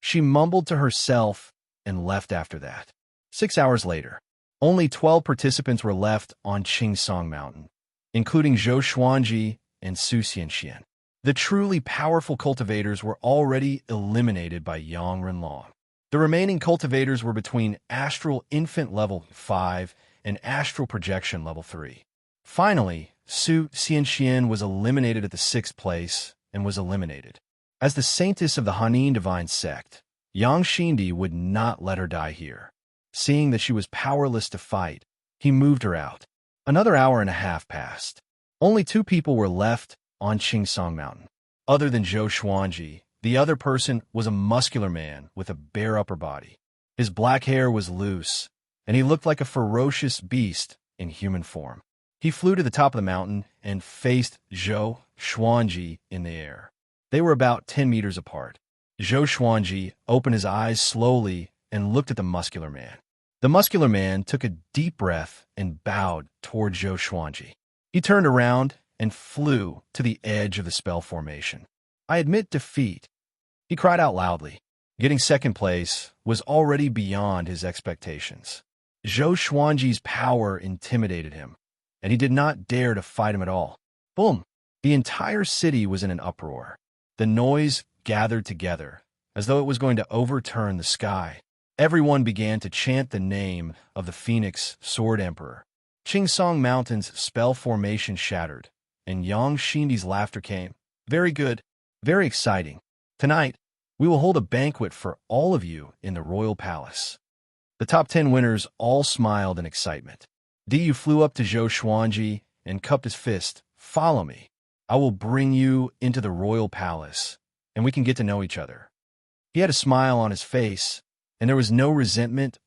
A: She mumbled to herself and left after that. 6 hours later, only 12 participants were left on Song Mountain, including Zhou Xuanji and Su Xianxian. The truly powerful cultivators were already eliminated by Yang Renlong. The remaining cultivators were between Astral Infant level 5 and Astral Projection level 3. Finally, Su Xianxian was eliminated at the 6th place and was eliminated. As the saintess of the Hanin divine sect, Yang Xindi would not let her die here. Seeing that she was powerless to fight, he moved her out. Another hour and a half passed. Only 2 people were left on Song Mountain. Other than Zhou Xuanji, the other person was a muscular man with a bare upper body. His black hair was loose, and he looked like a ferocious beast in human form. He flew to the top of the mountain and faced Zhou Xuanji in the air. They were about 10 meters apart. Zhou Xuanji opened his eyes slowly and looked at the muscular man. The muscular man took a deep breath and bowed toward Zhou Xuanji. He turned around and flew to the edge of the spell formation. "I admit defeat," he cried out loudly. Getting second place was already beyond his expectations. Zhou Xuanji's power intimidated him, and he did not dare to fight him at all. Boom! The entire city was in an uproar. The noise gathered together, as though it was going to overturn the sky. Everyone began to chant the name of the Phoenix Sword Emperor. Qingsong Mountain's spell formation shattered, and Yang Xindi's laughter came. "Very good, very exciting. Tonight, we will hold a banquet for all of you in the royal palace." The top 10 winners all smiled in excitement. Diyu flew up to Zhou Xuanji and cupped his fist. "Follow me. I will bring you into the royal palace, and we can get to know each other." He had a smile on his face, and there was no resentment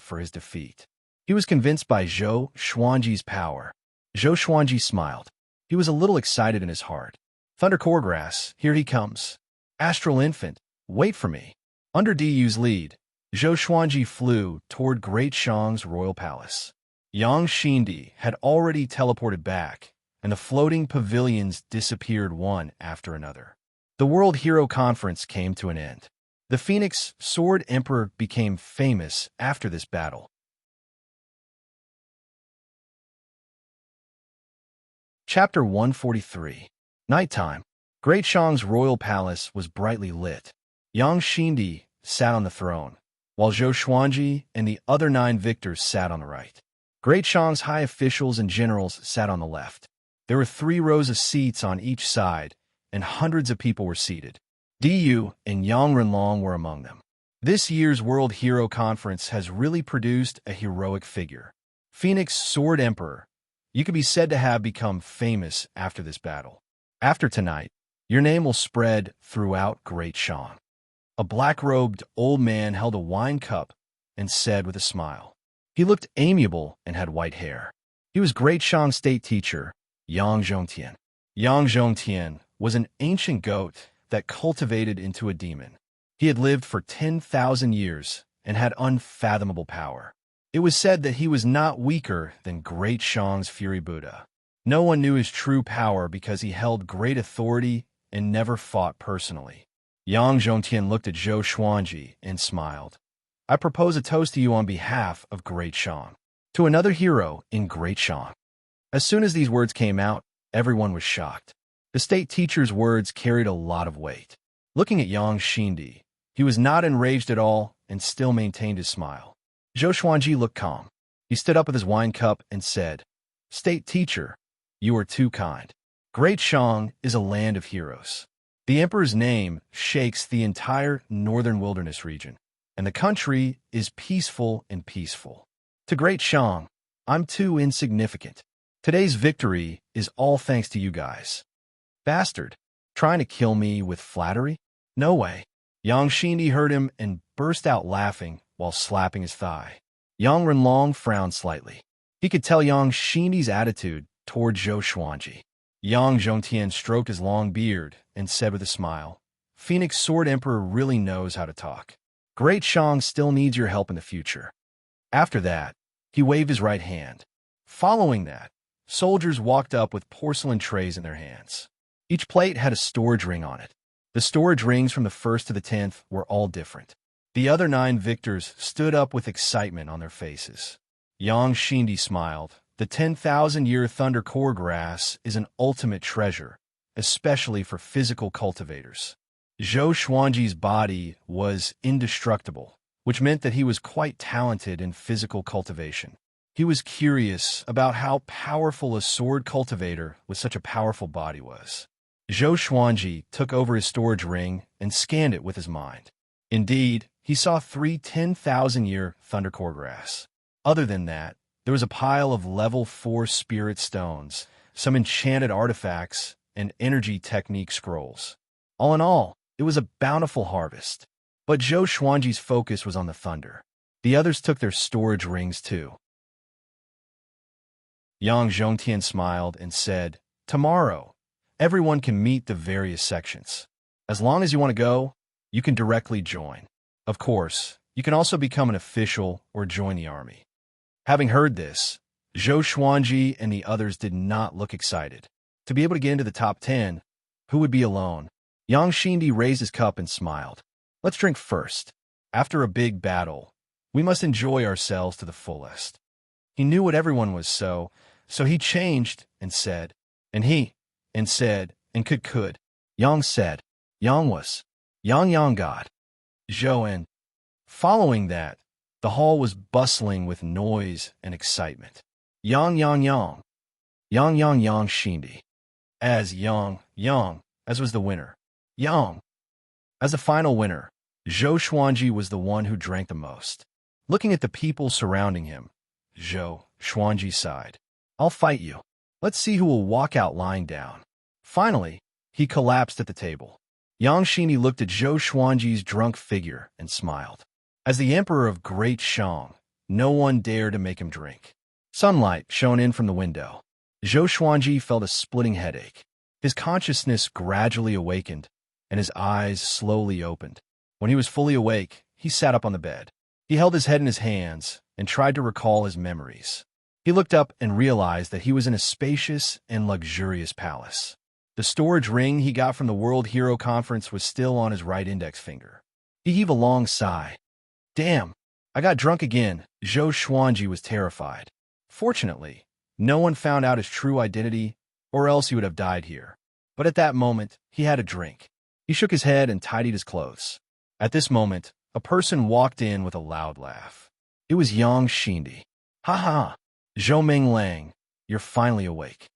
A: for his defeat. He was convinced by Zhou Xuanji's power. Zhou Xuanji smiled. He was a little excited in his heart. "Thunder Coregrass, here he comes. Astral Infant, wait for me." Under Diyu's lead, Zhou Xuanji flew toward Great Shang's royal palace. Yang Xindi had already teleported back, and the floating pavilions disappeared one after another. The World Hero Conference came to an end. The Phoenix Sword Emperor became famous after this battle. Chapter 143. Nighttime. Great Shang's royal palace was brightly lit. Yang Xindi sat on the throne, while Zhou Xuanji and the other 9 victors sat on the right. Great Shang's high officials and generals sat on the left. There were 3 rows of seats on each side, and hundreds of people were seated. Diyu and Yang Renlong were among them. This year's World Hero Conference has really produced a heroic figure. Phoenix Sword Emperor, you could be said to have become famous after this battle. After tonight, your name will spread throughout Great Shang. A black-robed old man held a wine cup and said with a smile. He looked amiable and had white hair. He was Great Shang state teacher, Yang Zhongtian. Yang Zhongtian was an ancient goat that cultivated into a demon. He had lived for 10,000 years and had unfathomable power. It was said that he was not weaker than Great Shang's Fury Buddha. No one knew his true power because he held great authority and never fought personally. Yang Zhongtian looked at Zhou Xuanji and smiled. "I propose a toast to you on behalf of Great Shang. To another hero in Great Shang." As soon as these words came out, everyone was shocked. The state teacher's words carried a lot of weight. Looking at Yang Xindi, he was not enraged at all and still maintained his smile. Zhou Xuanji looked calm. He stood up with his wine cup and said, "State teacher, you are too kind. Great Shang is a land of heroes. The emperor's name shakes the entire northern wilderness region, and the country is peaceful and peaceful. To Great Shang, I'm too insignificant. Today's victory is all thanks to you guys." "Bastard, trying to kill me with flattery? No way." Yang Xindi heard him and burst out laughing while slapping his thigh. Yang Renlong frowned slightly. He could tell Yang Xindi's attitude toward Zhou Xuanji. Yang Zhongtian stroked his long beard and said with a smile, "Phoenix Sword Emperor really knows how to talk. Great Shang still needs your help in the future." After that, he waved his right hand. Following that, soldiers walked up with porcelain trays in their hands. Each plate had a storage ring on it. The storage rings from the 1st to the 10th were all different. The other 9 victors stood up with excitement on their faces. Yang Xindi smiled. The 10,000-year Thunder Core Grass is an ultimate treasure, especially for physical cultivators. Zhou Xuanji's body was indestructible, which meant that he was quite talented in physical cultivation. He was curious about how powerful a sword cultivator with such a powerful body was. Zhou Xuanji took over his storage ring and scanned it with his mind. Indeed, he saw 3 10,000-year Thunder Core Grass. Other than that, there was a pile of level 4 spirit stones, some enchanted artifacts, and energy technique scrolls. All in all, it was a bountiful harvest. But Zhou Xuanji's focus was on the thunder. The others took their storage rings too. Yang Zhongtian smiled and said, "Tomorrow, everyone can meet the various sections. As long as you want to go, you can directly join. Of course, you can also become an official or join the army." Having heard this, Zhou Xuanji and the others did not look excited. To be able to get into the top 10, who would be alone? Yang Xindi raised his cup and smiled. "Let's drink first. After a big battle, we must enjoy ourselves to the fullest." He knew what everyone was so he changed and said, and could. Yang said, Yang was, Yang God, Zhou and. Following that, the hall was bustling with noise and excitement. Yang Xindi. As was the winner. Yang. As the final winner, Zhou Xuanji was the one who drank the most. Looking at the people surrounding him, Zhou Xuanji sighed. "I'll fight you. Let's see who will walk out lying down." Finally, he collapsed at the table. Yang Xindi looked at Zhou Xuanji's drunk figure and smiled. As the emperor of Great Shang, no one dared to make him drink. Sunlight shone in from the window. Zhou Xuanji felt a splitting headache. His consciousness gradually awakened, and his eyes slowly opened. When he was fully awake, he sat up on the bed. He held his head in his hands and tried to recall his memories. He looked up and realized that he was in a spacious and luxurious palace. The storage ring he got from the World Hero Conference was still on his right index finger. He heaved a long sigh. "Damn, I got drunk again." Zhou Xuanji was terrified. Fortunately, no one found out his true identity, or else he would have died here. But at that moment, he had a drink. He shook his head and tidied his clothes. At this moment, a person walked in with a loud laugh. It was Yang Xindi. "Ha ha, Zhou Minglang, you're finally awake."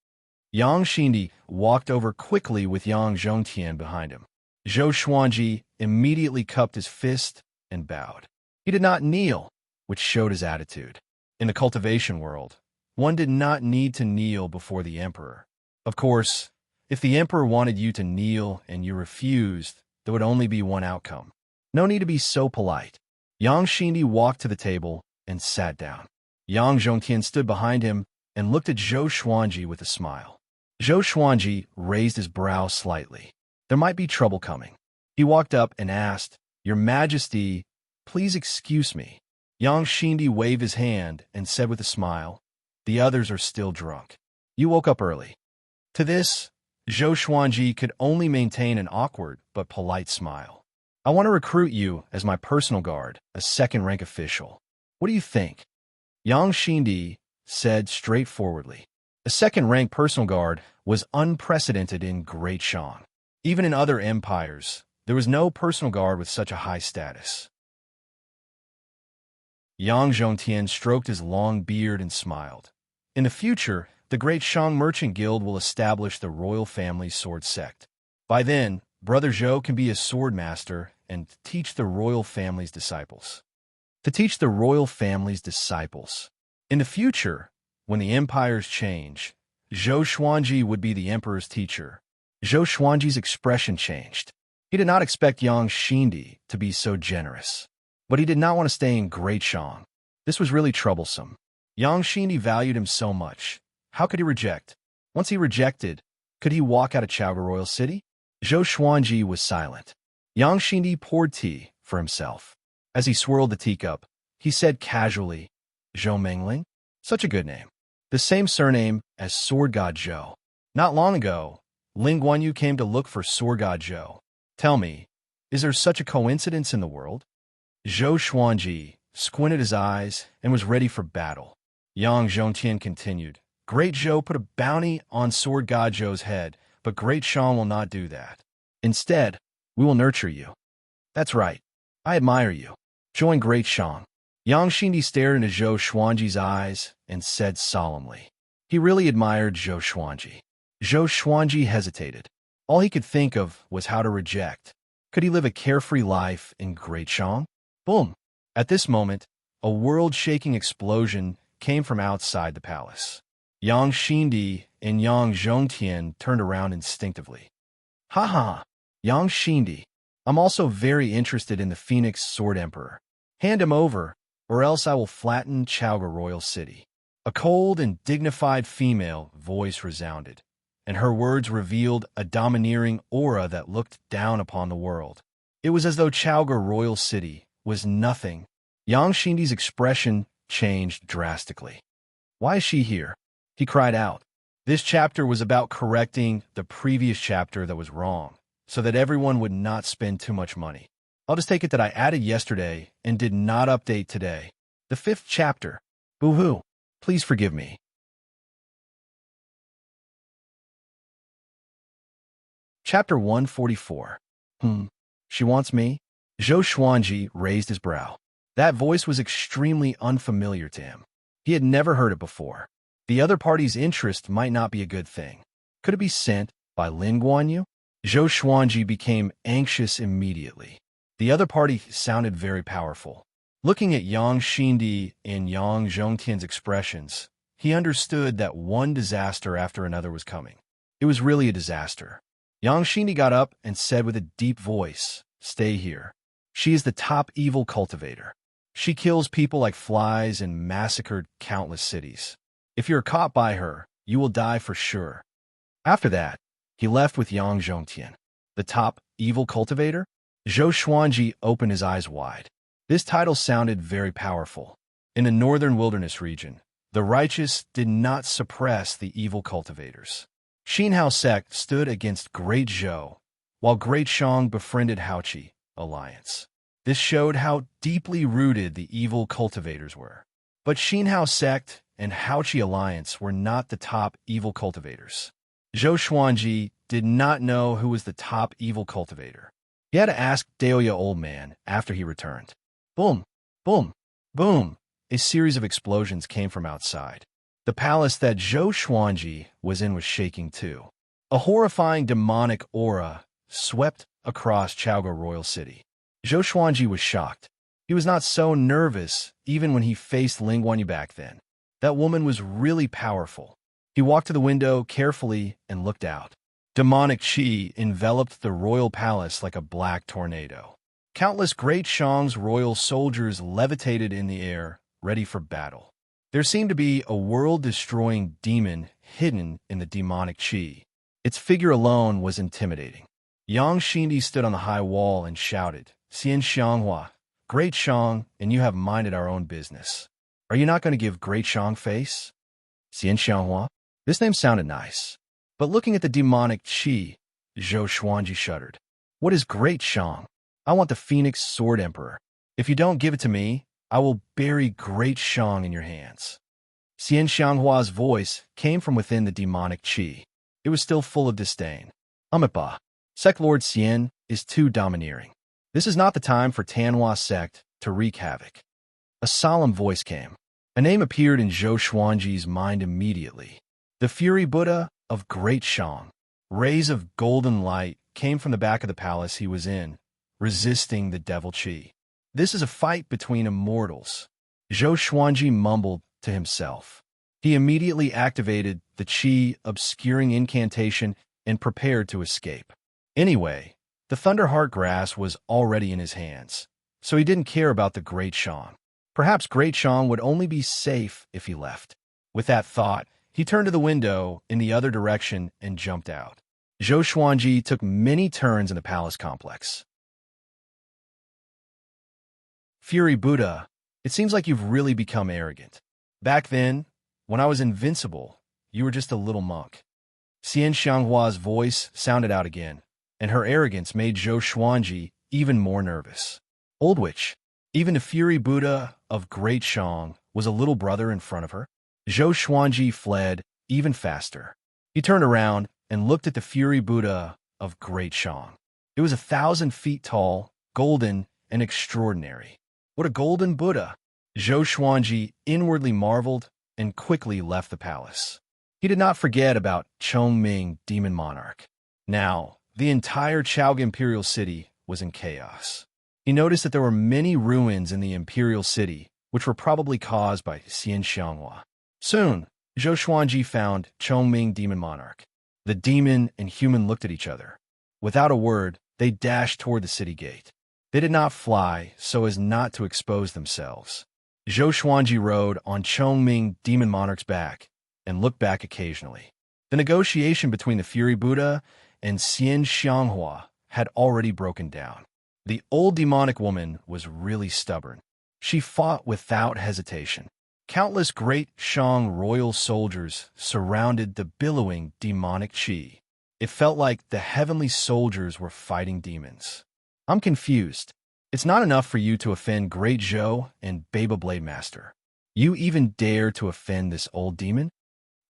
A: Yang Xindi walked over quickly with Yang Zhongtian behind him. Zhou Xuanji immediately cupped his fist and bowed. He did not kneel, which showed his attitude. In the cultivation world, one did not need to kneel before the emperor. Of course, if the emperor wanted you to kneel and you refused, there would only be one outcome. No need to be so polite. Yang Xindi walked to the table and sat down. Yang Zhongtian stood behind him and looked at Zhou Xuanji with a smile. Zhou Xuanji raised his brow slightly. There might be trouble coming. He walked up and asked, "Your Majesty, please excuse me." Yang Xindi waved his hand and said with a smile, "The others are still drunk. You woke up early." To this, Zhou Xuanji could only maintain an awkward but polite smile. "I want to recruit you as my personal guard, a second-rank official. What do you think?" Yang Xindi said straightforwardly. A second-rank personal guard was unprecedented in Great Shang. Even in other empires, there was no personal guard with such a high status. Yang Zhongtian stroked his long beard and smiled. In the future, the Great Shang Merchant Guild will establish the royal family's sword sect. By then, Brother Zhou can be a sword master and teach the royal family's disciples. To teach the royal family's disciples. In the future, when the empires change, Zhou Xuanji would be the emperor's teacher. Zhou Xuanji's expression changed. He did not expect Yang Xindi to be so generous. But he did not want to stay in Great Shang. This was really troublesome. Yang Xindi valued him so much. How could he reject? Once he rejected, could he walk out of Chaoga Royal City? Zhou Xuanji was silent. Yang Xindi poured tea for himself. As he swirled the teacup, he said casually, "Zhou Mingling? Such a good name. The same surname as Sword God Zhou. Not long ago, Ling Guanyu came to look for Sword God Zhou. Tell me, is there such a coincidence in the world?" Zhou Xuanji squinted his eyes and was ready for battle. Yang Zhongtian continued, "Great Zhou put a bounty on Sword God Zhou's head, but Great Shang will not do that. Instead, we will nurture you." "That's right. I admire you. Join Great Shang." Yang Xindi stared into Zhou Xuanji's eyes and said solemnly. He really admired Zhou Xuanji. Zhou Xuanji hesitated. All he could think of was how to reject. Could he live a carefree life in Great Shang? Boom! At this moment, a world-shaking explosion came from outside the palace. Yang Xindi and Yang Zhongtian turned around instinctively. "Ha ha! Yang Xindi, I'm also very interested in the Phoenix Sword Emperor. Hand him over, or else I will flatten Chaoga Royal City." A cold and dignified female voice resounded, and her words revealed a domineering aura that looked down upon the world. It was as though Chaogar Royal City was nothing. Yang Xindi's expression changed drastically. "Why is she here?" he cried out. This chapter was about correcting the previous chapter that was wrong, so that everyone would not spend too much money. I'll just take it that I added yesterday and did not update today. The 5th chapter. Boo-hoo. Please forgive me. Chapter 144. She wants me? Zhou Xuanji raised his brow. That voice was extremely unfamiliar to him. He had never heard it before. The other party's interest might not be a good thing. Could it be sent by Lin Guanyu? Zhou Xuanji became anxious immediately. The other party sounded very powerful. Looking at Yang Xindi and Yang Zhongtian's expressions, he understood that one disaster after another was coming. It was really a disaster. Yang Xindi got up and said with a deep voice, "Stay here. She is the top evil cultivator. She kills people like flies and massacred countless cities. If you're caught by her, you will die for sure." After that, he left with Yang Zhongtian. The top evil cultivator? Zhou Xuanji opened his eyes wide. This title sounded very powerful. In the northern wilderness region, the righteous did not suppress the evil cultivators. Xinhao sect stood against Great Zhou, while Great Shang befriended Haoqi alliance. This showed how deeply rooted the evil cultivators were. But Xinhao sect and Haoqi alliance were not the top evil cultivators. Zhou Xuanji did not know who was the top evil cultivator. He had to ask Daoya Old Man after he returned. Boom, boom, boom. A series of explosions came from outside. The palace that Zhou Xuanji was in was shaking too. A horrifying demonic aura swept across Chaogar Royal City. Zhou Xuanji was shocked. He was not so nervous even when he faced Ling Guanyu back then. That woman was really powerful. He walked to the window carefully and looked out. Demonic chi enveloped the royal palace like a black tornado. Countless Great Shang's royal soldiers levitated in the air, ready for battle. There seemed to be a world-destroying demon hidden in the demonic chi. Its figure alone was intimidating. Yang Xindi stood on the high wall and shouted, "Xian Xianghua, Great Shang, and you have minded our own business. Are you not going to give Great Shang face?" Xian Xianghua? This name sounded nice. But looking at the demonic chi, Zhou Xuanji shuddered. "What is Great Shang? I want the Phoenix Sword Emperor. If you don't give it to me, I will bury Great Shang in your hands." Xian Xianghua's voice came from within the demonic chi. It was still full of disdain. "Amipa, Sect Lord Xian is too domineering. This is not the time for Tanhua sect to wreak havoc." A solemn voice came. A name appeared in Zhou Xuanji's mind immediately. The Fury Buddha of Great Shang. Rays of golden light came from the back of the palace he was in, resisting the devil chi. This is a fight between immortals. Zhou Xuanji mumbled to himself. He immediately activated the chi obscuring incantation and prepared to escape. Anyway, the Thunderheart grass was already in his hands, so he didn't care about the Great Shang. Perhaps Great Shang would only be safe if he left. With that thought, he turned to the window in the other direction and jumped out. Zhou Xuanji took many turns in the palace complex. Fury Buddha, it seems like you've really become arrogant. Back then, when I was invincible, you were just a little monk. Xian Xianghua's voice sounded out again, and her arrogance made Zhou Xuanji even more nervous. Old witch, even the Fury Buddha of Great Shang was a little brother in front of her. Zhou Xuanji fled even faster. He turned around and looked at the Fury Buddha of Great Shang. It was 1,000 feet tall, golden, and extraordinary. What a golden Buddha! Zhou Xuanji inwardly marveled and quickly left the palace. He did not forget about Chongming, Demon Monarch. Now, the entire Chaoga Imperial City was in chaos. He noticed that there were many ruins in the Imperial City, which were probably caused by Xian Xianghua. Soon, Zhou Xuanji found Chongming, Demon Monarch. The demon and human looked at each other. Without a word, they dashed toward the city gate. They did not fly so as not to expose themselves. Zhou Xuanji rode on Chongming Demon Monarch's back and looked back occasionally. The negotiation between the Fury Buddha and Xian Xianghua had already broken down. The old demonic woman was really stubborn. She fought without hesitation. Countless great Shang royal soldiers surrounded the billowing demonic chi. It felt like the heavenly soldiers were fighting demons. I'm confused. It's not enough for you to offend Great Zhou and Baba Blade Master. You even dare to offend this old demon?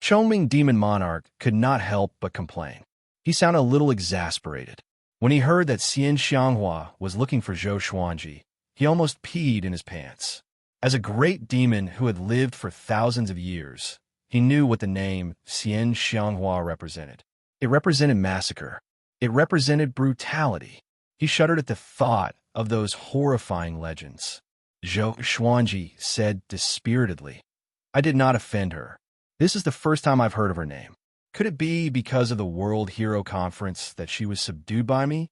A: Chongming Demon Monarch could not help but complain. He sounded a little exasperated. When he heard that Xian Xianghua was looking for Zhou Xuanji, he almost peed in his pants. As a great demon who had lived for thousands of years, he knew what the name Xian Xianghua represented. It represented massacre. It represented brutality. He shuddered at the thought of those horrifying legends. Zhou Xuanji said dispiritedly, "I did not offend her. This is the first time I've heard of her name. Could it be because of the World Hero Conference that she was subdued by me?"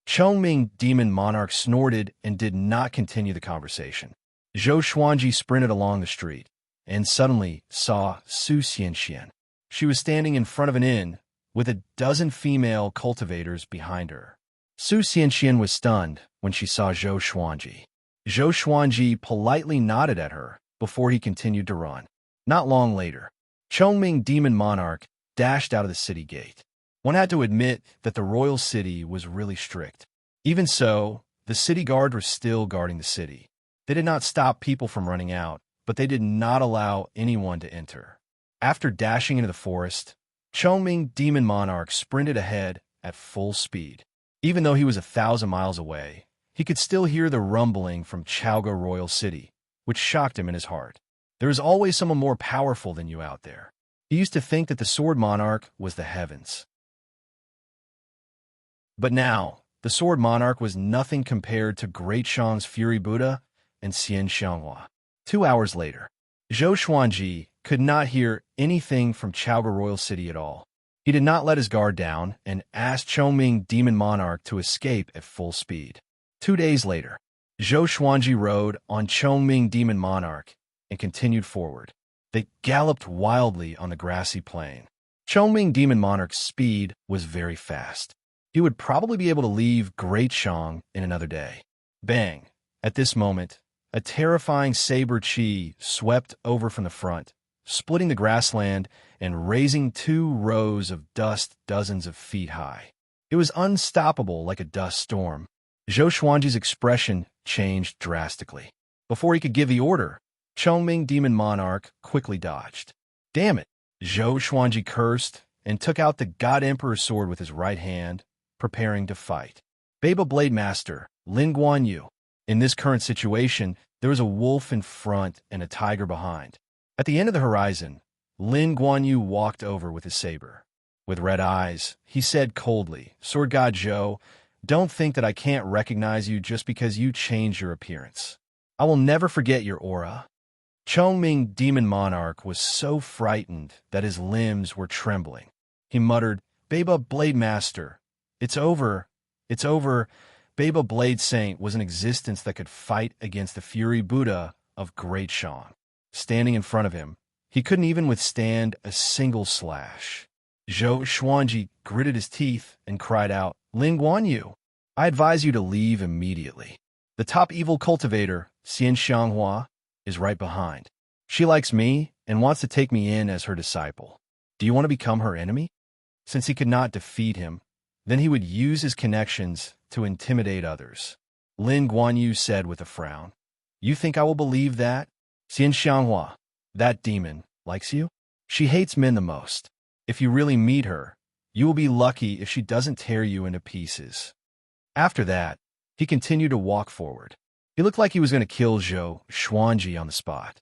A: Chongming Demon Monarch snorted and did not continue the conversation. Zhou Xuanji sprinted along the street and suddenly saw Su Xianxian. She was standing in front of an inn with a dozen female cultivators behind her. Su Xianxian was stunned when she saw Zhou Xuanji. Zhou Xuanji politely nodded at her before he continued to run. Not long later, Chongming Demon Monarch dashed out of the city gate. One had to admit that the royal city was really strict. Even so, the city guard was still guarding the city. They did not stop people from running out, but they did not allow anyone to enter. After dashing into the forest, Chongming Demon Monarch sprinted ahead at full speed. Even though he was 1,000 miles away, he could still hear the rumbling from Chaoga Royal City, which shocked him in his heart. There is always someone more powerful than you out there. He used to think that the Sword Monarch was the heavens. But now, the Sword Monarch was nothing compared to Great Shang's Fury Buddha and Xian Xianghua. 2 hours later, Zhou Xuanji could not hear anything from Chaoga Royal City at all. He did not let his guard down and asked Chongming Demon Monarch to escape at full speed. 2 days later, Zhou Xuanji rode on Chongming Demon Monarch and continued forward. They galloped wildly on the grassy plain. Chongming Demon Monarch's speed was very fast. He would probably be able to leave Great Shang in another day. Bang! At this moment, a terrifying saber chi swept over from the front, splitting the grassland and raising 2 rows of dust dozens of feet high. It was unstoppable like a dust storm. Zhou Xuanji's expression changed drastically. Before he could give the order, Chongming Demon Monarch quickly dodged. "Damn it!" Zhou Xuanji cursed and took out the God Emperor's sword with his right hand, preparing to fight. Baba Blade Master, Lin Guanyu. In this current situation, there was a wolf in front and a tiger behind. At the end of the horizon, Lin Guanyu walked over with his saber. With red eyes, he said coldly, "Sword God Zhou, don't think that I can't recognize you just because you changed your appearance. I will never forget your aura." Chongming Demon Monarch was so frightened that his limbs were trembling. He muttered, "Baba Blade Master, it's over, it's over." Baba Blade Saint was an existence that could fight against the Fury Buddha of Great Shang. Standing in front of him, he couldn't even withstand a single slash. Zhou Xuanji gritted his teeth and cried out, "Lin Guanyu, I advise you to leave immediately. The top evil cultivator, Xian Xianghua, is right behind. She likes me and wants to take me in as her disciple. Do you want to become her enemy?" Since he could not defeat him, then he would use his connections to intimidate others. Lin Guanyu said with a frown, "You think I will believe that? Xian Xianghua, that demon, likes you? She hates men the most. If you really meet her, you will be lucky if she doesn't tear you into pieces." After that, he continued to walk forward. He looked like he was going to kill Zhou Xuanji on the spot.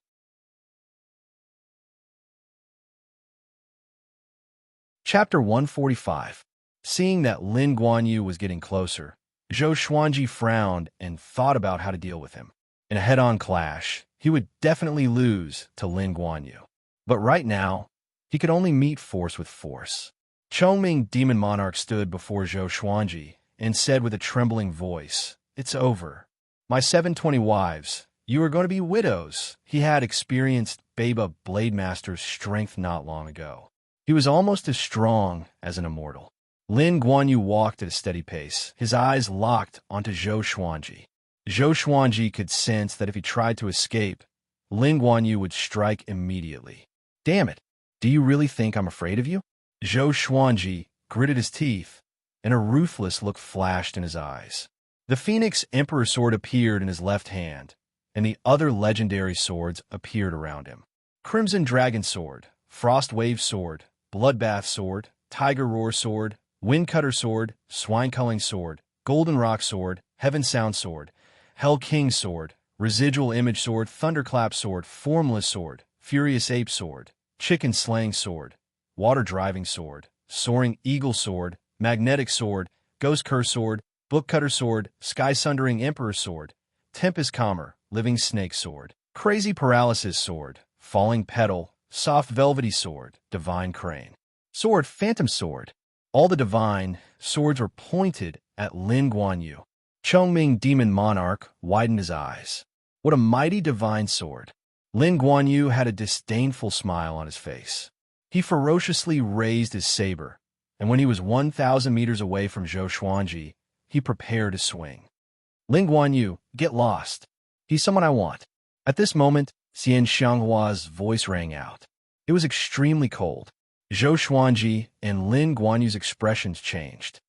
A: Chapter 145. Seeing that Lin Guanyu was getting closer, Zhou Xuanji frowned and thought about how to deal with him. In a head-on clash, he would definitely lose to Lin Guanyu. But right now, he could only meet force with force. Chongming Demon Monarch stood before Zhou Xuanji and said with a trembling voice, "It's over. My 720 wives You are going to be widows. He had experienced Baba Blade Master's strength not long ago. He was almost as strong as an immortal. Lin Guanyu walked at a steady pace, his eyes locked onto Zhou Xuanji. Zhou Xuanji could sense that if he tried to escape, Lin Guanyu would strike immediately. Damn it! Do you really think I'm afraid of you? Zhou Xuanji gritted his teeth, and a ruthless look flashed in his eyes. The Phoenix Emperor sword appeared in his left hand, and the other legendary swords appeared around him. Crimson Dragon Sword, Frost Wave Sword, Bloodbath Sword, Tiger Roar Sword, Windcutter Sword, Swine Culling Sword, Golden Rock Sword, Heaven Sound Sword, Hell King Sword, Residual Image Sword, Thunderclap Sword, Formless Sword, Furious Ape Sword, Chicken Slaying Sword, Water Driving Sword, Soaring Eagle Sword, Magnetic Sword, Ghost Curse Sword, Book Cutter Sword, Sky Sundering Emperor Sword, Tempest Calmer, Living Snake Sword, Crazy Paralysis Sword, Falling Petal, Soft Velvety Sword, Divine Crane Sword, Phantom Sword. All the divine swords were pointed at Lin Guanyu. Chongming Demon Monarch widened his eyes. What a mighty divine sword! Lin Guanyu had a disdainful smile on his face. He ferociously raised his saber, and when he was 1,000 meters away from Zhou Xuanji, he prepared to swing. Lin Guanyu, get lost. He's someone I want. At this moment, Xian Xianghua's voice rang out. It was extremely cold. Zhou Xuanji and Lin Guanyu's expressions changed.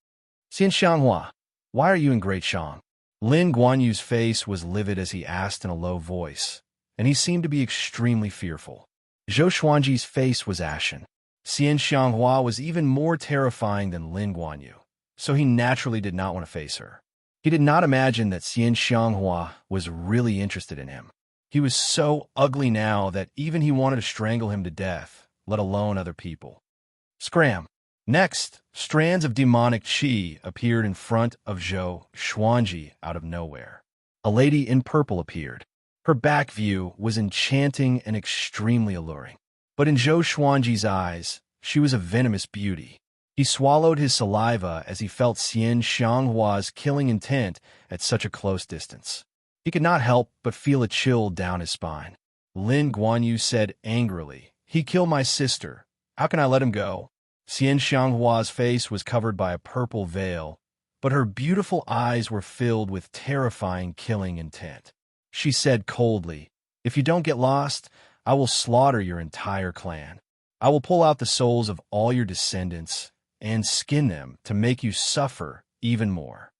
A: Xian Xianghua, why are you in Great Shang? Lin Guanyu's face was livid as he asked in a low voice, and he seemed to be extremely fearful. Zhou Xuanji's face was ashen. Xian Xianghua was even more terrifying than Lin Guanyu, so he naturally did not want to face her. He did not imagine that Xian Xianghua was really interested in him. He was so ugly now that even he wanted to strangle him to death, let alone other people. Scram! Next, strands of demonic qi appeared in front of Zhou Xuanji out of nowhere. A lady in purple appeared. Her back view was enchanting and extremely alluring. But in Zhou Xuanji's eyes, she was a venomous beauty. He swallowed his saliva as he felt Xian Xianghua's killing intent at such a close distance. He could not help but feel a chill down his spine. Lin Guanyu said angrily, "He killed my sister. How can I let him go?" Xian Xianghua's face was covered by a purple veil, but her beautiful eyes were filled with terrifying killing intent. She said coldly, "If you don't get lost, I will slaughter your entire clan. I will pull out the souls of all your descendants and skin them to make you suffer even more."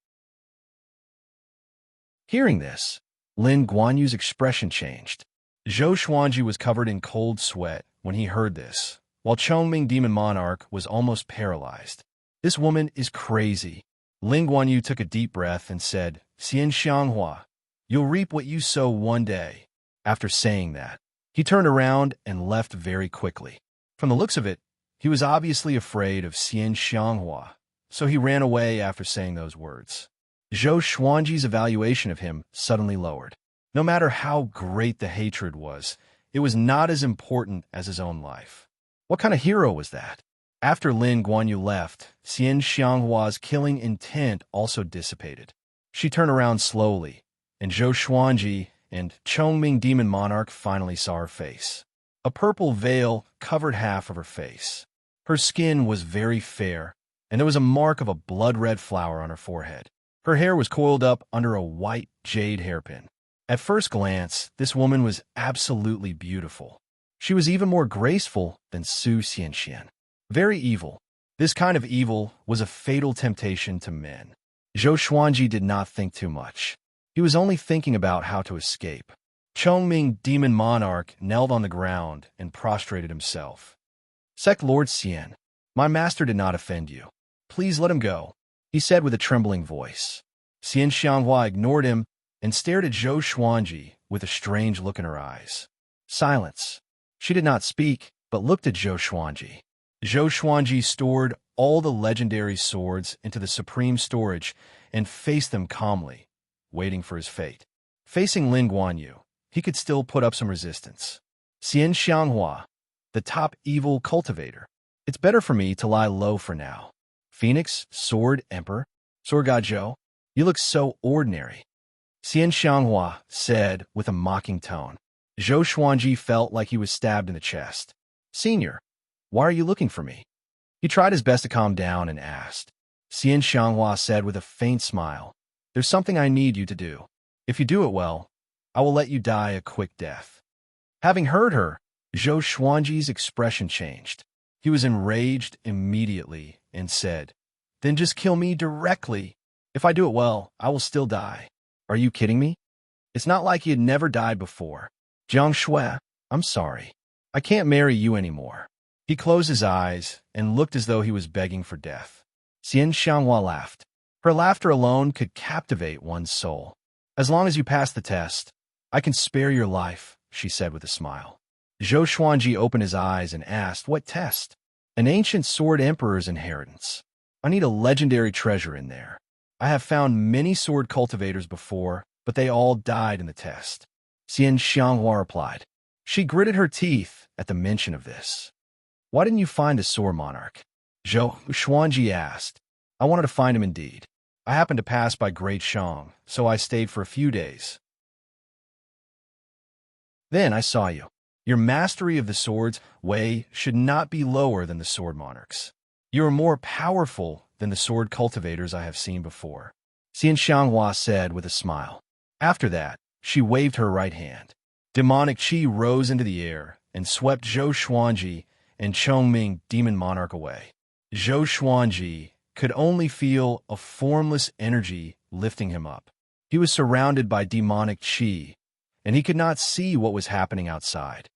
A: Hearing this, Lin Guanyu's expression changed. Zhou Xuanji was covered in cold sweat when he heard this, while Chongming Demon Monarch was almost paralyzed. "This woman is crazy." Lin Guanyu took a deep breath and said, "Xian Xianghua, you'll reap what you sow one day." After saying that, he turned around and left very quickly. From the looks of it, he was obviously afraid of Xian Xianghua, so he ran away after saying those words. Zhou Xuanji's evaluation of him suddenly lowered. No matter how great the hatred was, it was not as important as his own life. What kind of hero was that? After Lin Guanyu left, Xian Xianghua's killing intent also dissipated. She turned around slowly, and Zhou Xuanji and Chongming Demon Monarch finally saw her face. A purple veil covered half of her face. Her skin was very fair, and there was a mark of a blood-red flower on her forehead. Her hair was coiled up under a white jade hairpin. At first glance, this woman was absolutely beautiful. She was even more graceful than Su Xianxian. Very evil. This kind of evil was a fatal temptation to men. Zhou Xuanji did not think too much. He was only thinking about how to escape. Chongming Demon Monarch knelt on the ground and prostrated himself. "Sect Lord Xian, my master did not offend you. Please let him go," he said with a trembling voice. Xian Xianghua ignored him and stared at Zhou Xuanji with a strange look in her eyes. Silence. She did not speak, but looked at Zhou Xuanji. Zhou Xuanji stored all the legendary swords into the supreme storage and faced them calmly, waiting for his fate. Facing Lin Guanyu, he could still put up some resistance. "Xian Xianghua, the top evil cultivator. It's better for me to lie low for now. Phoenix, Sword Emperor, Sword God Zhou, you look so ordinary." Xian Xianghua said with a mocking tone. Zhou Xuanji felt like he was stabbed in the chest. Senior, why are you looking for me? He tried his best to calm down and asked. Xian Xianghua said with a faint smile. There's something I need you to do. If you do it well, I will let you die a quick death. Having heard her, Zhou Xuanji's expression changed. He was enraged immediately and said, Then just kill me directly. If I do it well, I will still die. Are you kidding me? It's not like he had never died before. Jiang Shui, I'm sorry. I can't marry you anymore. He closed his eyes and looked as though he was begging for death. Xian Xianghua laughed. Her laughter alone could captivate one's soul. As long as you pass the test, I can spare your life, she said with a smile. Zhou Xuanji opened his eyes and asked, What test? An ancient sword emperor's inheritance. I need a legendary treasure in there. I have found many sword cultivators before, but they all died in the test. Xian Xianghua replied. She gritted her teeth at the mention of this. Why didn't you find a sword monarch? Zhou Xuanji asked. I wanted to find him indeed. I happened to pass by Great Shang, so I stayed for a few days. Then I saw you. Your mastery of the sword's way should not be lower than the sword monarchs. You are more powerful than the sword cultivators I have seen before, Xian Xianghua said with a smile. After that, she waved her right hand. Demonic qi rose into the air and swept Zhou Xuanji and Chongming, demon monarch, away. Zhou Xuanji could only feel a formless energy lifting him up. He was surrounded by demonic qi, and he could not see what was happening outside.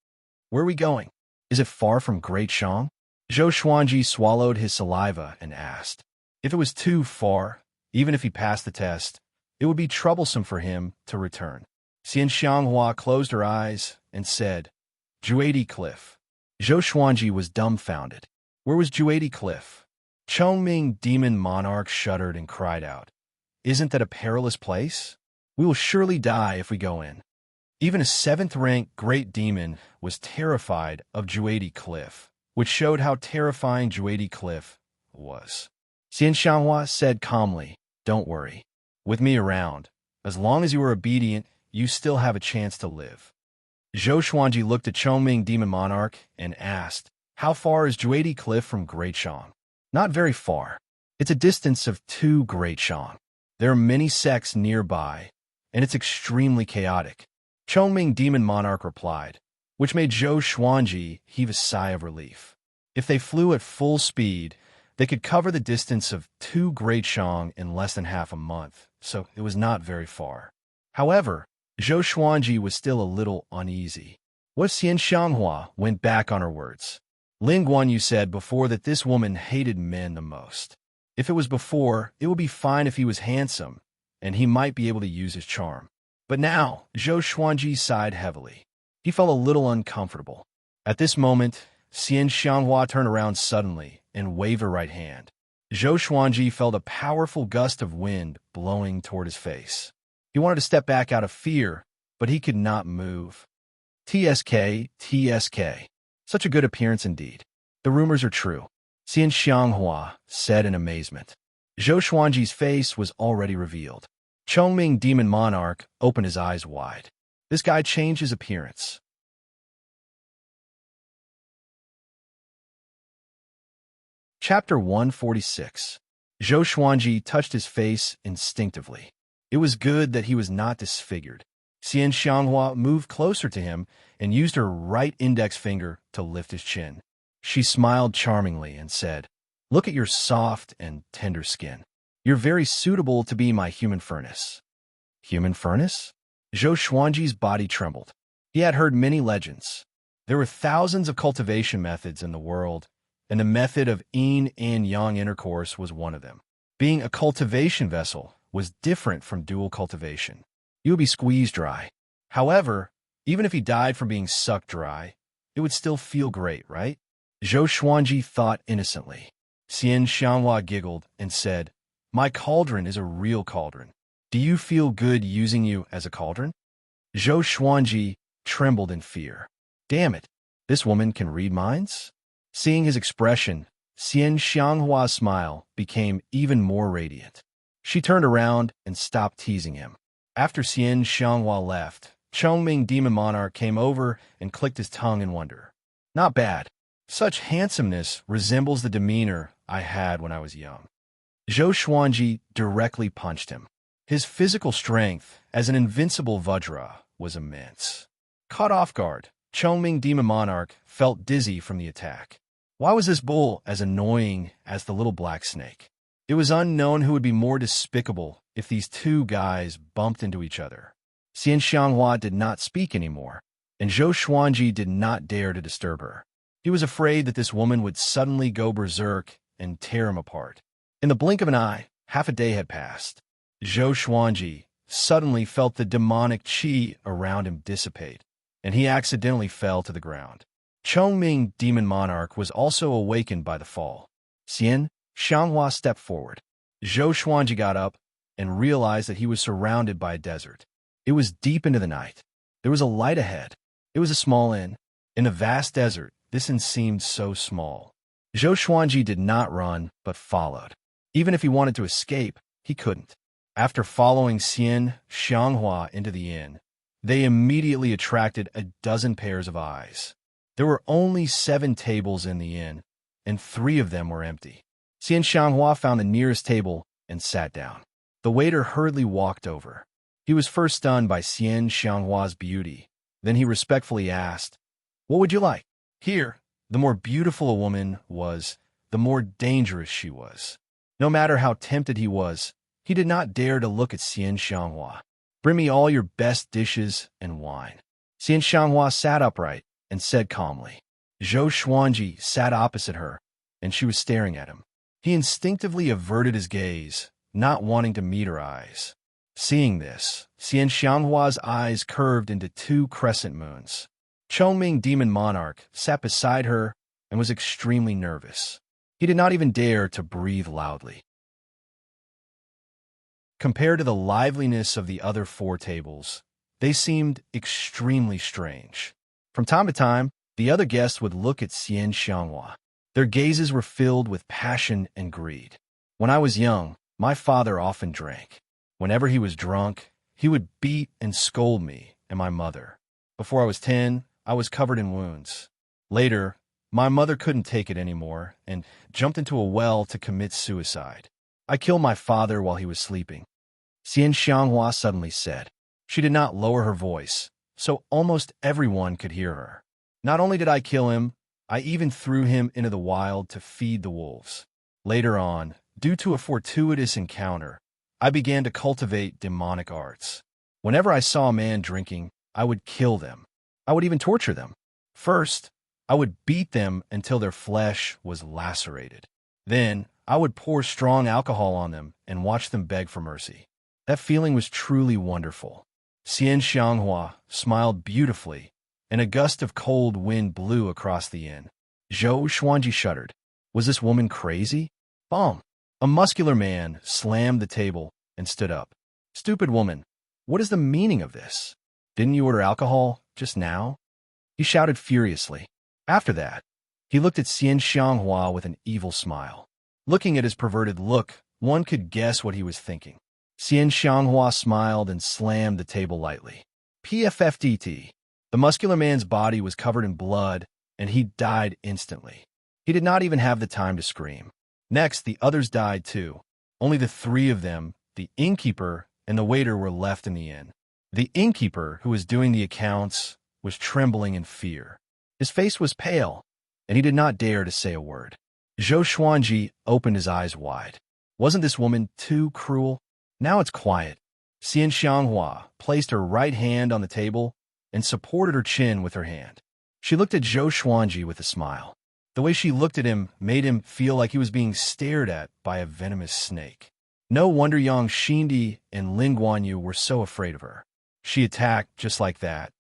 A: Where are we going? Is it far from Great Shang? Zhou Xuanji swallowed his saliva and asked. If it was too far, even if he passed the test, it would be troublesome for him to return. Xian Xianghua closed her eyes and said, Juadi Cliff. Zhou Xuanji was dumbfounded. Where was Juadi Cliff? Chongming, demon monarch, shuddered and cried out. Isn't that a perilous place? We will surely die if we go in. Even a 7th-ranked great demon was terrified of Juadi Cliff, which showed how terrifying Juadi Cliff was. Xian Xianghua said calmly, Don't worry. With me around, as long as you are obedient, you still have a chance to live. Zhou Xuanji looked at Chongming, demon monarch, and asked, How far is Juadi Cliff from Great Shang? Not very far. It's a distance of 2 Great Shang. There are many sects nearby, and it's extremely chaotic. Chongming, demon monarch, replied, which made Zhou Xuanji heave a sigh of relief. If they flew at full speed, they could cover the distance of 2 Great Shang in less than half a month, so it was not very far. However, Zhou Xuanji was still a little uneasy. What Xian Xianghua went back on her words. Ling Guanyu said before that this woman hated men the most. If it was before, it would be fine if he was handsome, and he might be able to use his charm. But now, Zhou Xuanji sighed heavily. He felt a little uncomfortable. At this moment, Xian Xianghua turned around suddenly and waved her right hand. Zhou Xuanji felt a powerful gust of wind blowing toward his face. He wanted to step back out of fear, but he could not move. TSK, TSK. Such a good appearance indeed. The rumors are true, Xian Xianghua said in amazement. Zhou Xuanji's face was already revealed. Chongming, demon monarch, opened his eyes wide. This guy changed his appearance. Chapter 146. Zhou Xuanji touched his face instinctively. It was good that he was not disfigured. Xian Xianghua moved closer to him and used her right index finger to lift his chin. She smiled charmingly and said, Look at your soft and tender skin. You're very suitable to be my human furnace. Human furnace? Zhou Xuanji's body trembled. He had heard many legends. There were thousands of cultivation methods in the world, and the method of yin and yang intercourse was one of them. Being a cultivation vessel was different from dual cultivation. You would be squeezed dry. However, even if he died from being sucked dry, it would still feel great, right? Zhou Xuanji thought innocently. Xian Xianghua giggled and said, My cauldron is a real cauldron. Do you feel good using you as a cauldron? Zhou Xuanji trembled in fear. Damn it, this woman can read minds? Seeing his expression, Xian Xianghua's smile became even more radiant. She turned around and stopped teasing him. After Xian Xianghua left, Chongming Demon Monarch came over and clicked his tongue in wonder. Not bad. Such handsomeness resembles the demeanor I had when I was young. Zhou Xuanji directly punched him. His physical strength, as an invincible Vajra, was immense. Caught off guard, Chongming Demon Monarch felt dizzy from the attack. Why was this bull as annoying as the little black snake? It was unknown who would be more despicable if these two guys bumped into each other. Xian Xianghua did not speak anymore, and Zhou Xuanji did not dare to disturb her. He was afraid that this woman would suddenly go berserk and tear him apart. In the blink of an eye, half a day had passed. Zhou Xuanji suddenly felt the demonic qi around him dissipate, and he accidentally fell to the ground. Chongming Demon Monarch was also awakened by the fall. Xian Xianghua stepped forward. Zhou Xuanji got up and realized that he was surrounded by a desert. It was deep into the night. There was a light ahead. It was a small inn. In a vast desert, this inn seemed so small. Zhou Xuanji did not run, but followed. Even if he wanted to escape, he couldn't. After following Xian Xianghua into the inn, they immediately attracted a dozen pairs of eyes. There were only 7 tables in the inn, and 3 of them were empty. Xian Xianghua found the nearest table and sat down. The waiter hurriedly walked over. He was first stunned by Xian Xianghua's beauty. Then he respectfully asked, "What would you like?" Here, the more beautiful a woman was, the more dangerous she was. No matter how tempted he was, he did not dare to look at Xian Xianghua. "Bring me all your best dishes and wine." Xian Xianghua sat upright and said calmly. Zhou Xuanji sat opposite her, and she was staring at him. He instinctively averted his gaze, not wanting to meet her eyes. Seeing this, Xian Xianghua's eyes curved into 2 crescent moons. Chongming Demon Monarch sat beside her and was extremely nervous. He did not even dare to breathe loudly. Compared to the liveliness of the other 4 tables, they seemed extremely strange. From time to time, the other guests would look at Xian Xianghua. Their gazes were filled with passion and greed. When I was young, my father often drank. Whenever he was drunk, he would beat and scold me and my mother. Before I was 10, I was covered in wounds. Later, my mother couldn't take it anymore and jumped into a well to commit suicide. I killed my father while he was sleeping. Xian Xianghua suddenly said. She did not lower her voice, so almost everyone could hear her. Not only did I kill him, I even threw him into the wild to feed the wolves. Later on, due to a fortuitous encounter, I began to cultivate demonic arts. Whenever I saw a man drinking, I would kill them. I would even torture them. First, I would beat them until their flesh was lacerated. Then, I would pour strong alcohol on them and watch them beg for mercy. That feeling was truly wonderful. Xian Xianghua smiled beautifully, and a gust of cold wind blew across the inn. Zhou Xuanji shuddered. Was this woman crazy? Bomb! A muscular man slammed the table and stood up. Stupid woman, what is the meaning of this? Didn't you order alcohol just now? He shouted furiously. After that, he looked at Xian Xianghua with an evil smile. Looking at his perverted look, one could guess what he was thinking. Xian Xianghua smiled and slammed the table lightly. PFFDT. The muscular man's body was covered in blood, and he died instantly. He did not even have the time to scream. Next, the others died too. Only the 3 of them, the innkeeper and the waiter, were left in the inn. The innkeeper, who was doing the accounts, was trembling in fear. His face was pale, and he did not dare to say a word. Zhou Xuanji opened his eyes wide. Wasn't this woman too cruel? Now it's quiet. Xian Xianghua placed her right hand on the table and supported her chin with her hand. She looked at Zhou Xuanji with a smile. The way she looked at him made him feel like he was being stared at by a venomous snake. No wonder Yang Xindi and Lin Guanyu were so afraid of her. She attacked just like that,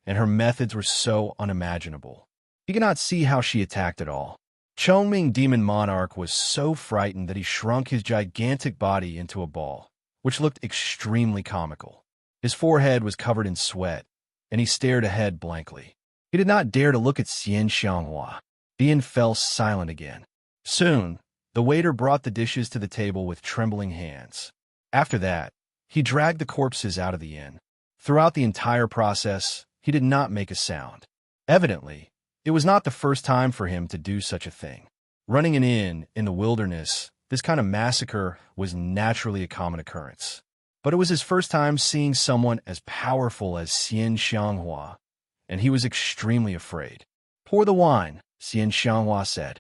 A: and her methods were so unimaginable. He could not see how she attacked at all. Chongming Demon Monarch was so frightened that he shrunk his gigantic body into a ball, which looked extremely comical. His forehead was covered in sweat, and he stared ahead blankly. He did not dare to look at Xian Xianghua. The inn fell silent again. Soon, the waiter brought the dishes to the table with trembling hands. After that, He dragged the corpses out of the inn. Throughout the entire process, he did not make a sound. Evidently, it was not the first time for him to do such a thing. Running an inn in the wilderness, this kind of massacre was naturally a common occurrence. But it was his first time seeing someone as powerful as Xian Xianghua, and he was extremely afraid. "Pour the wine," Xian Xianghua said.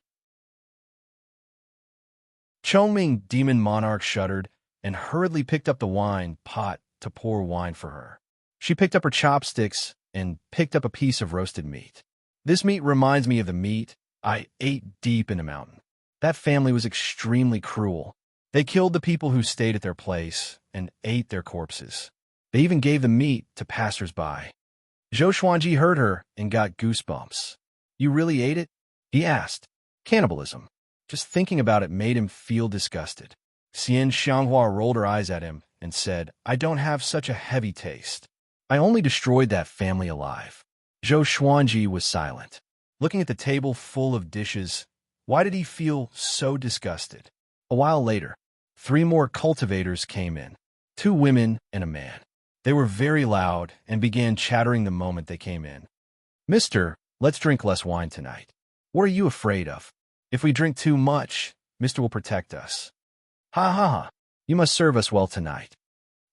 A: Chongming, demon monarch, shuddered and hurriedly picked up the wine pot to pour wine for her. She picked up her chopsticks and picked up a piece of roasted meat. "This meat reminds me of the meat I ate deep in a mountain. That family was extremely cruel. They killed the people who stayed at their place and ate their corpses. They even gave the meat to passers-by." Zhou Xuanji heard her and got goosebumps. "You really ate it?" he asked. Cannibalism. Just thinking about it made him feel disgusted. Xian Xianghua rolled her eyes at him and said, "I don't have such a heavy taste. I only destroyed that family alive." Zhou Xuanji was silent. Looking at the table full of dishes, why did he feel so disgusted? A while later, 3 more cultivators came in, 2 women and a man. They were very loud and began chattering the moment they came in. "Mister, let's drink less wine tonight. What are you afraid of? If we drink too much, Mister will protect us. Ha ha ha, you must serve us well tonight."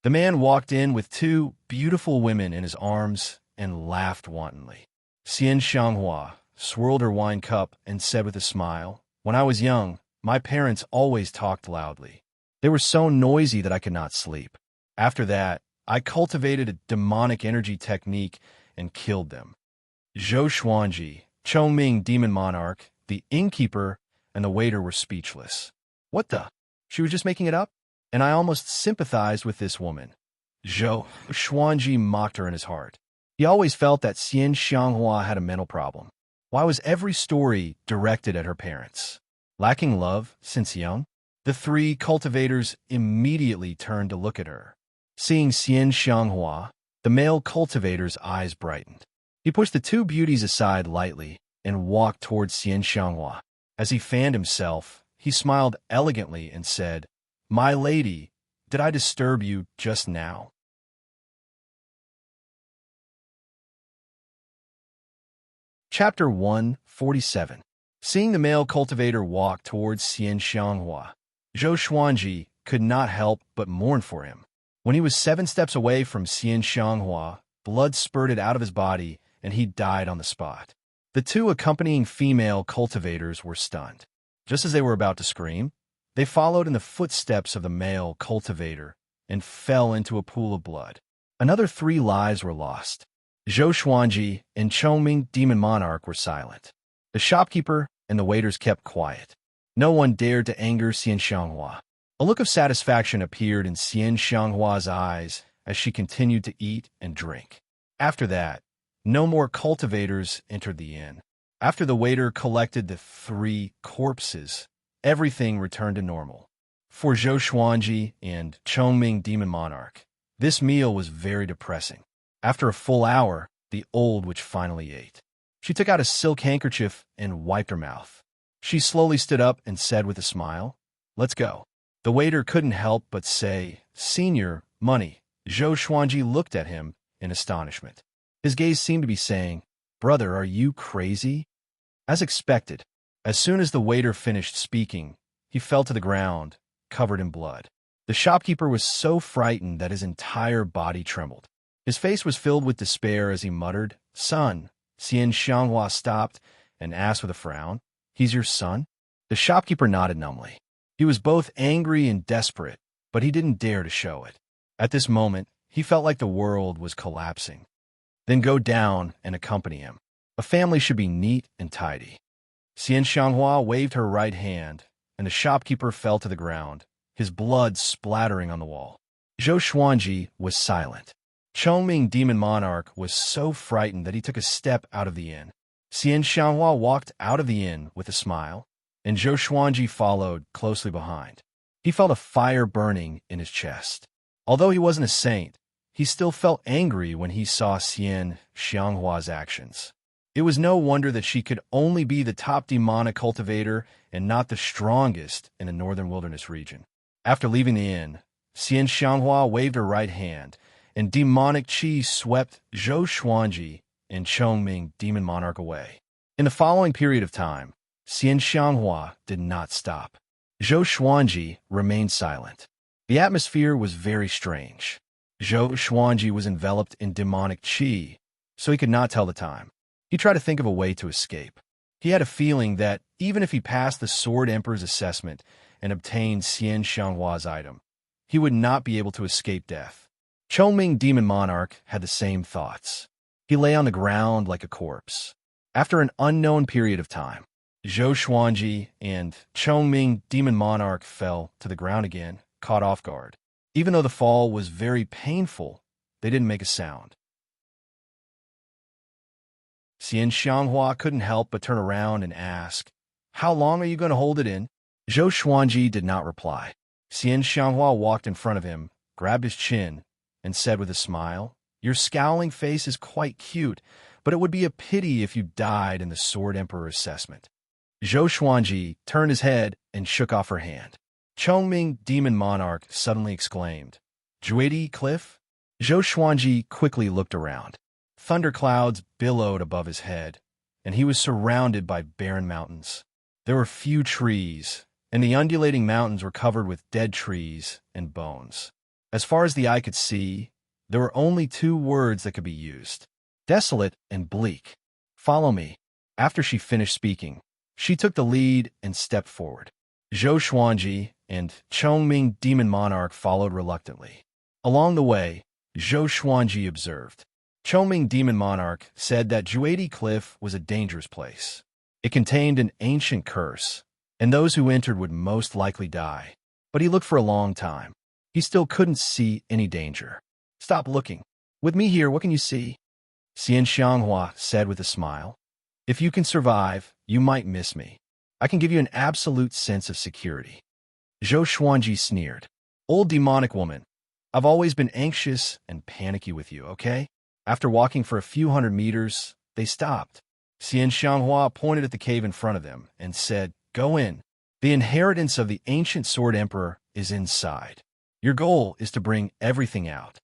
A: The man walked in with 2 beautiful women in his arms and laughed wantonly. Xian Xianghua swirled her wine cup and said with a smile, "When I was young, my parents always talked loudly. They were so noisy that I could not sleep. After that, I cultivated a demonic energy technique and killed them." Zhou Xuanji, Chongming, demon monarch, the innkeeper, and the waiter were speechless. What the? She was just making it up? And I almost sympathized with this woman. Zhou Xuanji mocked her in his heart. He always felt that Xian Xianghua had a mental problem. Why was every story directed at her parents? Lacking love since young? The 3 cultivators immediately turned to look at her. Seeing Xian Xianghua, the male cultivator's eyes brightened. He pushed the 2 beauties aside lightly and walked towards Xian Xianghua. As he fanned himself, he smiled elegantly and said, "My lady, did I disturb you just now?" Chapter 147. Seeing the male cultivator walk towards Xian Xianghua, Zhou Xuanji could not help but mourn for him. When he was 7 steps away from Xian Xianghua, blood spurted out of his body and he died on the spot. The 2 accompanying female cultivators were stunned. Just as they were about to scream, they followed in the footsteps of the male cultivator and fell into a pool of blood. Another 3 lives were lost. Zhou Xuanji and Chongming, demon monarch, were silent. The shopkeeper and the waiters kept quiet. No one dared to anger Xian Xianghua. A look of satisfaction appeared in Xian Xianghua's eyes as she continued to eat and drink. After that, no more cultivators entered the inn. After the waiter collected the 3 corpses, everything returned to normal. For Zhou Xuanji and Chongming, demon monarch, this meal was very depressing. After a full hour, the old witch finally ate. She took out a silk handkerchief and wiped her mouth. She slowly stood up and said with a smile, "Let's go." The waiter couldn't help but say, "Senior, money." Zhou Xuanji looked at him in astonishment. His gaze seemed to be saying, "Brother, are you crazy?" As expected, as soon as the waiter finished speaking, he fell to the ground, covered in blood. The shopkeeper was so frightened that his entire body trembled. His face was filled with despair as he muttered, "Son." Xian Xianghua stopped and asked with a frown, "He's your son?" The shopkeeper nodded numbly. He was both angry and desperate, but he didn't dare to show it. At this moment, he felt like the world was collapsing. Then go down and accompany him. A family should be neat and tidy. Xian Xianghua waved her right hand, and the shopkeeper fell to the ground, his blood splattering on the wall. Zhou Xuanji was silent. Chongming, demon monarch, was so frightened that he took a step out of the inn. Xian Xianghua walked out of the inn with a smile, and Zhou Xuanji followed closely behind. He felt a fire burning in his chest. Although he wasn't a saint, he still felt angry when he saw Xian Xianghua's actions. It was no wonder that she could only be the top demonic cultivator and not the strongest in the northern wilderness region. After leaving the inn, Xian Xianghua waved her right hand, and demonic qi swept Zhou Xuanji and Chongming, demon monarch, away. In the following period of time, Xian Xianghua did not stop. Zhou Xuanji remained silent. The atmosphere was very strange. Zhou Xuanji was enveloped in demonic qi, so he could not tell the time. He tried to think of a way to escape. He had a feeling that even if he passed the Sword Emperor's assessment and obtained Xian Xianghua's item, he would not be able to escape death. Chongming, demon monarch, had the same thoughts. He lay on the ground like a corpse. After an unknown period of time, Zhou Xuanji and Chongming, demon monarch, fell to the ground again, caught off guard. Even though the fall was very painful, they didn't make a sound. Xian Xianghua couldn't help but turn around and ask, "How long are you going to hold it in?" Zhou Xuanji did not reply. Xian Xianghua walked in front of him, grabbed his chin, and said with a smile, "Your scowling face is quite cute, but it would be a pity if you died in the Sword Emperor assessment." Zhou Xuanji turned his head and shook off her hand. Chongming, demon monarch, suddenly exclaimed, "Juedi Cliff?" Zhou Xuanji quickly looked around. Thunderclouds billowed above his head, and he was surrounded by barren mountains. There were few trees, and the undulating mountains were covered with dead trees and bones. As far as the eye could see, there were only two words that could be used: desolate and bleak. "Follow me." After she finished speaking, she took the lead and stepped forward. Zhou Xuanji and Chongming, demon monarch, followed reluctantly. Along the way, Zhou Xuanji observed. Chongming, demon monarch, said that Juedi Cliff was a dangerous place. It contained an ancient curse, and those who entered would most likely die. But he looked for a long time. He still couldn't see any danger. "Stop looking. With me here, what can you see?" Xian Xianghua said with a smile. "If you can survive, you might miss me. I can give you an absolute sense of security." Zhou Xuanji sneered. "Old demonic woman, I've always been anxious and panicky with you, okay?" After walking for a few hundred meters, they stopped. Xian Xianghua pointed at the cave in front of them and said, "Go in. The inheritance of the ancient Sword Emperor is inside. Your goal is to bring everything out."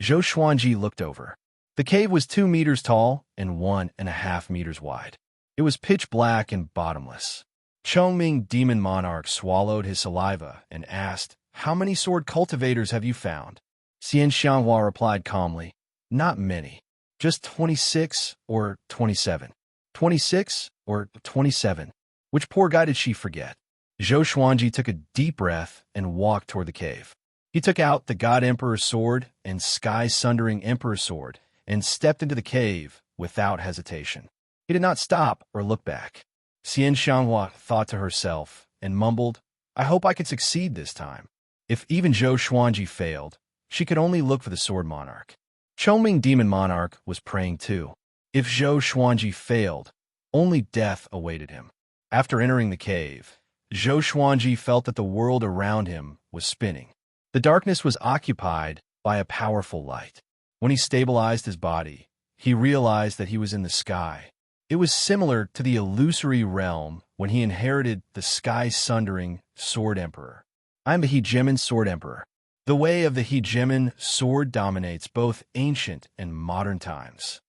A: Zhou Xuanji looked over. The cave was 2 meters tall and 1.5 meters wide. It was pitch black and bottomless. Chongming, demon monarch, swallowed his saliva and asked, "How many sword cultivators have you found?" Xian Xianghua replied calmly, "Not many. Just 26 or 27. 26 or 27. Which poor guy did she forget?" Zhou Xuanji took a deep breath and walked toward the cave. He took out the God Emperor's sword and sky-sundering Emperor's sword and stepped into the cave without hesitation. He did not stop or look back. Xian Xianghua thought to herself and mumbled, "I hope I can succeed this time." If even Zhou Xuanji failed, she could only look for the Sword Monarch. Chongming, demon monarch, was praying too. If Zhou Xuanji failed, only death awaited him. After entering the cave, Zhou Xuanji felt that the world around him was spinning. The darkness was occupied by a powerful light. When he stabilized his body, he realized that he was in the sky. It was similar to the illusory realm when he inherited the sky-sundering Sword Emperor. "I am the Hegemon Sword Emperor. The way of the Hegemon sword dominates both ancient and modern times."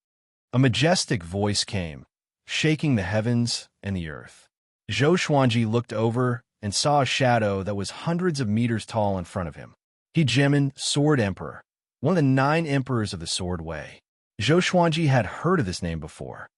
A: A majestic voice came, shaking the heavens and the earth. Zhou Xuanji looked over and saw a shadow that was hundreds of meters tall in front of him. Hegemon Sword Emperor, one of the 9 emperors of the Sword Way. Zhou Xuanji had heard of this name before.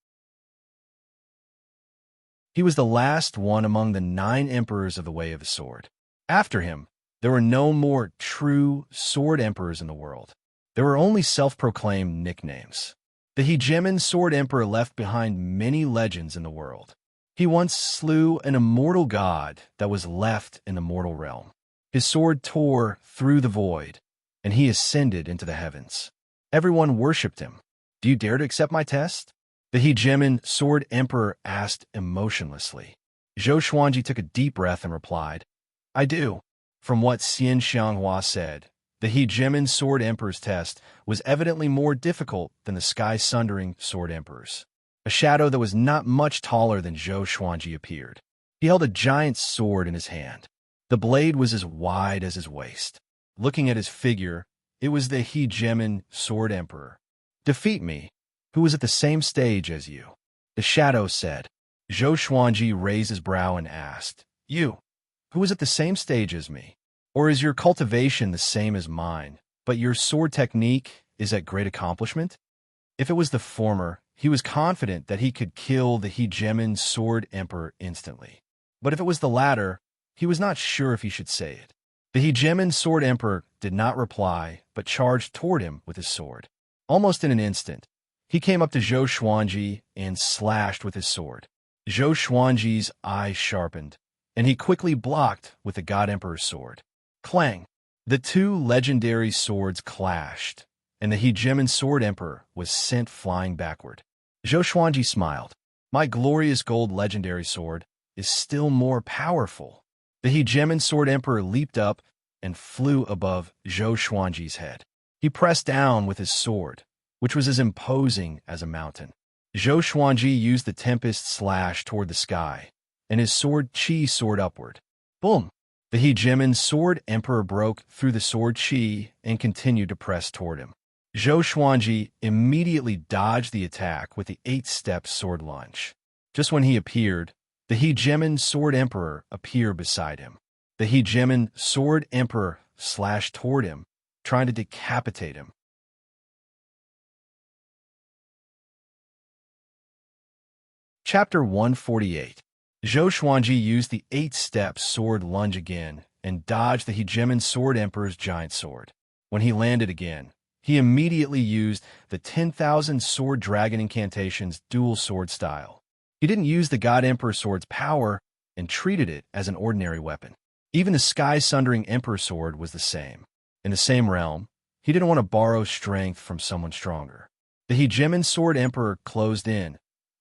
A: He was the last one among the 9 emperors of the Way of the Sword. After him, there were no more true sword emperors in the world. There were only self-proclaimed nicknames. The Hegemon Sword Emperor left behind many legends in the world. He once slew an immortal god that was left in the mortal realm. His sword tore through the void, and he ascended into the heavens. Everyone worshipped him. "Do you dare to accept my test?" the Hegemon Sword Emperor asked emotionlessly. Zhou Xuanji took a deep breath and replied, "I do." From what Xian Xianghua said, the Hegemon Sword Emperor's test was evidently more difficult than the sky-sundering Sword Emperor's. A shadow that was not much taller than Zhou Xuanji appeared. He held a giant sword in his hand. The blade was as wide as his waist. Looking at his figure, it was the hegemon Sword Emperor. "Defeat me. Who was at the same stage as you?" The shadow said. Zhou Xuanji raised his brow and asked, "You, who was at the same stage as me? Or is your cultivation the same as mine, but your sword technique is at great accomplishment?" If it was the former, he was confident that he could kill the hegemon Sword Emperor instantly. But if it was the latter, he was not sure if he should say it. The hegemon Sword Emperor did not reply, but charged toward him with his sword. Almost in an instant, he came up to Zhou Xuanji and slashed with his sword. Zhou Xuanji's eyes sharpened, and he quickly blocked with the God Emperor's sword. Clang! The two legendary swords clashed, and the hegemon Sword Emperor was sent flying backward. Zhou Xuanji smiled. "My glorious gold legendary sword is still more powerful." The hegemon Sword Emperor leaped up and flew above Zhou Xuanji's head. He pressed down with his sword, which was as imposing as a mountain. Zhou Xuanji used the Tempest slash toward the sky, and his sword Qi soared upward. Boom! The hegemon Sword Emperor broke through the sword Qi and continued to press toward him. Zhou Xuanji immediately dodged the attack with the 8-step sword lunge. Just when he appeared, the hegemon Sword Emperor appeared beside him. The hegemon Sword Emperor slashed toward him, trying to decapitate him. Chapter 148. Zhou Xuanji used the 8-step sword lunge again and dodged the hegemon Sword Emperor's giant sword. When he landed again, he immediately used the 10,000 Sword Dragon incantation's dual sword style. He didn't use the God Emperor sword's power and treated it as an ordinary weapon. Even the sky-sundering Emperor sword was the same. In the same realm, he didn't want to borrow strength from someone stronger. The hegemon Sword Emperor closed in,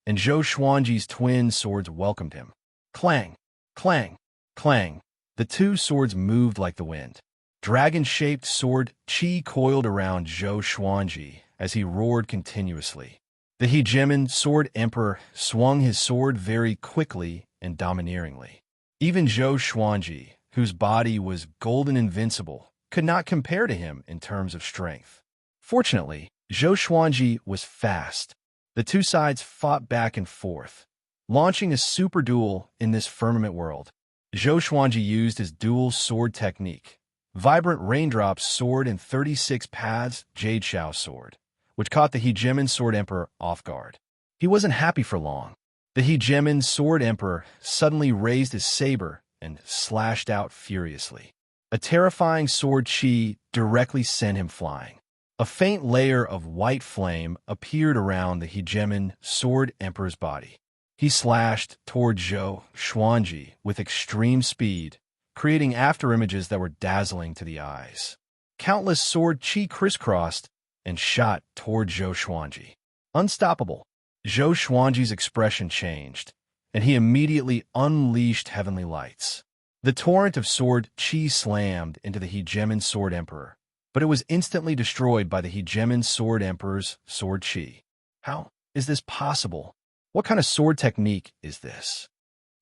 A: and Zhou Xuanji's twin swords welcomed him. Clang! Clang! Clang! The two swords moved like the wind. Dragon-shaped sword Qi coiled around Zhou Xuanji as he roared continuously. The hegemon Sword Emperor swung his sword very quickly and domineeringly. Even Zhou Xuanji, whose body was golden invincible, could not compare to him in terms of strength. Fortunately, Zhou Xuanji was fast. The two sides fought back and forth, launching a super duel in this firmament world. Zhou Xuanji used his dual sword technique, Vibrant Raindrops sword and 36 paths Jade Shao sword, which caught the hegemon Sword Emperor off guard. He wasn't happy for long. The hegemon Sword Emperor suddenly raised his saber and slashed out furiously. A terrifying sword Qi directly sent him flying. A faint layer of white flame appeared around the hegemon Sword Emperor's body. He slashed toward Zhou Xuanji with extreme speed, creating afterimages that were dazzling to the eyes. Countless sword Qi crisscrossed and shot toward Zhou Xuanji. Unstoppable. Zhou Xuanji's expression changed, and he immediately unleashed heavenly lights. The torrent of sword Qi slammed into the hegemon Sword Emperor, but it was instantly destroyed by the hegemon Sword Emperor's sword Qi. How is this possible? What kind of sword technique is this?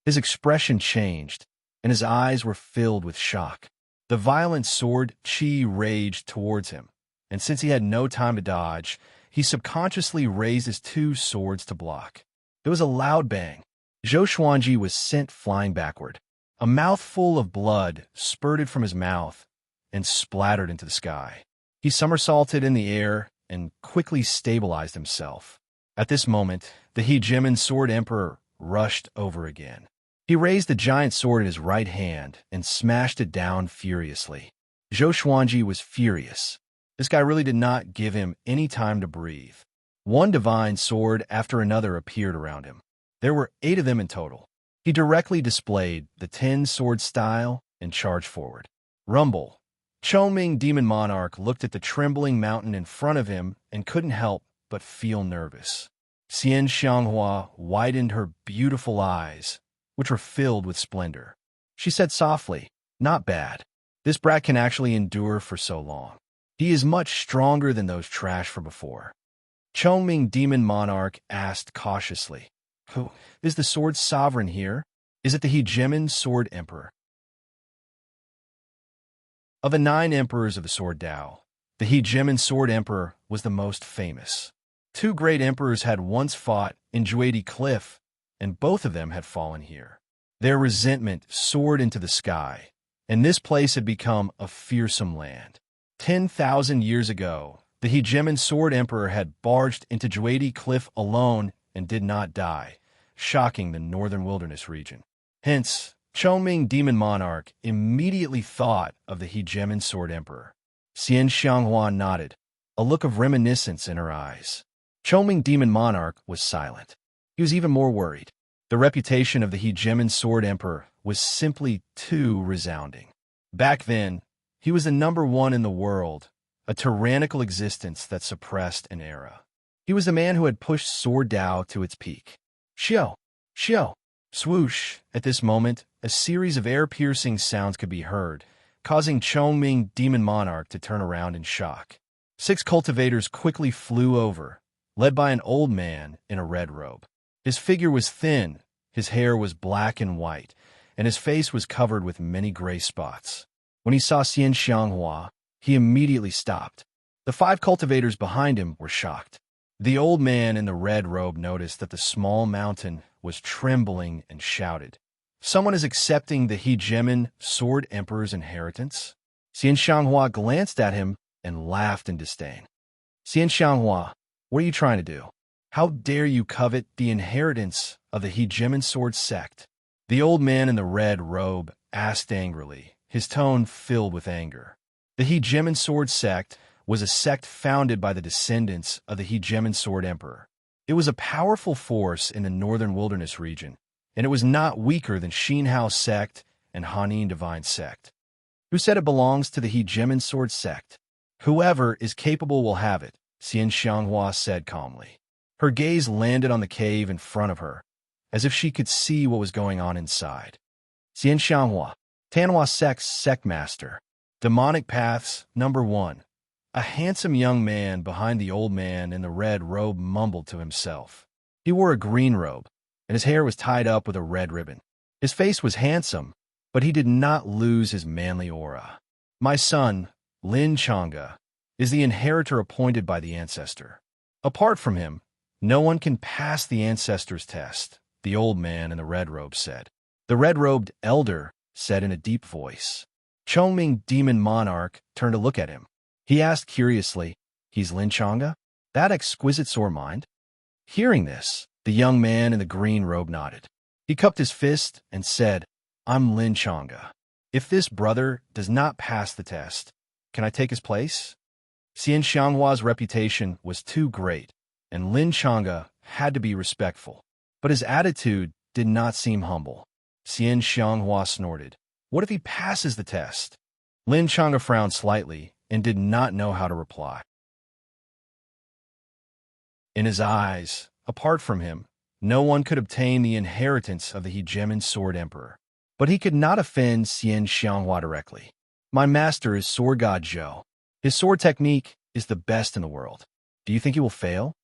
A: His expression changed, and his eyes were filled with shock. The violent sword Qi raged towards him, and since he had no time to dodge, he subconsciously raised his two swords to block. There was a loud bang. Zhou Xuanji was sent flying backward. A mouthful of blood spurted from his mouth and splattered into the sky. He somersaulted in the air and quickly stabilized himself. At this moment, the hegemon Sword Emperor rushed over again. He raised the giant sword in his right hand and smashed it down furiously. Zhou Xuanji was furious. This guy really did not give him any time to breathe. One divine sword after another appeared around him. There were 8 of them in total. He directly displayed the 10-sword style and charged forward. Rumble. Chongming Demon Monarch looked at the trembling mountain in front of him and couldn't help but feel nervous. Xian Xianghua widened her beautiful eyes, which were filled with splendor. She said softly, "Not bad. This brat can actually endure for so long. He is much stronger than those trash from before." Chongming Demon Monarch asked cautiously, "Who is the sword sovereign here? Is it the hegemon Sword Emperor?" Of the 9 emperors of the Sword Tao, the Hegemon Sword Emperor was the most famous. 2 great emperors had once fought in Juedi Cliff, and both of them had fallen here. Their resentment soared into the sky, and this place had become a fearsome land. 10,000 years ago, the Hegemon Sword Emperor had barged into Juedi Cliff alone and did not die, shocking the northern wilderness region. Hence, Chongming Demon Monarch immediately thought of the Hegemon Sword Emperor. Xian Xianghua nodded, a look of reminiscence in her eyes. Chongming Demon Monarch was silent. He was even more worried. The reputation of the Hegemon Sword Emperor was simply too resounding. Back then, he was the #1 in the world, a tyrannical existence that suppressed an era. He was the man who had pushed Sword Tao to its peak. Xiao! Xiao! Swoosh! At this moment, a series of air-piercing sounds could be heard, causing Chongming Demon Monarch to turn around in shock. 6 cultivators quickly flew over, led by an old man in a red robe. His figure was thin, his hair was black and white, and his face was covered with many gray spots. When he saw Xian Xianghua, he immediately stopped. The 5 cultivators behind him were shocked. The old man in the red robe noticed that the small mountain was trembling and shouted, "Someone is accepting the Hegemon Sword Emperor's inheritance?" Xian Xianghua glanced at him and laughed in disdain. "Xian Xianghua, what are you trying to do? How dare you covet the inheritance of the Hegemon Sword sect?" The old man in the red robe asked angrily, his tone filled with anger. The Hegemon Sword sect was a sect founded by the descendants of the Hegemon Sword Emperor. It was a powerful force in the northern wilderness region, and it was not weaker than Xinhao sect and Hanin Divine sect. Who said it belongs to the Hegemon Sword sect? Whoever is capable will have it, Xian Xianghua said calmly. Her gaze landed on the cave in front of her, as if she could see what was going on inside. Xian Xianghua, Tanhua sect's sect master. Demonic Paths, #1. A handsome young man behind the old man in the red robe mumbled to himself. He wore a green robe, and his hair was tied up with a red ribbon. His face was handsome, but he did not lose his manly aura. My son, Lin Chang'e, is the inheritor appointed by the ancestor. Apart from him, no one can pass the ancestor's test, the old man in the red robe said. The red-robed elder said in a deep voice. Chongming Demon Monarch turned to look at him. He asked curiously, "He's Lin Chang'e? That exquisite sore mind?" Hearing this, the young man in the green robe nodded. He cupped his fist and said, "I'm Lin Chang'e. If this brother does not pass the test, can I take his place?" Xian Xianghua's reputation was too great, and Lin Chang'e had to be respectful. But his attitude did not seem humble. Xian Xianghua snorted. "What if he passes the test?" Lin Chang'e frowned slightly and did not know how to reply. In his eyes, apart from him, no one could obtain the inheritance of the Hegemon Sword Emperor. But he could not offend Xian Xianghua directly. "My master is Sword God Zhou. His sword technique is the best in the world. Do you think he will fail?"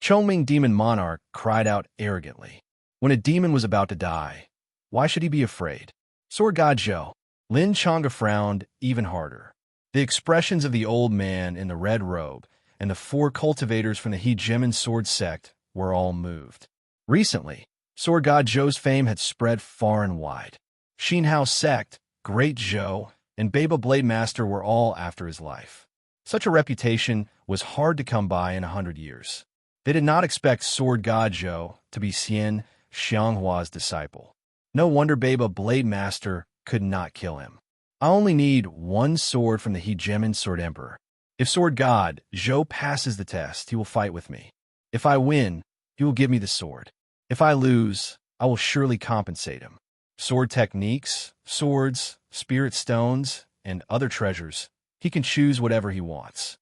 A: Chongming Demon Monarch cried out arrogantly. When a demon was about to die, why should he be afraid? "Sword God Zhou." Lin Chang'e frowned even harder. The expressions of the old man in the red robe and the 4 cultivators from the Hegemon Sword sect were all moved. Recently, Sword God Zhou's fame had spread far and wide. Xinhao sect, Great Zhou, and Baba Blade Master were all after his life. Such a reputation was hard to come by in 100 years. They did not expect Sword God Zhou to be Xian Xianghua's disciple. No wonder Baba Blade Master could not kill him. "I only need 1 sword from the Hegemon Sword Emperor. If Sword God Zhou passes the test, he will fight with me. If I win, he will give me the sword. If I lose, I will surely compensate him. Sword techniques, swords, spirit stones, and other treasures, he can choose whatever he wants."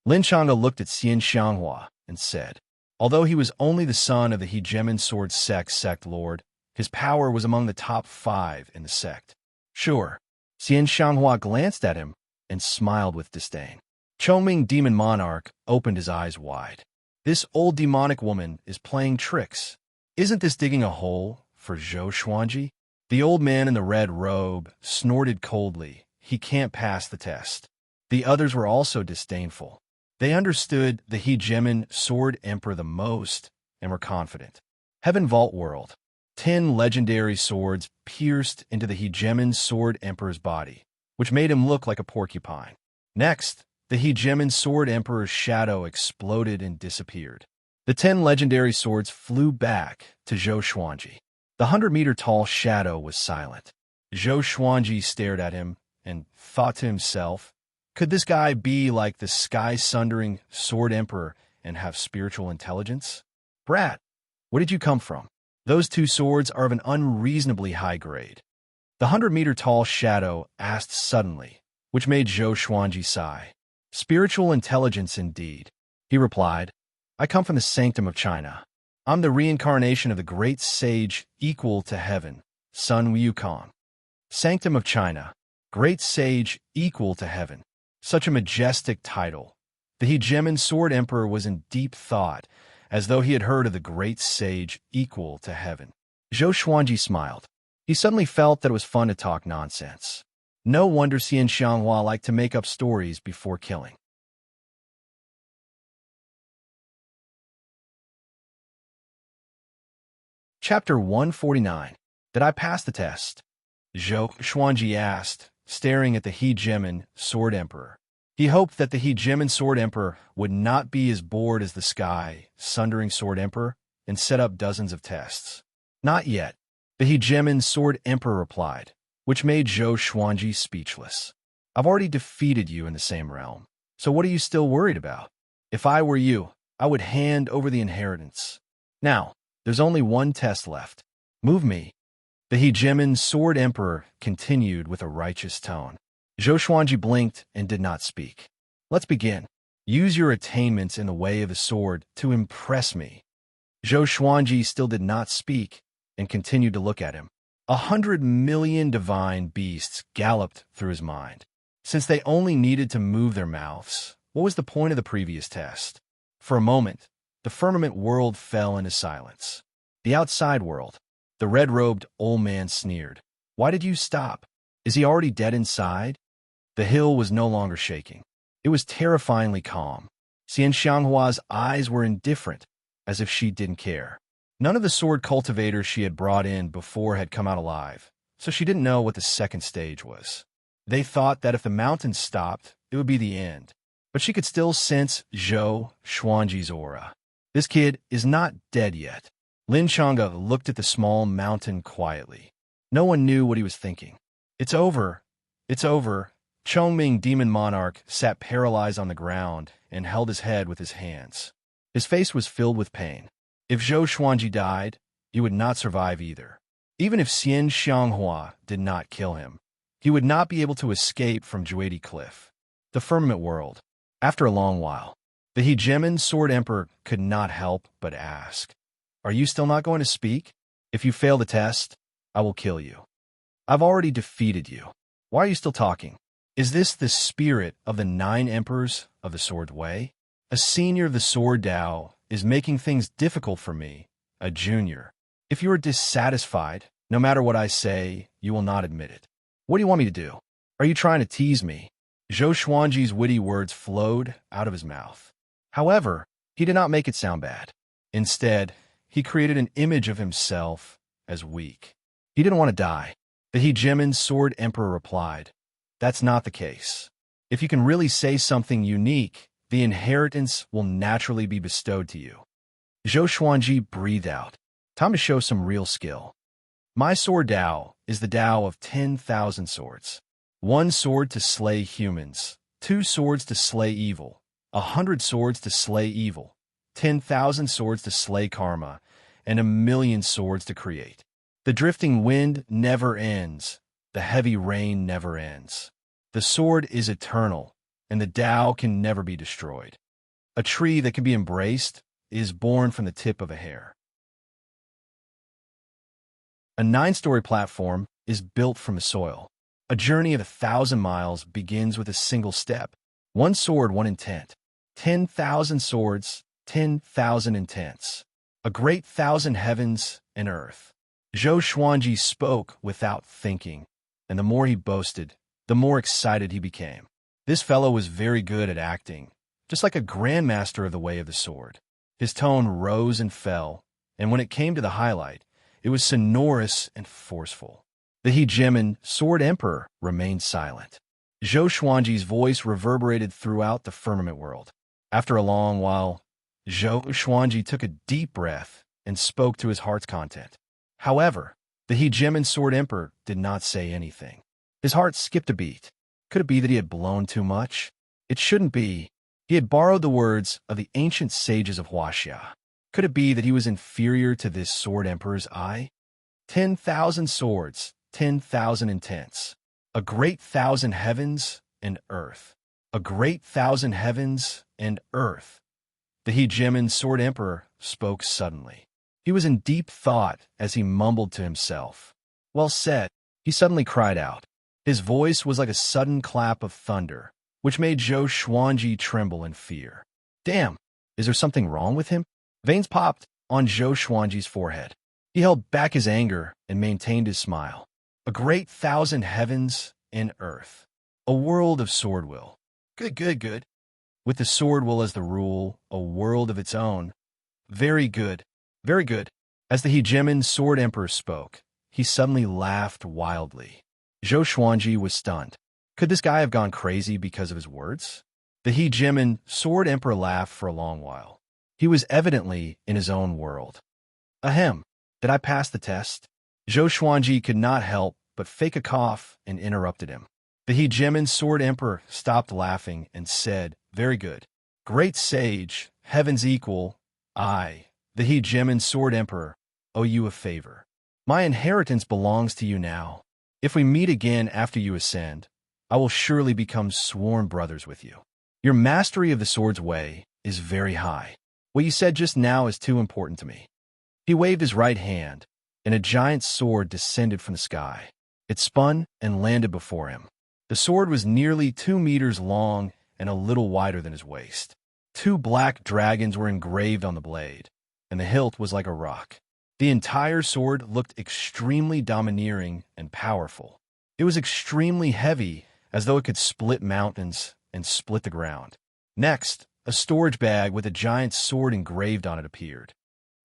A: Lin Chang'e looked at Xian Xianghua and said, although he was only the son of the Hegemon Sword sect lord, his power was among the top 5 in the sect. "Sure." Xian Xianghua glanced at him and smiled with disdain. Chongming Demon Monarch opened his eyes wide. This old demonic woman is playing tricks. Isn't this digging a hole for Zhou Xuanji? The old man in the red robe snorted coldly, he can't pass the test. The others were also disdainful. They understood the hegemon sword emperor the most and were confident. Heaven Vault World. 10 legendary swords pierced into the hegemon sword emperor's body, which made him look like a porcupine. Next, the hegemon sword emperor's shadow exploded and disappeared. The 10 legendary swords flew back to Zhou Xuanji. The 100-meter-tall shadow was silent. Zhou Xuanji stared at him and thought to himself, could this guy be like the sky-sundering sword emperor and have spiritual intelligence? Brat, where did you come from? Those 2 swords are of an unreasonably high grade. The 100-meter-tall shadow asked suddenly, which made Zhou Xuanji sigh. Spiritual intelligence indeed. He replied, I come from the sanctum of China. I'm the reincarnation of the great sage equal to heaven, Sun Wukong. Sanctum of China, great sage equal to heaven. Such a majestic title. The hegemon sword emperor was in deep thought, as though he had heard of the great sage equal to heaven. Zhou Xuanji smiled. He suddenly felt that it was fun to talk nonsense. No wonder Xian Xianghua liked to make up stories before killing. Chapter 149. Did I pass the test? Zhou Xuanji asked, staring at the hegemon sword emperor. He hoped that the hegemon sword emperor would not be as bored as the sky-sundering sword emperor and set up dozens of tests. Not yet, the hegemon sword emperor replied, which made Zhou Xuanji speechless. I've already defeated you in the same realm, so what are you still worried about? If I were you, I would hand over the inheritance. Now, there's only one test left. Move me. The hegemon sword emperor continued with a righteous tone. Zhou Xuanji blinked and did not speak. Let's begin. Use your attainments in the way of the sword to impress me. Zhou Xuanji still did not speak and continued to look at him. 100 million divine beasts galloped through his mind. Since they only needed to move their mouths, what was the point of the previous test? For a moment, the firmament world fell into silence. The outside world. The red-robed old man sneered. Why did you stop? Is he already dead inside? The hill was no longer shaking. It was terrifyingly calm. Xian Xianghua's eyes were indifferent, as if she didn't care. None of the sword cultivators she had brought in before had come out alive, so she didn't know what the second stage was. They thought that if the mountain stopped, it would be the end. But she could still sense Zhou Xuanji's aura. This kid is not dead yet. Lin Chang'e looked at the small mountain quietly. No one knew what he was thinking. It's over. It's over. Chongming Demon Monarch sat paralyzed on the ground and held his head with his hands. His face was filled with pain. If Zhou Xuanji died, he would not survive either. Even if Xian Xianghua did not kill him, he would not be able to escape from Juedi Cliff. The firmament world. After a long while, the hegemon sword emperor could not help but ask, are you still not going to speak? If you fail the test, I will kill you. I've already defeated you. Why are you still talking? Is this the spirit of the 9 emperors of the sword way? A senior of the sword Dao is making things difficult for me, a junior. If you are dissatisfied, no matter what I say, you will not admit it. What do you want me to do? Are you trying to tease me? Zhou Xuanji's witty words flowed out of his mouth. However, he did not make it sound bad. Instead, he created an image of himself as weak. He didn't want to die. The hegemon sword emperor replied, that's not the case. If you can really say something unique, the inheritance will naturally be bestowed to you. Zhou Xuanji breathed out. Time to show some real skill. My sword Dao is the Dao of 10,000 swords. 1 sword to slay humans, 2 swords to slay evil, 100 swords to slay evil, 10,000 swords to slay karma, and 1,000,000 swords to create. The drifting wind never ends. The heavy rain never ends. The sword is eternal, and the Tao can never be destroyed. A tree that can be embraced is born from the tip of a hair. A 9-story platform is built from the soil. A journey of 1,000 miles begins with a single step. 1 sword, 1 intent. 10,000 swords, 10,000 intents. A great 1,000 heavens and earth. Zhou Xuanji spoke without thinking, and the more he boasted, the more excited he became. This fellow was very good at acting, just like a grandmaster of the way of the sword. His tone rose and fell, and when it came to the highlight, it was sonorous and forceful. The hegemon, Sword Emperor, remained silent. Zhou Xuanji's voice reverberated throughout the firmament world. After a long while, Zhou Xuanji took a deep breath and spoke to his heart's content. However, the hegemon Sword Emperor did not say anything. His heart skipped a beat. Could it be that he had blown too much? It shouldn't be. He had borrowed the words of the ancient sages of Huaxia. Could it be that he was inferior to this Sword Emperor's eye? 10,000 swords, 10,000 intents. A great thousand heavens and earth. A great thousand heavens and earth. The hegemon Sword Emperor spoke suddenly. He was in deep thought as he mumbled to himself. Well said, he suddenly cried out. His voice was like a sudden clap of thunder, which made Zhou Xuanji tremble in fear. Damn, is there something wrong with him? Veins popped on Zhou Xuanji's forehead. He held back his anger and maintained his smile. A great thousand heavens and earth. A world of sword will. Good. With the sword will as the rule, a world of its own. Very good. As the hegemon Sword Emperor spoke, he suddenly laughed wildly. Zhou Xuanji was stunned. Could this guy have gone crazy because of his words? The hegemon Sword Emperor laughed for a long while. He was evidently in his own world. Ahem, did I pass the test? Zhou Xuanji could not help but fake a cough and interrupted him. The hegemon Sword Emperor stopped laughing and said, Very good. Great sage, heaven's equal, I, the hegemon Sword Emperor, owe you a favor. My inheritance belongs to you now. If we meet again after you ascend, I will surely become sworn brothers with you. Your mastery of the sword's way is very high. What you said just now is too important to me. He waved his right hand, and a giant sword descended from the sky. It spun and landed before him. The sword was nearly 2 meters long and a little wider than his waist. 2 black dragons were engraved on the blade, and the hilt was like a rock. The entire sword looked extremely domineering and powerful. It was extremely heavy, as though it could split mountains and split the ground. Next, a storage bag with a giant sword engraved on it appeared.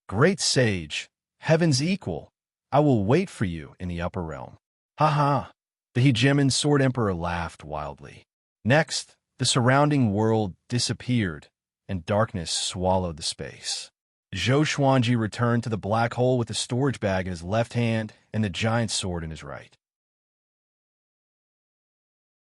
A: Great sage, heaven's equal, I will wait for you in the upper realm. Ha ha! The hegemon Sword Emperor laughed wildly. Next, the surrounding world disappeared, and darkness swallowed the space. Zhou Xuanji returned to the black hole with the storage bag in his left hand and the giant sword in his right.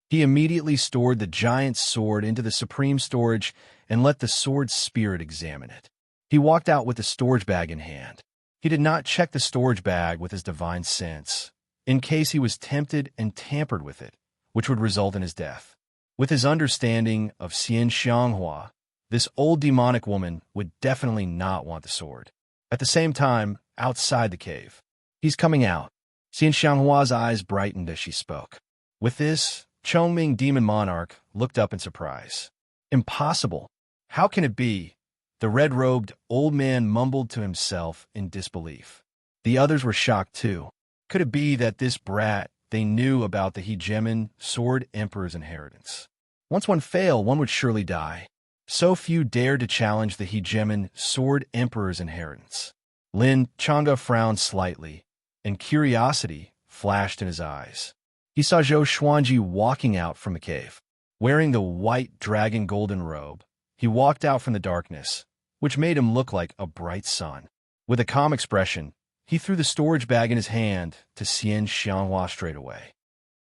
A: He immediately stored the giant sword into the supreme storage and let the sword spirit examine it. He walked out with the storage bag in hand. He did not check the storage bag with his divine sense, in case he was tempted and tampered with it, which would result in his death. With his understanding of Xian Xianghua, this old demonic woman would definitely not want the sword. At the same time, outside the cave, he's coming out. Xian Xianghua's eyes brightened as she spoke. With this, Chongming Demon Monarch looked up in surprise. Impossible. How can it be? The red-robed old man mumbled to himself in disbelief. The others were shocked too. Could it be that this brat they knew about the hegemon Sword Emperor's inheritance? Once one failed, one would surely die. So few dared to challenge the hegemon Sword Emperor's inheritance. Lin Chang'e frowned slightly, and curiosity flashed in his eyes. He saw Zhou Xuanji walking out from the cave. Wearing the white dragon golden robe, he walked out from the darkness, which made him look like a bright sun. With a calm expression, he threw the storage bag in his hand to Xian Xianghua straight away.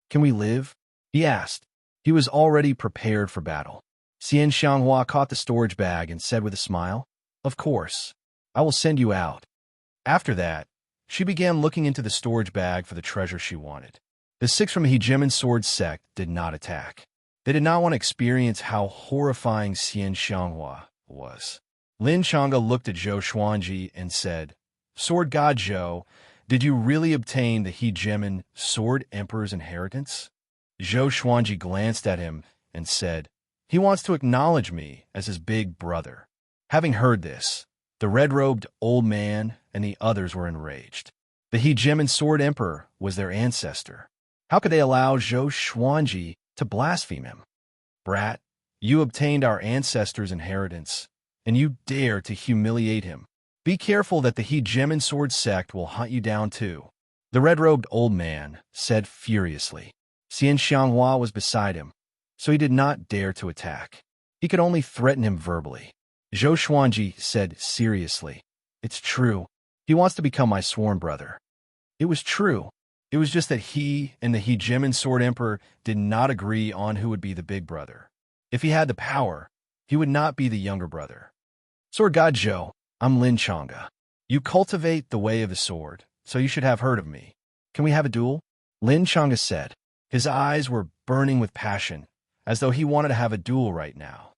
A: Can we live? He asked. He was already prepared for battle. Xian Xianghua caught the storage bag and said with a smile, Of course, I will send you out. After that, she began looking into the storage bag for the treasure she wanted. The 6 from the hegemon sword sect did not attack. They did not want to experience how horrifying Xian Xianghua was. Lin Chang'e looked at Zhou Xuanji and said, Sword God Zhou, did you really obtain the hegemon Sword Emperor's inheritance? Zhou Xuanji glanced at him and said, He wants to acknowledge me as his big brother. Having heard this, the red-robed old man and the others were enraged. The hegemon Sword Emperor was their ancestor. How could they allow Zhou Xuanji to blaspheme him? Brat, you obtained our ancestors' inheritance, and you dare to humiliate him. Be careful that the Hegemon Sword sect will hunt you down too. The red-robed old man said furiously. Xian Xianghua was beside him, so he did not dare to attack. He could only threaten him verbally. Zhou Xuanji said seriously, "It's true. He wants to become my sworn brother." It was true. It was just that he and the Hegemon Sword Emperor did not agree on who would be the big brother. If he had the power, he would not be the younger brother. Sword God Zhou, I'm Lin Chang'e. You cultivate the way of the sword, so you should have heard of me. Can we have a duel? Lin Chang'e said. His eyes were burning with passion, as though he wanted to have a duel right now.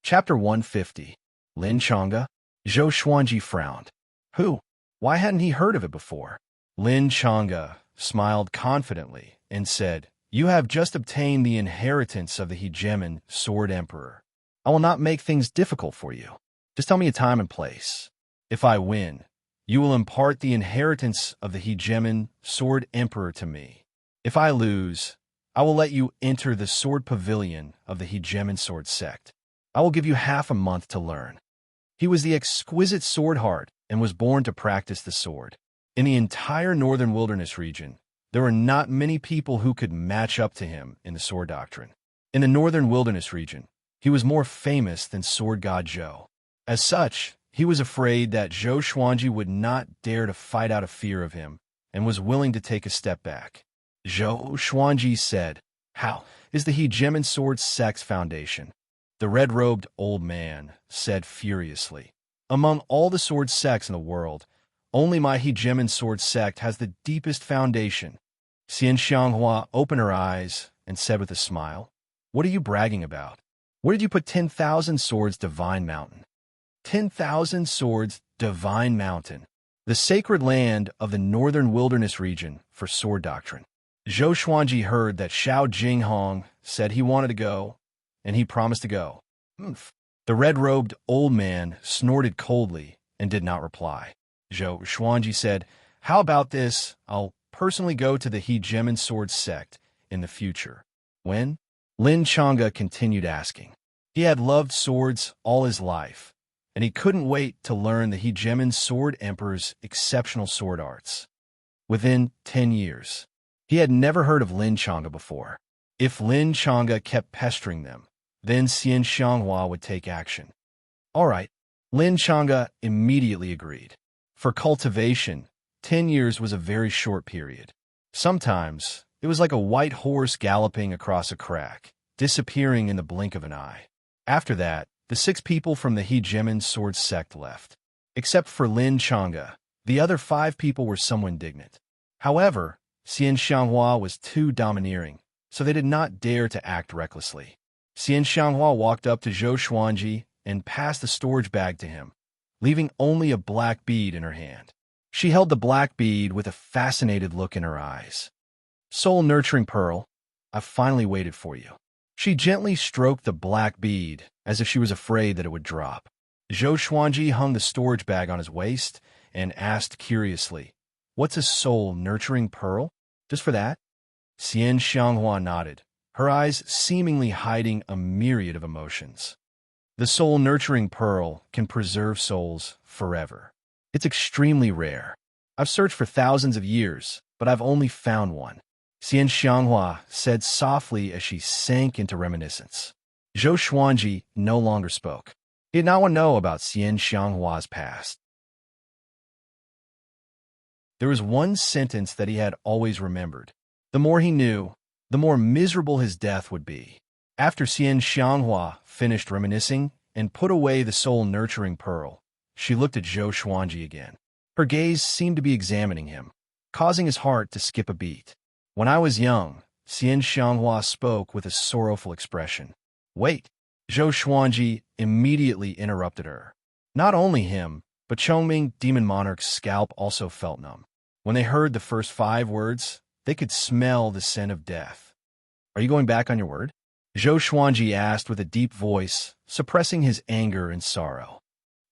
A: Chapter 150. Lin Chang'e. Zhou Xuanji frowned. Who? Why hadn't he heard of it before? Lin Chang'e smiled confidently and said, You have just obtained the inheritance of the Hegemon Sword Emperor. I will not make things difficult for you. Just tell me a time and place. If I win, you will impart the inheritance of the Hegemon Sword Emperor to me. If I lose, I will let you enter the sword pavilion of the Hegemon Sword sect. I will give you half a month to learn. He was the exquisite sword heart and was born to practice the sword. In the entire northern wilderness region, there were not many people who could match up to him in the sword doctrine. In the northern wilderness region, he was more famous than Sword God Zhou. As such, he was afraid that Zhou Xuanji would not dare to fight out of fear of him and was willing to take a step back. Zhou Xuanji said, How is the Hegemon Sword sect's foundation? The red-robed old man said furiously, Among all the sword sects in the world, only my Hegemon Sword sect has the deepest foundation. Xian Xianghua opened her eyes and said with a smile, What are you bragging about? Where did you put 10,000 swords Divine Mountain? 10,000 swords Divine Mountain, the sacred land of the northern wilderness region for sword doctrine. Zhou Xuanji heard that Xiao Jinghong said he wanted to go, and he promised to go. Oomph. The red-robed old man snorted coldly and did not reply. Zhou Xuanji said, How about this? I'll personally go to the Hegemon Sword sect in the future. When? Lin Chang'e continued asking. He had loved swords all his life, and he couldn't wait to learn the Hegemon Sword Emperor's exceptional sword arts. Within 10 years. He had never heard of Lin Chang'e before. If Lin Chang'e kept pestering them, then Xian Xianghua would take action. All right, Lin Chang'e immediately agreed. For cultivation, 10 years was a very short period. Sometimes, it was like a white horse galloping across a crack, disappearing in the blink of an eye. After that, the 6 people from the Hegemon Sword sect left. Except for Lin Chang'e, the other 5 people were somewhat indignant. However, Xian Xianghua was too domineering, so they did not dare to act recklessly. Xian Xianghua walked up to Zhou Xuanji and passed the storage bag to him, leaving only a black bead in her hand. She held the black bead with a fascinated look in her eyes. Soul-nurturing pearl, I've finally waited for you. She gently stroked the black bead as if she was afraid that it would drop. Zhou Xuanji hung the storage bag on his waist and asked curiously, What's a soul-nurturing pearl? Just for that? Xian Xianghua nodded, her eyes seemingly hiding a myriad of emotions. The soul-nurturing pearl can preserve souls forever. It's extremely rare. I've searched for thousands of years, but I've only found one. Xian Xianghua said softly as she sank into reminiscence. Zhou Xuanji no longer spoke. He did not want to know about Xian Xianghua's past. There was one sentence that he had always remembered. The more he knew, the more miserable his death would be. After Xian Xianghua finished reminiscing and put away the soul-nurturing pearl, she looked at Zhou Xuanji again. Her gaze seemed to be examining him, causing his heart to skip a beat. When I was young, Xian Xianghua spoke with a sorrowful expression. Wait! Zhou Xuanji immediately interrupted her. Not only him, but Chongming Demon Monarch's scalp also felt numb. When they heard the first 5 words, they could smell the scent of death. Are you going back on your word? Zhou Xuanji asked with a deep voice, suppressing his anger and sorrow.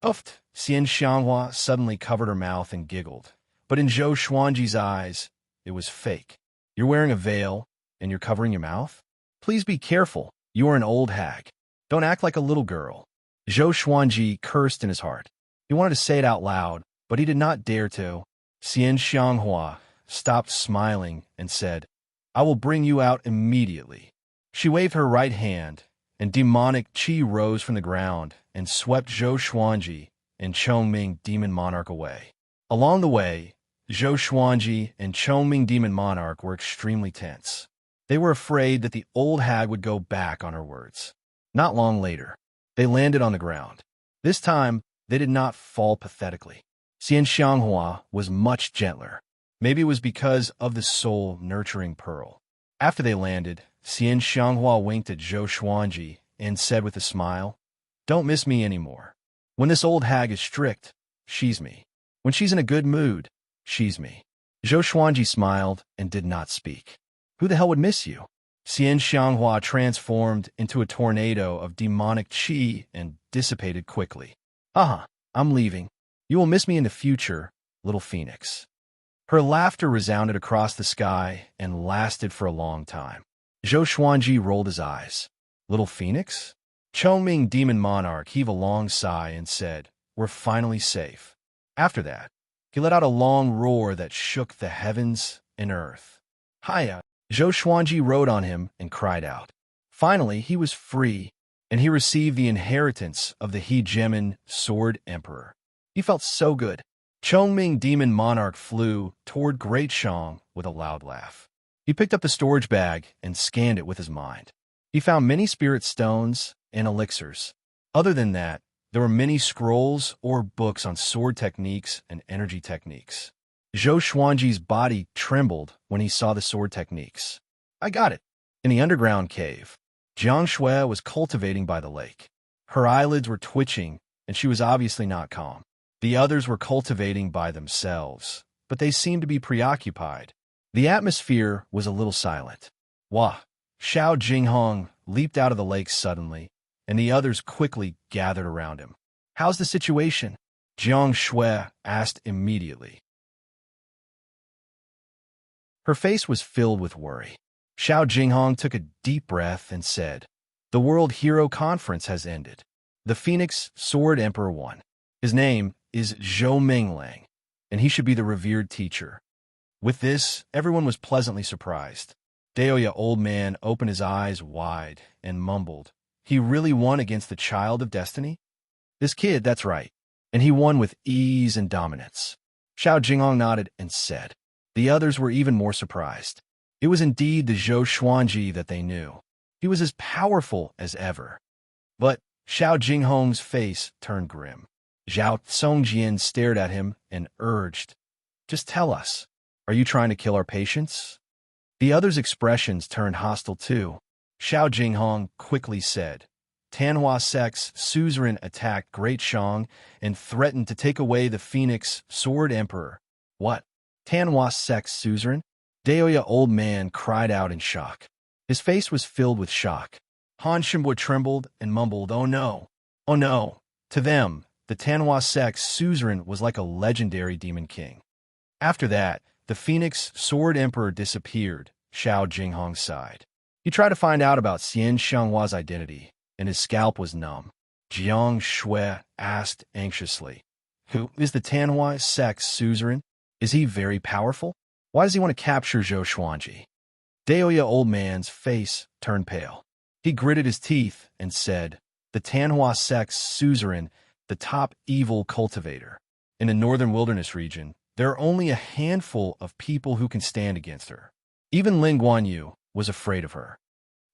A: Uft, Xian Xianghua suddenly covered her mouth and giggled. But in Zhou Xuanji's eyes, it was fake. You're wearing a veil, and you're covering your mouth? Please be careful. You are an old hag. Don't act like a little girl. Zhou Xuanji cursed in his heart. He wanted to say it out loud, but he did not dare to. Xian Xianghua stopped smiling and said, I will bring you out immediately. She waved her right hand, and demonic qi rose from the ground and swept Zhou Xuanji and Chongming Demon Monarch away. Along the way, Zhou Xuanji and Chongming Demon Monarch were extremely tense. They were afraid that the old hag would go back on her words. Not long later, they landed on the ground. This time, they did not fall pathetically. Xian Xianghua was much gentler. Maybe it was because of the soul-nurturing pearl. After they landed, Xian Xianghua winked at Zhou Xuanji and said with a smile, Don't miss me anymore. When this old hag is strict, she's me. When she's in a good mood, she's me. Zhou Xuanji smiled and did not speak. Who the hell would miss you? Xian Xianghua transformed into a tornado of demonic qi and dissipated quickly. I'm leaving. You will miss me in the future, little phoenix. Her laughter resounded across the sky and lasted for a long time. Zhou Xuanji rolled his eyes. Little phoenix? Chongming Demon Monarch heaved a long sigh and said, We're finally safe. After that, he let out a long roar that shook the heavens and earth. Hiya! Zhou Xuanji rode on him and cried out. Finally, he was free, and he received the inheritance of the Hegemon Sword Emperor. He felt so good. Chongming Demon Monarch flew toward Great Shang with a loud laugh. He picked up the storage bag and scanned it with his mind. He found many spirit stones and elixirs. Other than that, there were many scrolls or books on sword techniques and energy techniques. Zhou Xuanji's body trembled when he saw the sword techniques. I got it. In the underground cave, Jiang Shui was cultivating by the lake. Her eyelids were twitching, and she was obviously not calm. The others were cultivating by themselves, but they seemed to be preoccupied. The atmosphere was a little silent. Wah! Xiao Jinghong leaped out of the lake suddenly, and the others quickly gathered around him. How's the situation? Jiang Shui asked immediately. Her face was filled with worry. Xiao Jinghong took a deep breath and said, The World Hero Conference has ended. The Phoenix Sword Emperor won. His name is Zhou Minglang, and he should be the revered teacher. With this, everyone was pleasantly surprised. Daoya Old Man opened his eyes wide and mumbled, He really won against the Child of Destiny? This kid, that's right. And he won with ease and dominance. Xiao Jinghong nodded and said. The others were even more surprised. It was indeed the Zhou Xuanji that they knew. He was as powerful as ever. But Xiao Jinghong's face turned grim. Zhao Songjian stared at him and urged, Just tell us, are you trying to kill our patients? The others' expressions turned hostile too. Xiao Jinghong quickly said, Tanhua Sect's suzerain attacked Great Shang and threatened to take away the Phoenix Sword Emperor. What? Tanhua Sect's suzerain? Daoya Old Man cried out in shock. His face was filled with shock. Han Shimbua trembled and mumbled, Oh no! Oh no! To them, the Tanhua Sect's suzerain was like a legendary demon king. After that, the Phoenix Sword Emperor disappeared, Xiao Jinghong sighed. He tried to find out about Xian Xianghua's identity, and his scalp was numb. Jiang Shui asked anxiously, Who is the Tanhua Sect's suzerain? Is he very powerful? Why does he want to capture Zhou Xuanji? Daoya Old Man's face turned pale. He gritted his teeth and said, The Tanhua Sect's suzerain, the top evil cultivator. In the northern wilderness region, there are only a handful of people who can stand against her. Even Ling Guanyu was afraid of her.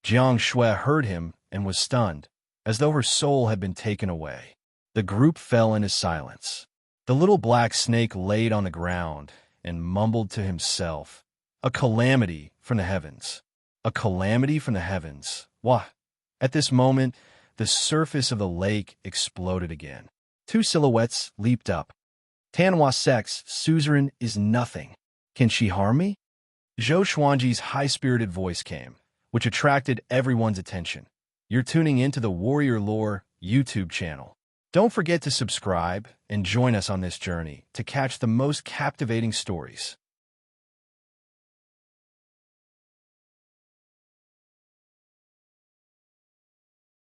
A: Jiang Shui heard him and was stunned, as though her soul had been taken away. The group fell into silence. The little black snake laid on the ground and mumbled to himself, A calamity from the heavens. A calamity from the heavens. Wah! At this moment, the surface of the lake exploded again. Two silhouettes leaped up. Tanhua Sect's suzerain is nothing. Can she harm me? Zhou Xuanji's high-spirited voice came, which attracted everyone's attention. You're tuning into the Warrior Lore YouTube channel. Don't forget to subscribe and join us on this journey to catch the most captivating stories.